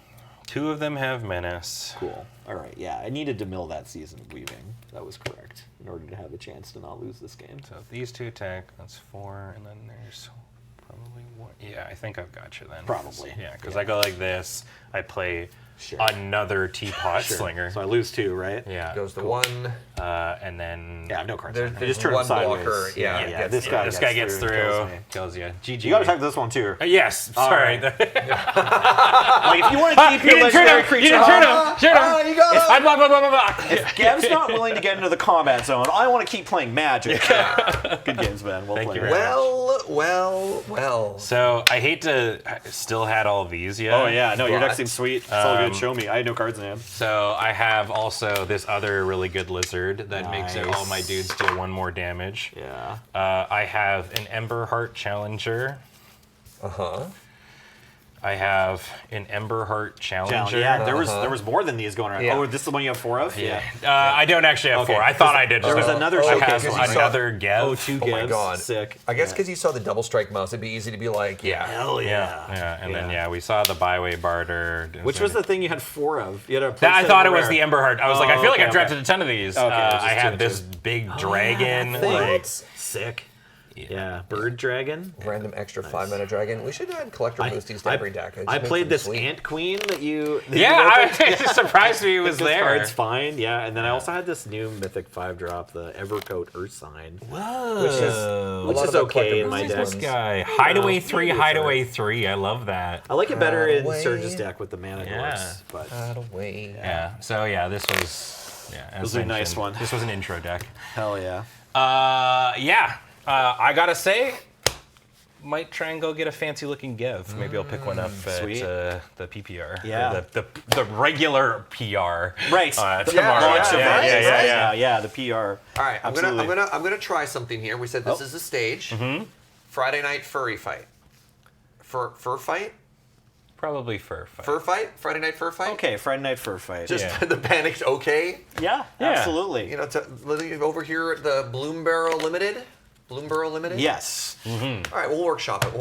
2 of them have menace. Cool. All right, yeah. I needed to mill that Season of Weaving. That was correct in order to have a chance to not lose this game. So if these 2 attack, that's 4, and then there's probably 1. Yeah, I think I've got you then. Probably. Yeah, because I go like this. I play another Teapot Slinger. So I lose 2, right? Yeah. Goes to 1. And then Yeah, I have no cards. There's I just turn one them sideways. blocker. Yeah, this guy gets through. kills you. GG. You gotta attack this one too. Yes, sorry. Like if you want to keep your legendary creature, You didn't turn him. Turn him. you got I block, block, block, block, block. if Gav's not willing to get into the combat zone, I want to keep playing Magic. Good games, man. Well Thank played. you very much. Well. So I hate to still had all these yet. Oh yeah, no, your deck But, seems sweet. It's all good. Show me. I had no cards in hand. So I have also this other really good lizard that makes Nice. all my dudes deal 1 more damage. Yeah. I have an Emberheart Challenger. Uh-huh. I have an Emberheart Challenger. Yeah, there was more than these going around. Yeah. Oh, this is the one you have 4 of? Yeah. I don't actually have Okay. 4. I thought I did. There was so another I showcase have one. another Gev. Oh, 2 Oh my gives. God. Sick. I guess because you saw the double strike mouse, it'd be easy to be like, yeah. Hell Yeah, and then we saw the byway barter. Which was the thing you had 4 of? You had a I playset thought of it was rare. the Emberheart. I was like, I feel like I've okay. drafted a ton of these. Okay, it was just I 2 had and this 2. big dragon. that thing. Like, Sick. Yeah, Bird Dragon. Random extra 5-mana dragon. We should add collector boosties to every deck. It just I makes played them this sweet. Ant Queen that you. yeah, it surprised me it was This there. card's fine, yeah. And then I also had this new Mythic 5-drop, the Evercoat Earth Sign. Whoa. Which is lot of is the okay collector in my boosties deck. ones. Guy. Hideaway 3, maybe Hideaway 3. I love that. I like it better in Away. Surge's deck with the mana Yeah. dwarfs, but Away. Yeah. So yeah, this was as was a nice mentioned, one. This was an intro deck. hell yeah. I gotta say, might try and go get a fancy looking Gev. Maybe I'll pick one up at Sweet. the PPR. Yeah. Or the regular PR. Right. Tomorrow. Launch of yeah, it. Yeah, the PR. All right, I'm Absolutely. gonna try something here. We said this is a stage. Friday night furry fight. Fur fight? Probably fur fight. Fur fight? Friday night fur fight? Okay, Friday Night Fur Fight. Just Yeah. the panicked okay. Yeah, absolutely. You know, over here at the Bloomburrow Limited. Bloomburrow Limited? Yes. All right, we'll workshop it.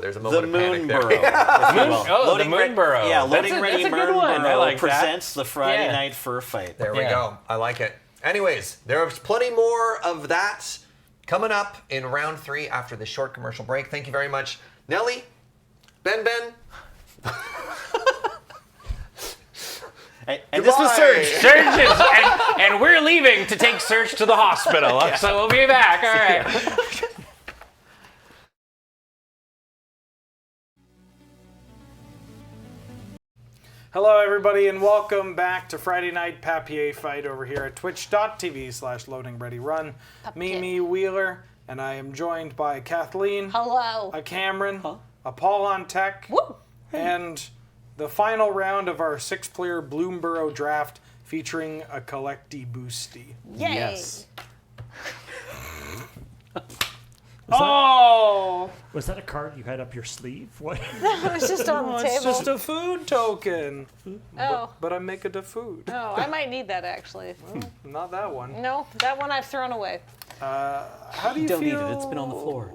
There's a The moment of panic there. Moonburrow. if you will. Oh, the Moonburrow. Yeah, That's Loading a- Ready that's a good one. I Moonburrow like that. presents the Friday Yeah. Night Fur Fight. There we Yeah. go. I like it. Anyways, there's plenty more of that coming up in round 3 after this short commercial break. Thank you very much, Nelly, Ben. And this was Goodbye. Surge. Surge is, and we're leaving to take Surge to the hospital. So we'll be back. All right. Hello, everybody, and welcome back to Friday Night Papier Fight over here at twitch.tv/loadingreadyrun. Mimi Wheeler, and I am joined by Kathleen, Hello. a Cameron, a Paul on Tech, Woo. and the final round of our 6-player Bloomburrow draft featuring a Collecty Boosty. Yay. Yes. Oh! Was that a card you had up your sleeve? What? It was just on the It's table. just a food token. Oh. But I'm making the food. Oh, I might need that actually. Not that one. No, that one I've thrown away. How do you Don't feel? need it. It's been on the floor.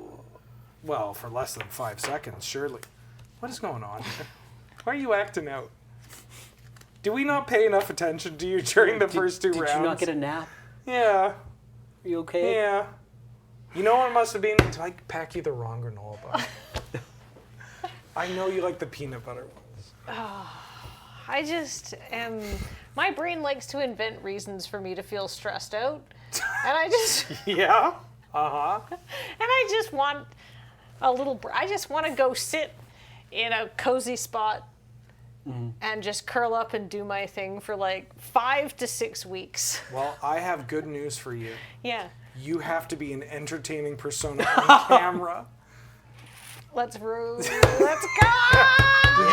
Well, for less than 5 seconds, surely. What is going on here? Why are you acting out? Do we not pay enough attention to you during the first 2 rounds? Did you not get a nap? Yeah. Are you okay? Yeah. You know what it must have been? Did I pack you the wrong granola bar? I know you like the peanut butter ones. I just am. My brain likes to invent reasons for me to feel stressed out, and I just Yeah. Uh-huh. and I just want a little. I just want to go sit in a cozy spot and just curl up and do my thing for like 5 to 6 weeks. Well, I have good news for you. Yeah. You have to be an entertaining persona on camera. Let's go.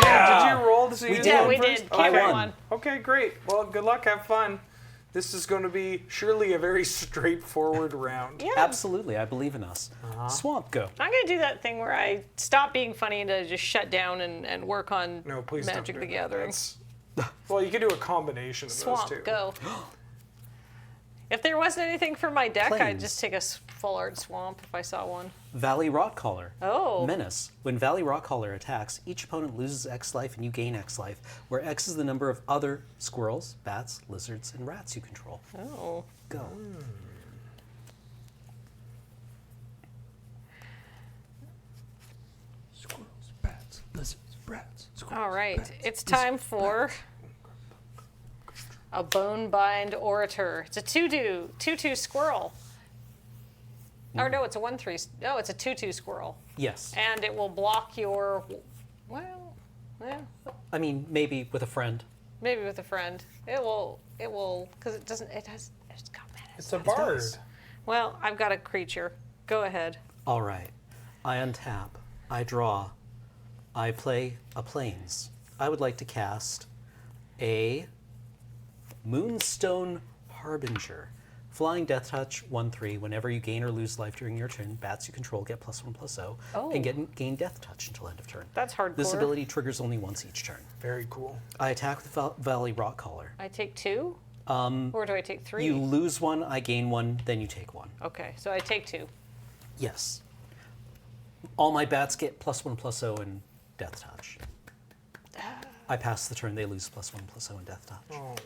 Yeah. Did you roll to see who's Yeah, going we first? did. Cameron won. won. Okay, great. Well, good luck. Have fun. This is going to be surely a very straightforward round. Yeah. Absolutely, I believe in us. Swamp, go. I'm gonna do that thing where I stop being funny and just shut down and work on No, please Magic don't the do Gathering. that. Well, you could do a combination of Swamp, those two. go. If there wasn't anything for my deck, I'd Plains. just take a full art swamp if I saw one. Valley Rotcaller. Oh. Menace. When Valley Rotcaller attacks, each opponent loses X life and you gain X life, where X is the number of other squirrels, bats, lizards, and rats you control. Oh. Go. Squirrels, bats, lizards, rats. Squirrels, All right. bats, It's lizards, time for a Bonebind Orator. It's a 2/2 squirrel. Or no, it's a 1/3. No, it's a 2/2 squirrel. Yes. And it will block your. Well, yeah. I mean, maybe with a friend. Maybe with a friend. It will, because it doesn't, it's got menace. It's a bard. does. Well, I've got a creature. Go ahead. All right. I untap. I draw. I play a Plains. I would like to cast a Moonstone Harbinger. Flying Death Touch, 1/3. Whenever you gain or lose life during your turn, bats you control get +1/+0, Oh. and gain Death Touch until end of turn. That's hardcore. This ability triggers only once each turn. Very cool. I attack with Valley Rotcaller. I take 2? Or do I take 3? You lose one, I gain one, then you take one. Okay, so I take 2. Yes. All my bats get +1/+0 and Death Touch. I pass the turn, they lose +1/+0 and Death Touch. Oh.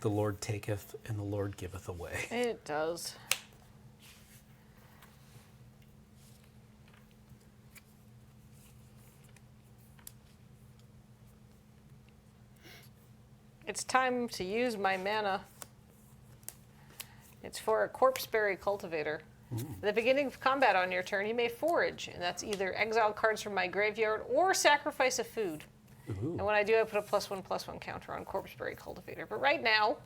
The Lord taketh and the Lord giveth away. It does. It's time to use my mana. It's for a Corpseberry Cultivator. At the beginning of combat on your turn, you may forage, and that's either exile cards from my graveyard or sacrifice a food. And when I do, I put a +1/+1 counter on Corpseberry Cultivator. But right now,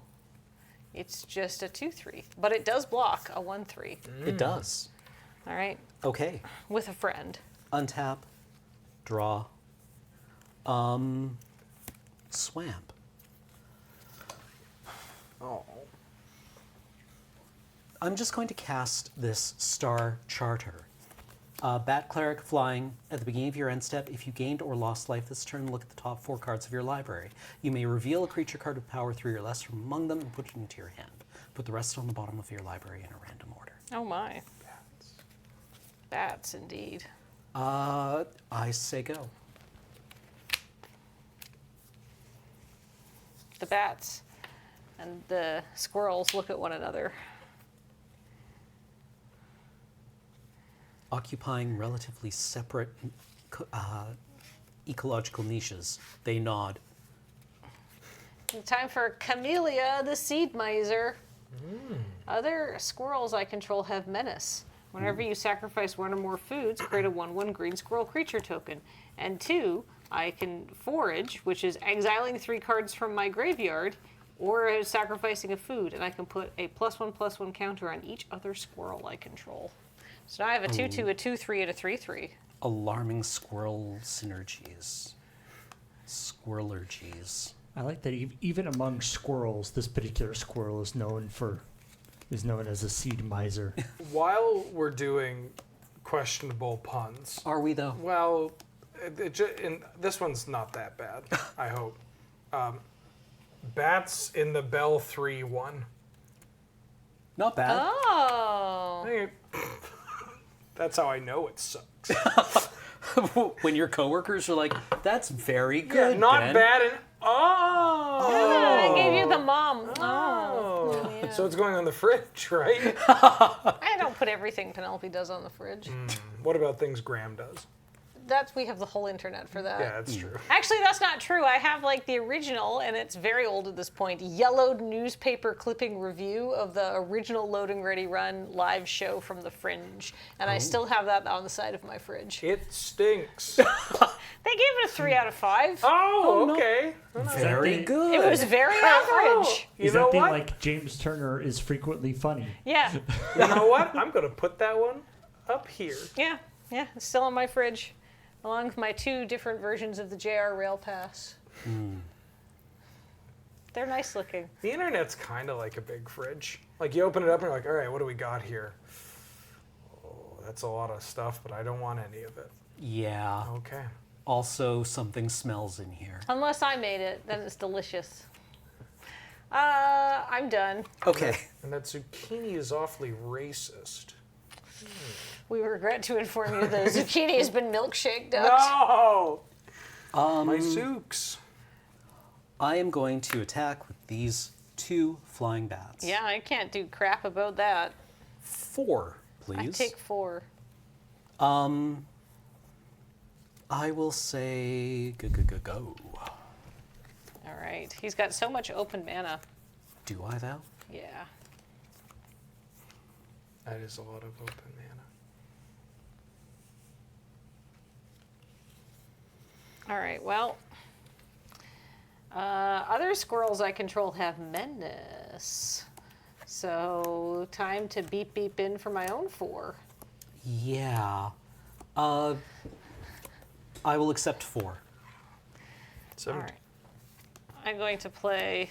it's just a 2/3. But it does block a 1/3. It does. All right, Okay. with a friend. Untap. Draw. Swamp. Oh. I'm just going to cast this Star Charter. Bat Cleric flying. At the beginning of your end step, if you gained or lost life this turn, look at the top 4 cards of your library. You may reveal a creature card with power 3 or less from among them and put it into your hand. Put the rest on the bottom of your library in a random order. Oh my. Bats, indeed. I say go. The bats and the squirrels look at one another. Occupying relatively separate ecological niches, they nod. Time for Camellia, the Seed Miser. Other squirrels I control have menace. Whenever you sacrifice one or more foods, create a 1/1 green squirrel creature token. And 2, I can forage, which is exiling 3 cards from my graveyard, or sacrificing a food, and I can put a +1/+1 counter on each other squirrel I control. So now I have a 2/2, a 2/3, and a 3/3. Alarming squirrel synergies. Squirrelurgies. I like that even among squirrels, this particular squirrel is known as a seed miser. While we're doing questionable puns, Are we though? well, and this one's not that bad, I hope. Bats in the Bell 3/1. Not bad. Oh. Hey, that's how I know it sucks. When your coworkers are like, "That's very Yeah, good." not Ben." bad. And I gave you the mom. Oh. Yeah. So it's going on the fridge, right? I don't put everything Penelope does on the fridge. What about things Graham does? we have the whole internet for that. Yeah, that's true. Actually, that's not true. I have like the original, and it's very old at this point, yellowed newspaper clipping review of the original Loading Ready Run live show from the Fringe, and I still have that on the side of my fridge. It stinks. They gave it a 3 out of 5. Oh, okay. Very thing- good. It was very average. You Is know that thing what? like James Turner is frequently funny? Yeah, You know what? I'm going to put that one up here. yeah, yeah. It's still in my fridge, along with my 2 different versions of the JR Rail Pass. They're nice looking. The internet's kind of like a big fridge. Like you open it up and you're like, all right, what do we got here? Oh, that's a lot of stuff, but I don't want any of it. Yeah. Okay. Also, something smells in here. Unless I made it, then it's delicious. I'm done. Okay. And that zucchini is awfully racist. We regret to inform you that the zucchini has been milkshaked up. No! My zooks. I am going to attack with these 2 flying bats. Yeah, I can't do crap about that. 4, please. I take 4. I will say go. All right. He's got so much open mana. Do I though? Yeah. That is a lot of open mana. All right. Well, other squirrels I control have menace. So time to beep in for my own 4. Yeah. I will accept 4. All 17. right. I'm going to play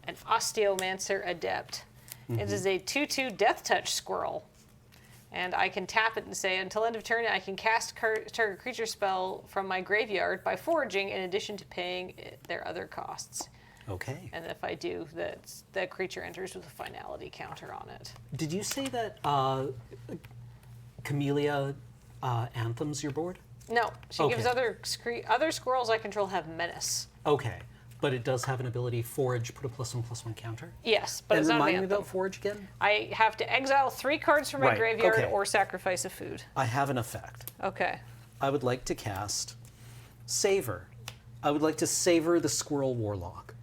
an Osteomancer Adept. It is a 2/2 Death Touch squirrel. And I can tap it and say, until end of turn, I can cast target creature spell from my graveyard by foraging in addition to paying their other costs. Okay. And if I do, that creature enters with a finality counter on it. Did you say that Camellia Anthem's your board? No, she gives Okay. other squirrels I control have menace. Okay. But it does have an ability, Forage, put a +1/+1 counter. Yes, but And it's not an remind me anthem. about Forage again? I have to exile 3 cards from my Right, graveyard okay. or sacrifice a food. I have an effect. Okay. I would like to cast Savor. I would like to savor the Squirrel Warlock,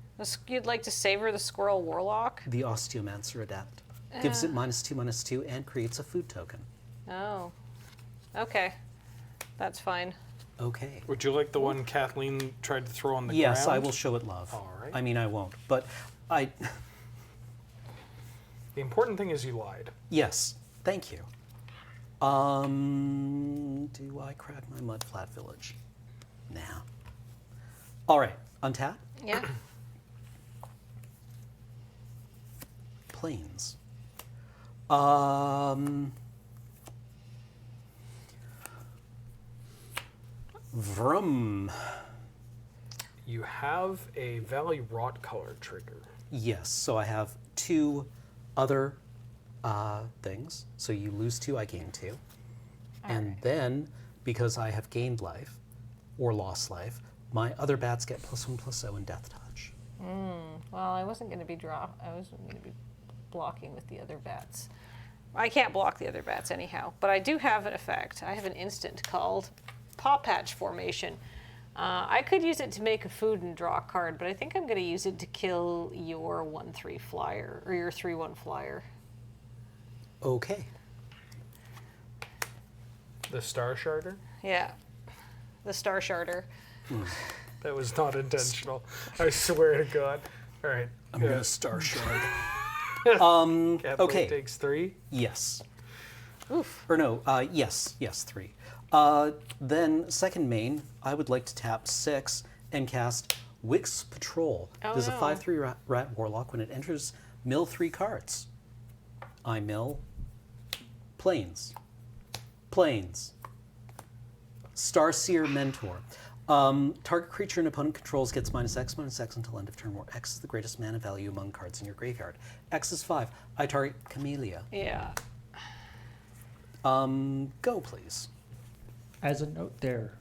You'd like to savor the Squirrel Warlock? the Osteomancer Adept. Gives it -2/2 and creates a food token. Oh. Okay. That's fine. Okay. Would you like the one Kathleen tried to throw on the Yes, ground? I will show it love. All right. I mean, I won't, but I. The important thing is you lied. Yes, thank you. Do I crack my Mudflat Village? Nah. All right, untap. Yeah. Plains. Vroom. You have a Valley Rot color trigger. Yes, so I have 2 other things. So you lose 2, I gain 2. And then, because I have gained life or lost life, my other bats get +1/+0 and Death Touch. Well, I wasn't going to be I wasn't going to be blocking with the other bats. I can't block the other bats anyhow, but I do have an effect. I have an instant called Paw Patch Formation. I could use it to make a food and draw a card, but I think I'm going to use it to kill your 1/3 flyer or your 3/1 flyer. Okay. The Star Sharder? Yeah, the Star Sharder. That was not intentional. I swear to God. All right. I'm going to Star Shard. Kathleen okay. takes 3. Yes. Oof. Or no, yes, 3. Then, second main, I would like to tap 6 and cast Wix Patrol. Oh, There's a no. 5/3 rat warlock. When it enters, mill 3 cards. I mill Plains. Starseer Mentor. Target creature an opponent controls gets -X until end of turn, where X is the greatest mana value among cards in your graveyard. X is 5. I target Camellia. Yeah. Go, please. As a note there,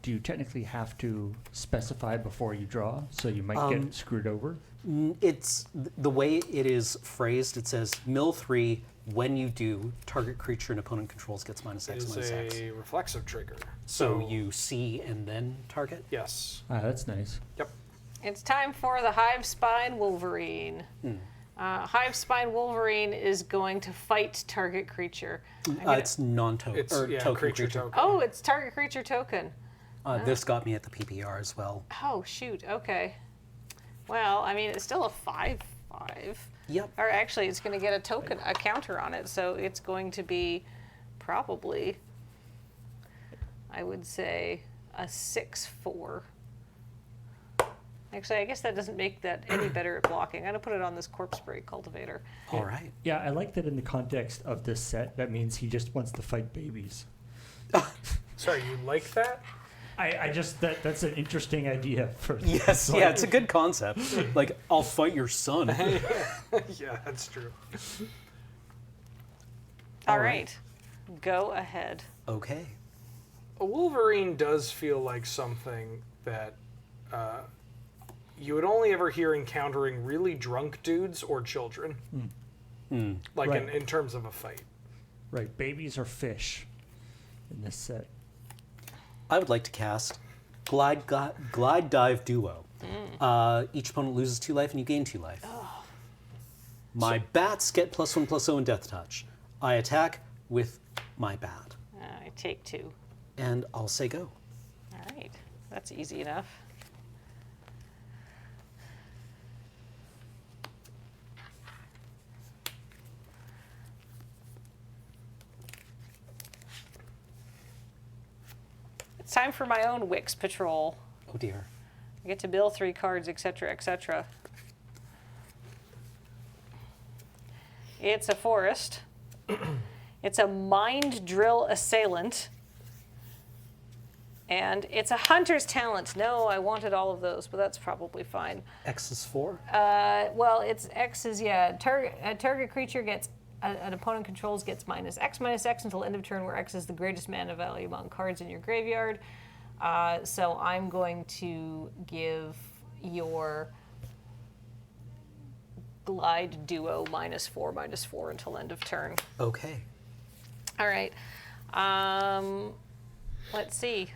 do you technically have to specify before you draw, so you might get screwed over? It's the way it is phrased. It says mill 3, When you do, target creature an opponent controls gets -X, Is -X. a reflexive trigger. So you see and then target? Yes. Ah, that's nice. Yep. It's time for the Hive Spine Wolverine. Hive Spine Wolverine is going to fight target creature. It's non-token. It's Token creature creature. token. Oh, it's target creature token. This got me at the PPR as well. Oh, shoot. Okay. Well, I mean, it's still a 5/5. Yep. Or actually, it's going to get a token, a counter on it. So it's going to be probably, I would say, a 6/4. Actually, I guess that doesn't make that any better at blocking. I'm going to put it on this Corpse Spray Cultivator. All right. Yeah, I like that in the context of this set. That means he just wants to fight babies. Sorry, you like that? I just that's an interesting idea for Yes, yeah, it's a good concept. Like, I'll fight your son. Yeah, that's true. All right. Go ahead. Okay. A Wolverine does feel like something that you would only ever hear encountering really drunk dudes or children. Like Right. in terms of a fight. Right, babies are fish in this set. I would like to cast Glide Dive Duo. Each opponent loses 2 life and you gain 2 life. My bats get +1/+0 in Death Touch. I attack with my bat. I take 2. And I'll say go. All right. That's easy enough. It's time for my own Wix patrol. Oh dear. I get to bill 3 cards, etc., etc. It's a forest. It's a Mind Drill Assailant. And it's a Hunter's Talent. No, I wanted all of those, but that's probably fine. X is 4. Well, it's X is, yeah. A target creature gets, an opponent controls gets -X until end of turn, where X is the greatest mana value among cards in your graveyard. So I'm going to give your Glide Duo -4/-4 until end of turn. Okay. All right. Let's see.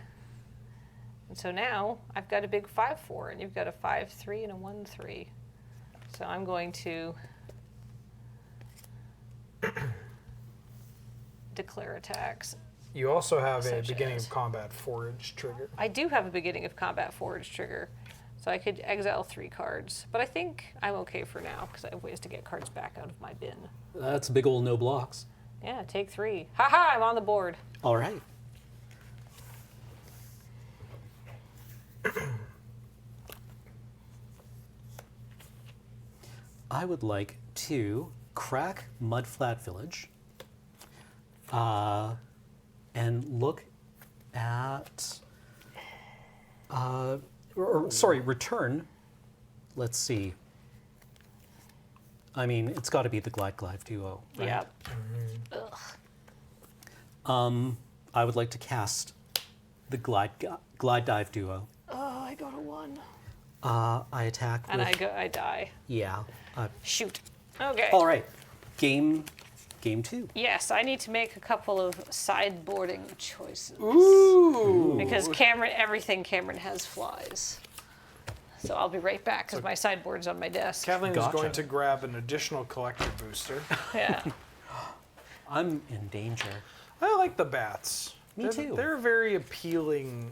And so now I've got a big 5/4, and you've got a 5/3 and a 1/3. So I'm going to declare attacks. You also have a Such beginning as- of combat forage trigger. I do have a beginning of combat forage trigger, so I could exile 3 cards. But I think I'm okay for now because I have ways to get cards back out of my bin. That's big old no blocks. Yeah, take 3. Haha, I'm on the board. All right. I would like to crack Mudflat Village and look at, return. Let's see. I mean, it's got to be the Glide Duo, right? Yeah. I would like to cast the Glide Dive Duo. Oh, I go to 1. I attack And with... I die. Yeah. Shoot. Okay. All right. Game 2. Yes, I need to make a couple of sideboarding choices. Ooh. Because everything Cameron has flies. So I'll be right back because my sideboard's on my desk. Kathleen Gotcha. is going to grab an additional collector booster. Yeah. I'm in danger. I like the bats. Me too. They're a very appealing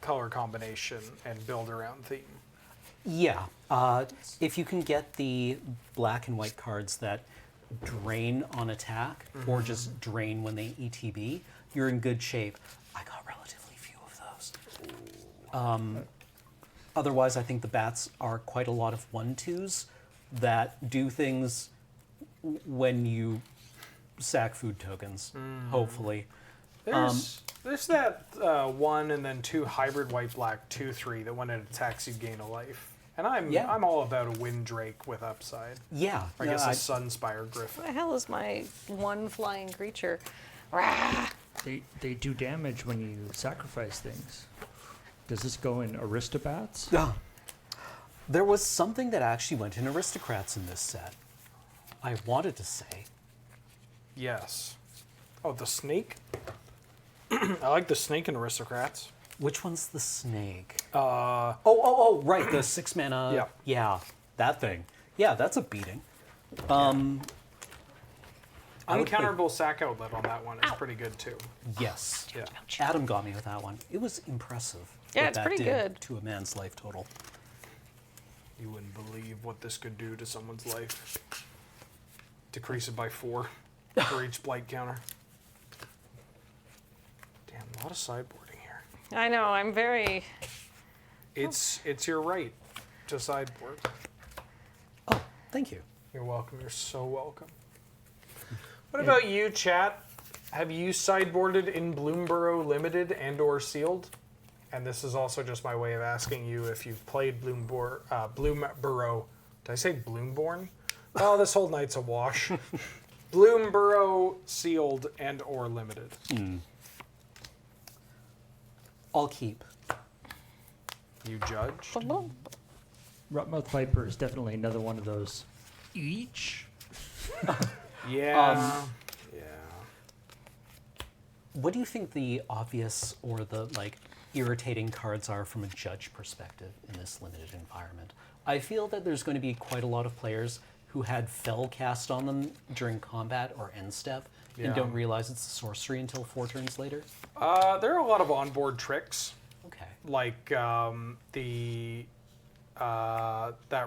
color combination and build around theme. Yeah. If you can get the black and white cards that drain on attack or just drain when they ETB, you're in good shape. I got relatively few of those. Otherwise, I think the bats are quite a lot of 1/2s that do things when you sack food tokens, hopefully. There's that 1 and then 2 hybrid white-black 2/3 that when it attacks you gain a life. And I'm all about a Wind Drake with upside. Yeah. Or I guess a Sunspire Griffin. What the hell is my 1 flying creature? Rah! They do damage when you sacrifice things. Does this go in Aristobats? There was something that actually went in Aristocrats in this set. I wanted to say. Yes. Oh, the snake? I like the snake in Aristocrats. Which one's the snake? Uh, Right, the 6 mana. Yeah. Yeah, that thing. Yeah, that's a beating. I would think- Uncounterable sack outlet on that one is pretty good too. Yes. Yeah. Adam got me with that one. It was impressive. Yeah, what it's that pretty did good. to a man's life total. You wouldn't believe what this could do to someone's life. Decrease it by 4 for each blight counter. Damn, a lot of sideboarding here. I know. I'm very. It's your right to sideboard. Oh, thank you. You're welcome. You're so welcome. What about you, chat? Have you sideboarded in Bloomburrow Limited and/or Sealed? And this is also just my way of asking you if you've played Bloomburrow. Did I say Bloomborn? Oh, this whole night's a wash. Bloomburrow Sealed and/or Limited. I'll keep. You judge? Rotmouth Viper is definitely another one of those. Each. Yeah. Yeah. What do you think the obvious or the irritating cards are from a judge perspective in this limited environment? I feel that there's going to be quite a lot of players who had Fell cast on them during combat or end step Yeah. and don't realize it's a sorcery until 4 turns later. There are a lot of onboard tricks. Okay. Like that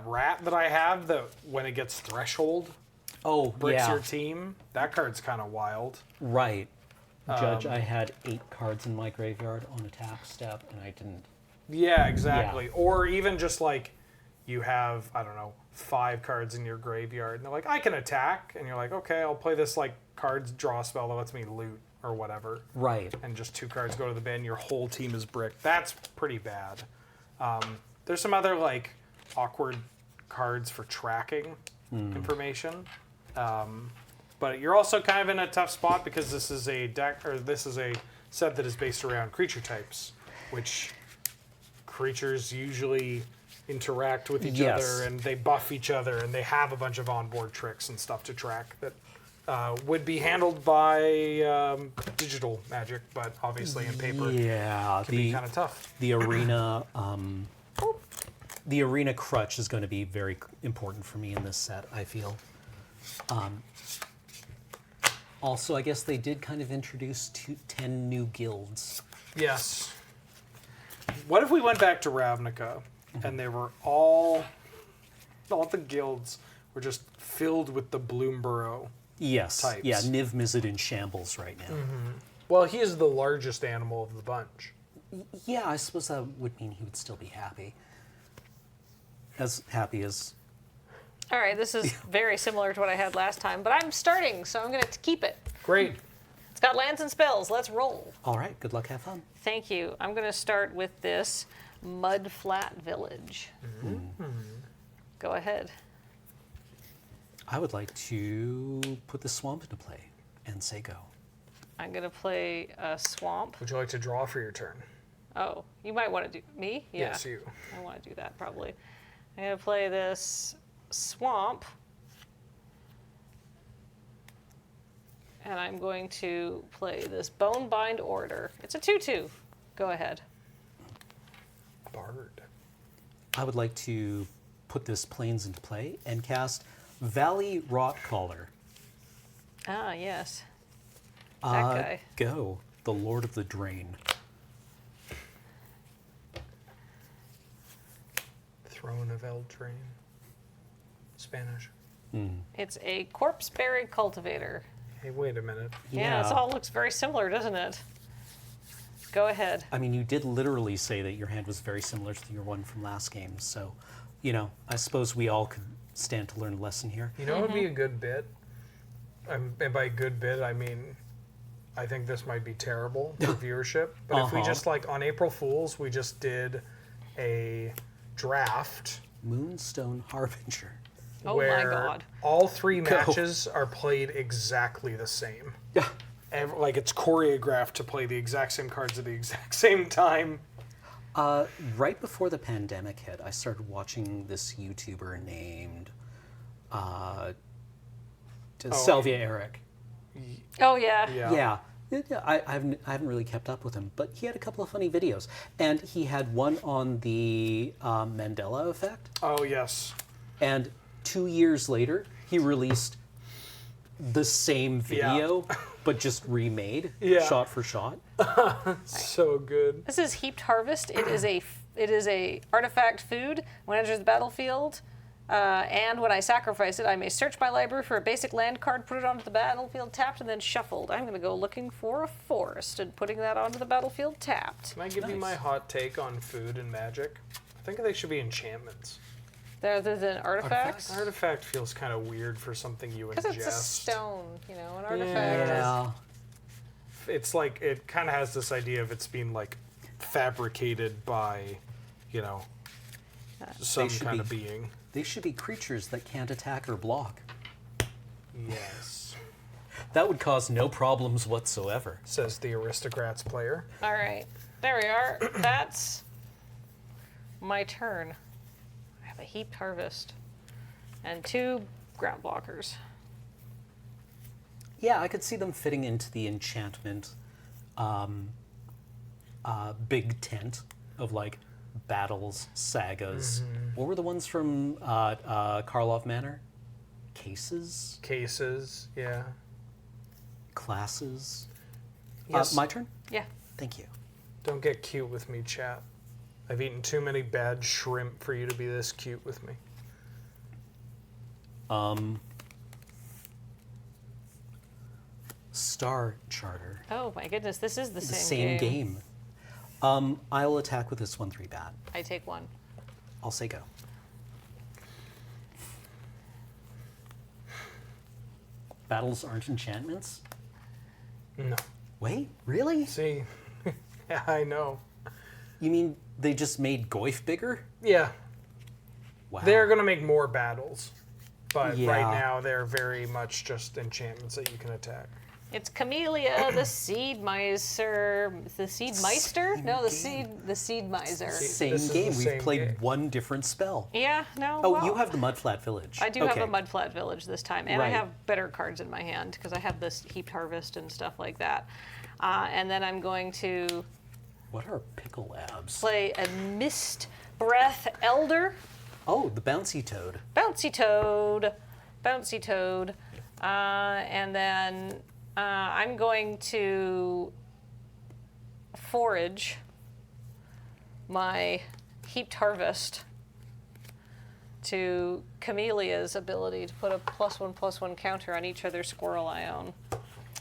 rat that I have that when it gets threshold Oh, bricks yeah. your team. That card's kind of wild. Right. Judge, I had 8 cards in my graveyard on attack step, and I didn't. Yeah, exactly. Yeah. Or even just like you have, I don't know, 5 cards in your graveyard, and they're like, I can attack, and you're like, okay, I'll play this cards draw spell that lets me loot or whatever, Right. and just 2 cards go to the bin. Your whole team is bricked. That's pretty bad. There's some other awkward cards for tracking information. But you're also kind of in a tough spot because this is a set that is based around creature types, which creatures usually interact with each Yes. other and they buff each other and they have a bunch of onboard tricks and stuff to track that would be handled by digital magic, but obviously in paper Yeah. can be kind of tough. The arena. The arena crutch is going to be very important for me in this set, I feel. Also, I guess they did kind of introduce 10 new guilds. Yes. What if we went back to Ravnica and they were all the guilds were just filled with the Bloomburrow? Yes. Types. Yeah, Niv Mizzet in shambles right now. Well, he is the largest animal of the bunch. Yeah, I suppose that would mean he would still be happy. As happy as... All right, this is very similar to what I had last time, but I'm starting, so I'm going to keep it. Great. It's got lands and spells. Let's roll. All right, good luck, have fun. Thank you. I'm going to start with this Mudflat Village. Go ahead. I would like to put the swamp into play and say go. I'm going to play a swamp. Would you like to draw for your turn? Oh, you might want to do me? Yeah. Yes, you. I want to do that probably. I'm going to play this swamp. And I'm going to play this Bonebind Order. It's a 2/2. Go ahead. Bard. I would like to put this plains into play and cast Valley Rotcaller. Ah, yes. That guy. Go, the Lord of the Drain. Throne of Eldraine. Spanish. It's a Corpse-Berry Cultivator. Hey, wait a minute. Yeah, this all looks very similar, doesn't it? Go ahead. I mean, you did literally say that your hand was very similar to your one from last game, so, I suppose we all could stand to learn a lesson here. You know what would be a good bit? And by good bit, I mean, I think this might be terrible for viewership, but if we just, on April Fool's, we just did a draft Moonstone Harbinger. Oh my where God. all 3 matches are played exactly the same. Yeah. It's choreographed to play the exact same cards at the exact same time. Right before the pandemic hit, I started watching this YouTuber named Salvia Eric. Oh yeah. Yeah. Yeah, I haven't really kept up with him, but he had a couple of funny videos, and he had one on the Mandela effect. Oh yes. And 2 years later, he released the same video, but just remade, shot for shot. So good. This is Heaped Harvest. It is a artifact food. When it enters the battlefield, and when I sacrifice it, I may search my library for a basic land card, put it onto the battlefield tapped, and then shuffled. I'm going to go looking for a forest and putting that onto the battlefield tapped. Can I give you my hot take on food and magic? I think they should be enchantments. Rather than artifacts? Artifact feels kind of weird for something you ingest. Because it's a stone, an artifact. Yeah. It's like, it kind of has this idea of it's being like fabricated by, some should kind be- of being. They should be creatures that can't attack or block. Yes. That would cause no problems whatsoever. Says the Aristocrats player. All right. There we are. That's my turn. I have a Heaped Harvest and 2 ground blockers. Yeah, I could see them fitting into the enchantment big tent of like battles, sagas. What were the ones from Karlov Manor? Cases? Cases, yeah. Classes? Yes. My turn? Yeah. Thank you. Don't get cute with me, chat. I've eaten too many bad shrimp for you to be this cute with me. Star Charter. Oh my goodness, this is the The same same game. I'll attack with this 1/3 bat. I take 1. I'll say go. Battles aren't enchantments? No. Wait, really? See? Yeah, I know. You mean they just made Goyf bigger? Yeah. Wow. They're going to make more battles. But Yeah. right now, they're very much just enchantments that you can attack. It's Camellia, the Seed Miser, the Seed Meister? No, the Seed Miser. Same This is game. the We've same played game. one different spell. Yeah, no. Oh, well, you have the Mudflat Village. I do have Okay. a Mudflat Village this time, and I Right. have better cards in my hand because I have this Heaped Harvest and stuff like that. And then I'm going to What are pickle abs? play a Mist Breath Elder. Oh, the bouncy toad. Bouncy Toad. And then I'm going to forage my Heaped Harvest to Camellia's ability to put a +1/+1 counter on each other squirrel I own.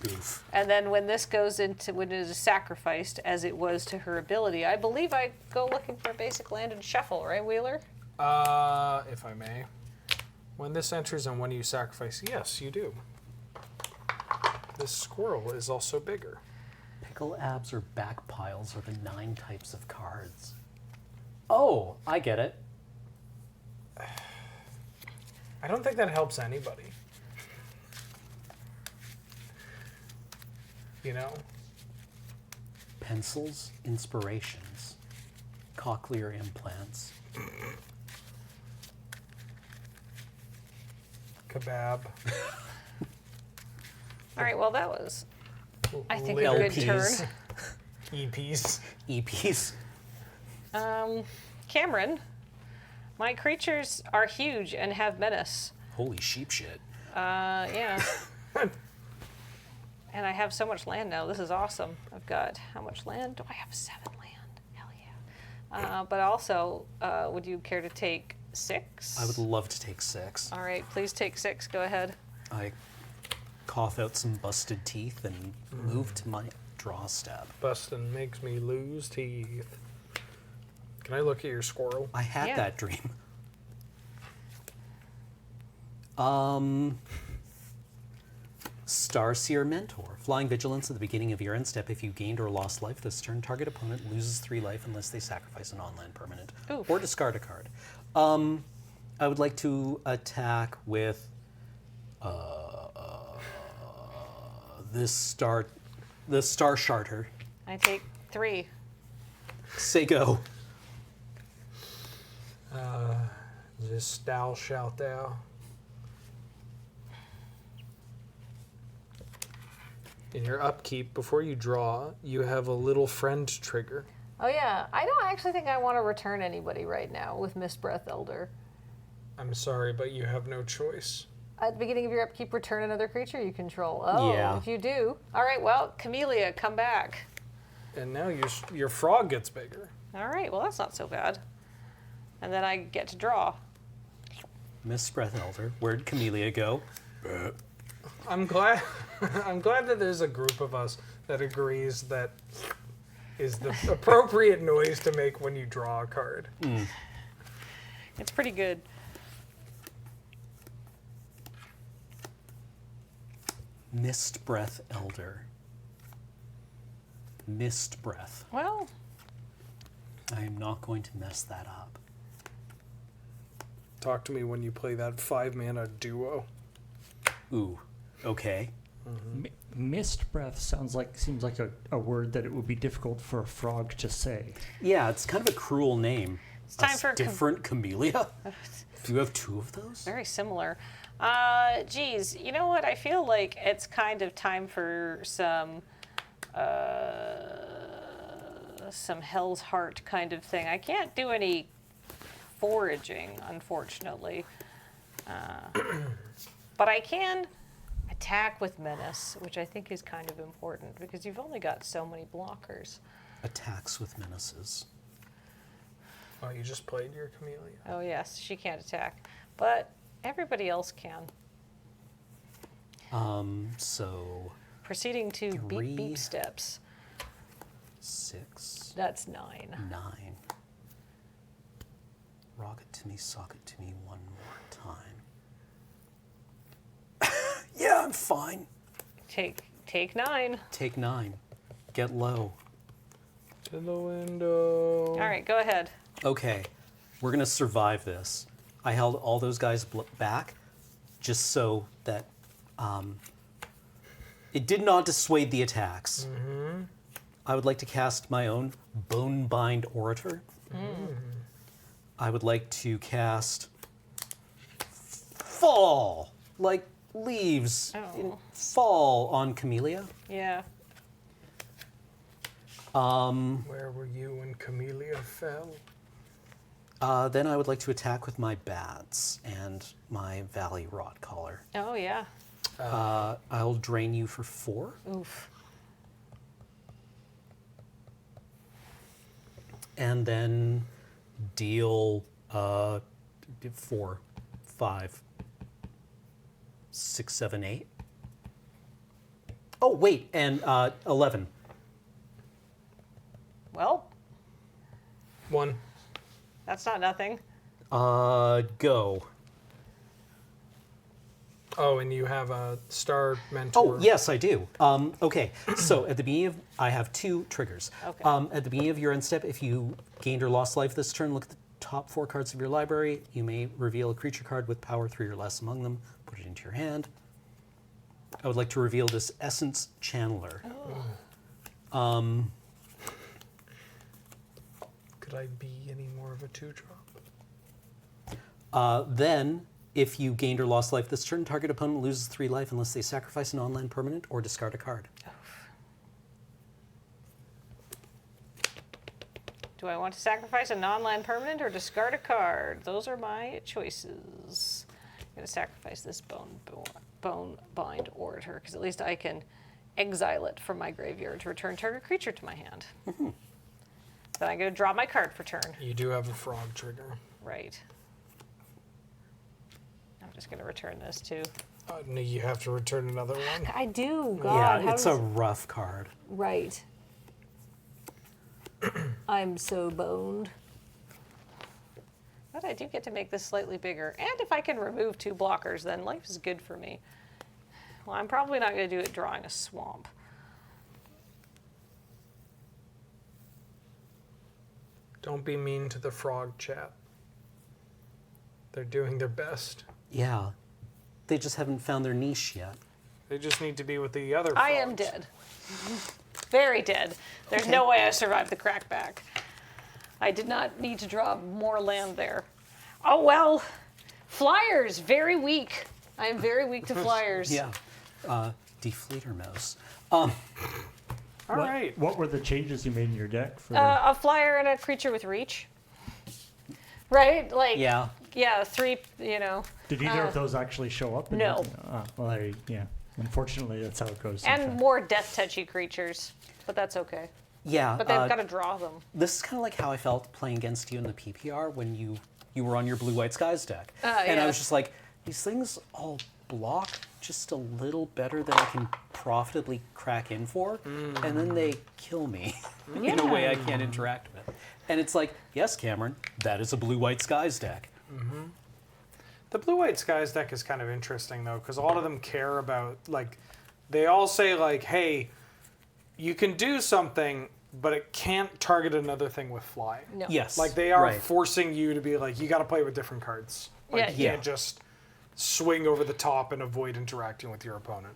Oof. And then when this goes into, when it is sacrificed, as it was to her ability, I believe I go looking for a basic land and shuffle, right, Wheeler? If I may. When this enters and when you sacrifice, yes, you do. This squirrel is also bigger. Pickle abs or back piles are the 9 types of cards. Oh, I get it. I don't think that helps anybody. You know? Pencils, inspirations, cochlear implants. Kebab. All right, well, that was, I think, a good LPs. turn. EPs. EPs. Cameron, my creatures are huge and have menace. Holy sheep shit. Yeah. And I have so much land now. This is awesome. I've got, how much land? Do I have 7 land? Hell yeah. But also, would you care to take 6? I would love to take 6. All right, please take 6. Go ahead. I cough out some busted teeth and move to my draw step. Bustin' makes me lose teeth. Can I look at your squirrel? I had Yeah. that dream. Starseer Mentor. Flying Vigilance at the beginning of your end step. If you gained or lost life this turn, target opponent loses 3 life unless they sacrifice an on-land permanent Oof. or discard a card. I would like to attack with the Star Charter. I take 3. Say go. This thou shalt thou. In your upkeep, before you draw, you have a little friend trigger. Oh yeah, I don't actually think I want to return anybody right now with Mist Breath Elder. I'm sorry, but you have no choice. At the beginning of your upkeep, return another creature you control. Oh, Yeah. if you do. All right, well, Camellia, come back. And now your frog gets bigger. All right, well, that's not so bad. And then I get to draw. Miss Breath Elder. Where'd Camellia go? I'm glad. I'm glad that there's a group of us that agrees that is the appropriate noise to make when you draw a card. It's pretty good. Mist Breath Elder. Mist Breath. Well, I am not going to mess that up. Talk to me when you play that 5-mana duo. Ooh, okay. Mist breath seems like a word that it would be difficult for a frog to say. Yeah, it's kind of a cruel name. it's time for different Camellia. Do you have 2 of those? very similar. Geez, you know what? I feel like it's kind of time for some Hell's Heart kind of thing. I can't do any foraging, unfortunately. But I can attack with Menace, which I think is kind of important because you've only got so many blockers. Attacks with menaces. Oh, you just played your Camellia. Oh, yes, she can't attack. But everybody else can. So Proceeding to 3. beep beep steps. 6, That's 9. 9. Rock it to me, sock it to me one more time. Yeah, I'm fine. Take 9. Take 9. Get low. To the window. All right, go ahead. Okay, we're gonna survive this. I held all those guys back just so that it did not dissuade the attacks. I would like to cast my own Bonebind Orator. I would like to cast Fall, like leaves in fall on Camellia. Yeah. Where were you when Camellia fell? Then I would like to attack with my bats and my Valley Rot Collar. Oh, yeah. I'll drain you for 4. Oof. And then deal 4, 5, 6, 7, 8. Oh, wait, and 11. Well, 1. that's not nothing. Go. Oh, and you have a star mentor. Oh, yes, I do. Okay, so at the beginning of, I have 2 triggers. Okay. At the beginning of your end step, if you gained or lost life this turn, look at the top 4 cards of your library. You may reveal a creature card with power 3 or less among them. Put it into your hand. I would like to reveal this Essence Channeler. Could I be any more of a 2-drop? Then, if you gained or lost life this turn, target opponent loses 3 life unless they sacrifice a non-land permanent or discard a card. Do I want to sacrifice a non-land permanent or discard a card? Those are my choices. I'm going to sacrifice this Bonebind Orator because at least I can exile it from my graveyard to return target creature to my hand. Then I'm going to draw my card for turn. You do have a frog trigger. Right. I'm just going to return this too. No, you have to return another one. I do. God, yeah, it's a rough card. Right. I'm so boned. But I do get to make this slightly bigger. And if I can remove 2 blockers, then life is good for me. Well, I'm probably not going to do it drawing a swamp. Don't be mean to the frog chat. They're doing their best. Yeah. They just haven't found their niche yet. They just need to be with the other frogs. I am dead. Very dead. There's no way I survived the crackback. I did not need to draw more land there. Oh, well. Flyers, very weak. I am very weak to flyers. Yeah. Deflator Mouse. All right. What were the changes you made in your deck? For A flyer and a creature with reach. Right? Like, Yeah. yeah, 3, you know. Did either of those actually show up? No. Well, yeah. Unfortunately, that's how it goes. And sometimes. more death-touchy creatures. But that's okay. Yeah. But they've got to draw them. This is kind of like how I felt playing against you in the PPR when you were on your Blue-White Skies deck. And I yeah. was just like, these things all block just a little better than I can profitably crack in for, and then they kill me in a way I can't interact with. And it's like, yes, Cameron, that is a Blue-White Skies deck. The Blue-White Skies deck is kind of interesting, though, because a lot of them care about, like, they all say, like, hey, you can do something, but it can't target another thing with fly. No. Yes. Like, they are right. forcing you to be like, you got to play with different cards. Like, Yeah. you can't just swing over the top and avoid interacting with your opponent.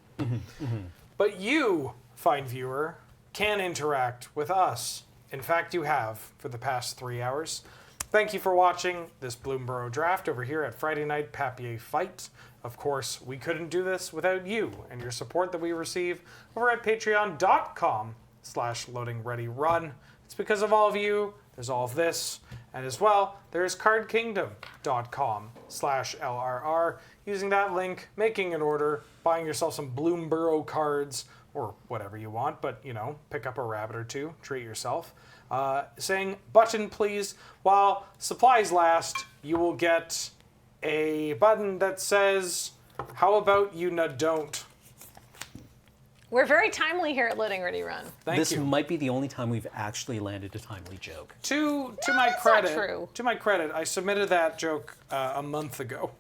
But you, fine viewer, can interact with us. In fact, you have for the past 3 hours. Thank you for watching this Bloomburrow draft over here at Friday Night Papier Fight. Of course, we couldn't do this without you and your support that we receive over at patreon.com/loadingreadyrun. It's because of all of you, there's all of this. And as well, there's cardkingdom.com/LRR. Using that link, making an order, buying yourself some Bloomburrow cards, or whatever you want, but, you know, pick up a rabbit or two, treat yourself. Saying, button please, while supplies last, you will get a button that says, how about you don't? We're very timely here at Loading Ready Run. Thank This you. might be the only time we've actually landed a timely joke. To my that's not credit, true. to my credit, I submitted that joke a month ago.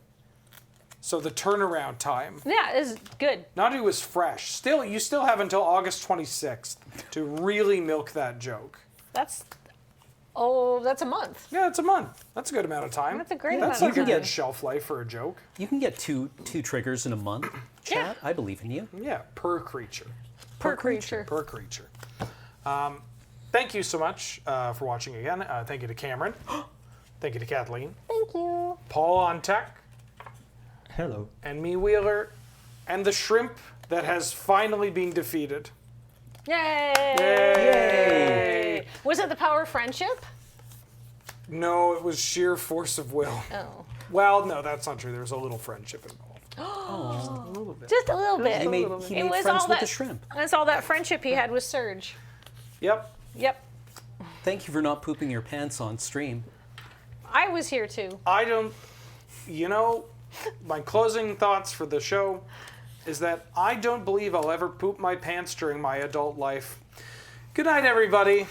So the turnaround time, Yeah, it's good. not it was fresh. Still, you still have until August 26th to really milk that joke. That's a month. Yeah, it's a month. That's a good amount of time. That's a great That's amount like of a time. good shelf life for a joke. You can get two triggers in a month. Chat, I believe in you. Yeah, per creature. Per creature. Per creature. Thank you so much for watching again. Thank you to Cameron. Thank you to Kathleen. Thank you. Paul on tech. Hello. And me, Wheeler. And the shrimp that has finally been defeated. Yay! Yay! Was it the power of friendship? No, it was sheer force of will. Oh. Well, no, that's not true. There was a little friendship involved. Just a little bit. He made It was friends all with that, the shrimp. That's all that friendship he had with Surge. Yep. Yep. Thank you for not pooping your pants on stream. I was here too. I don't, you know, my closing thoughts for the show is that I don't believe I'll ever poop my pants during my adult life. Good night, everybody.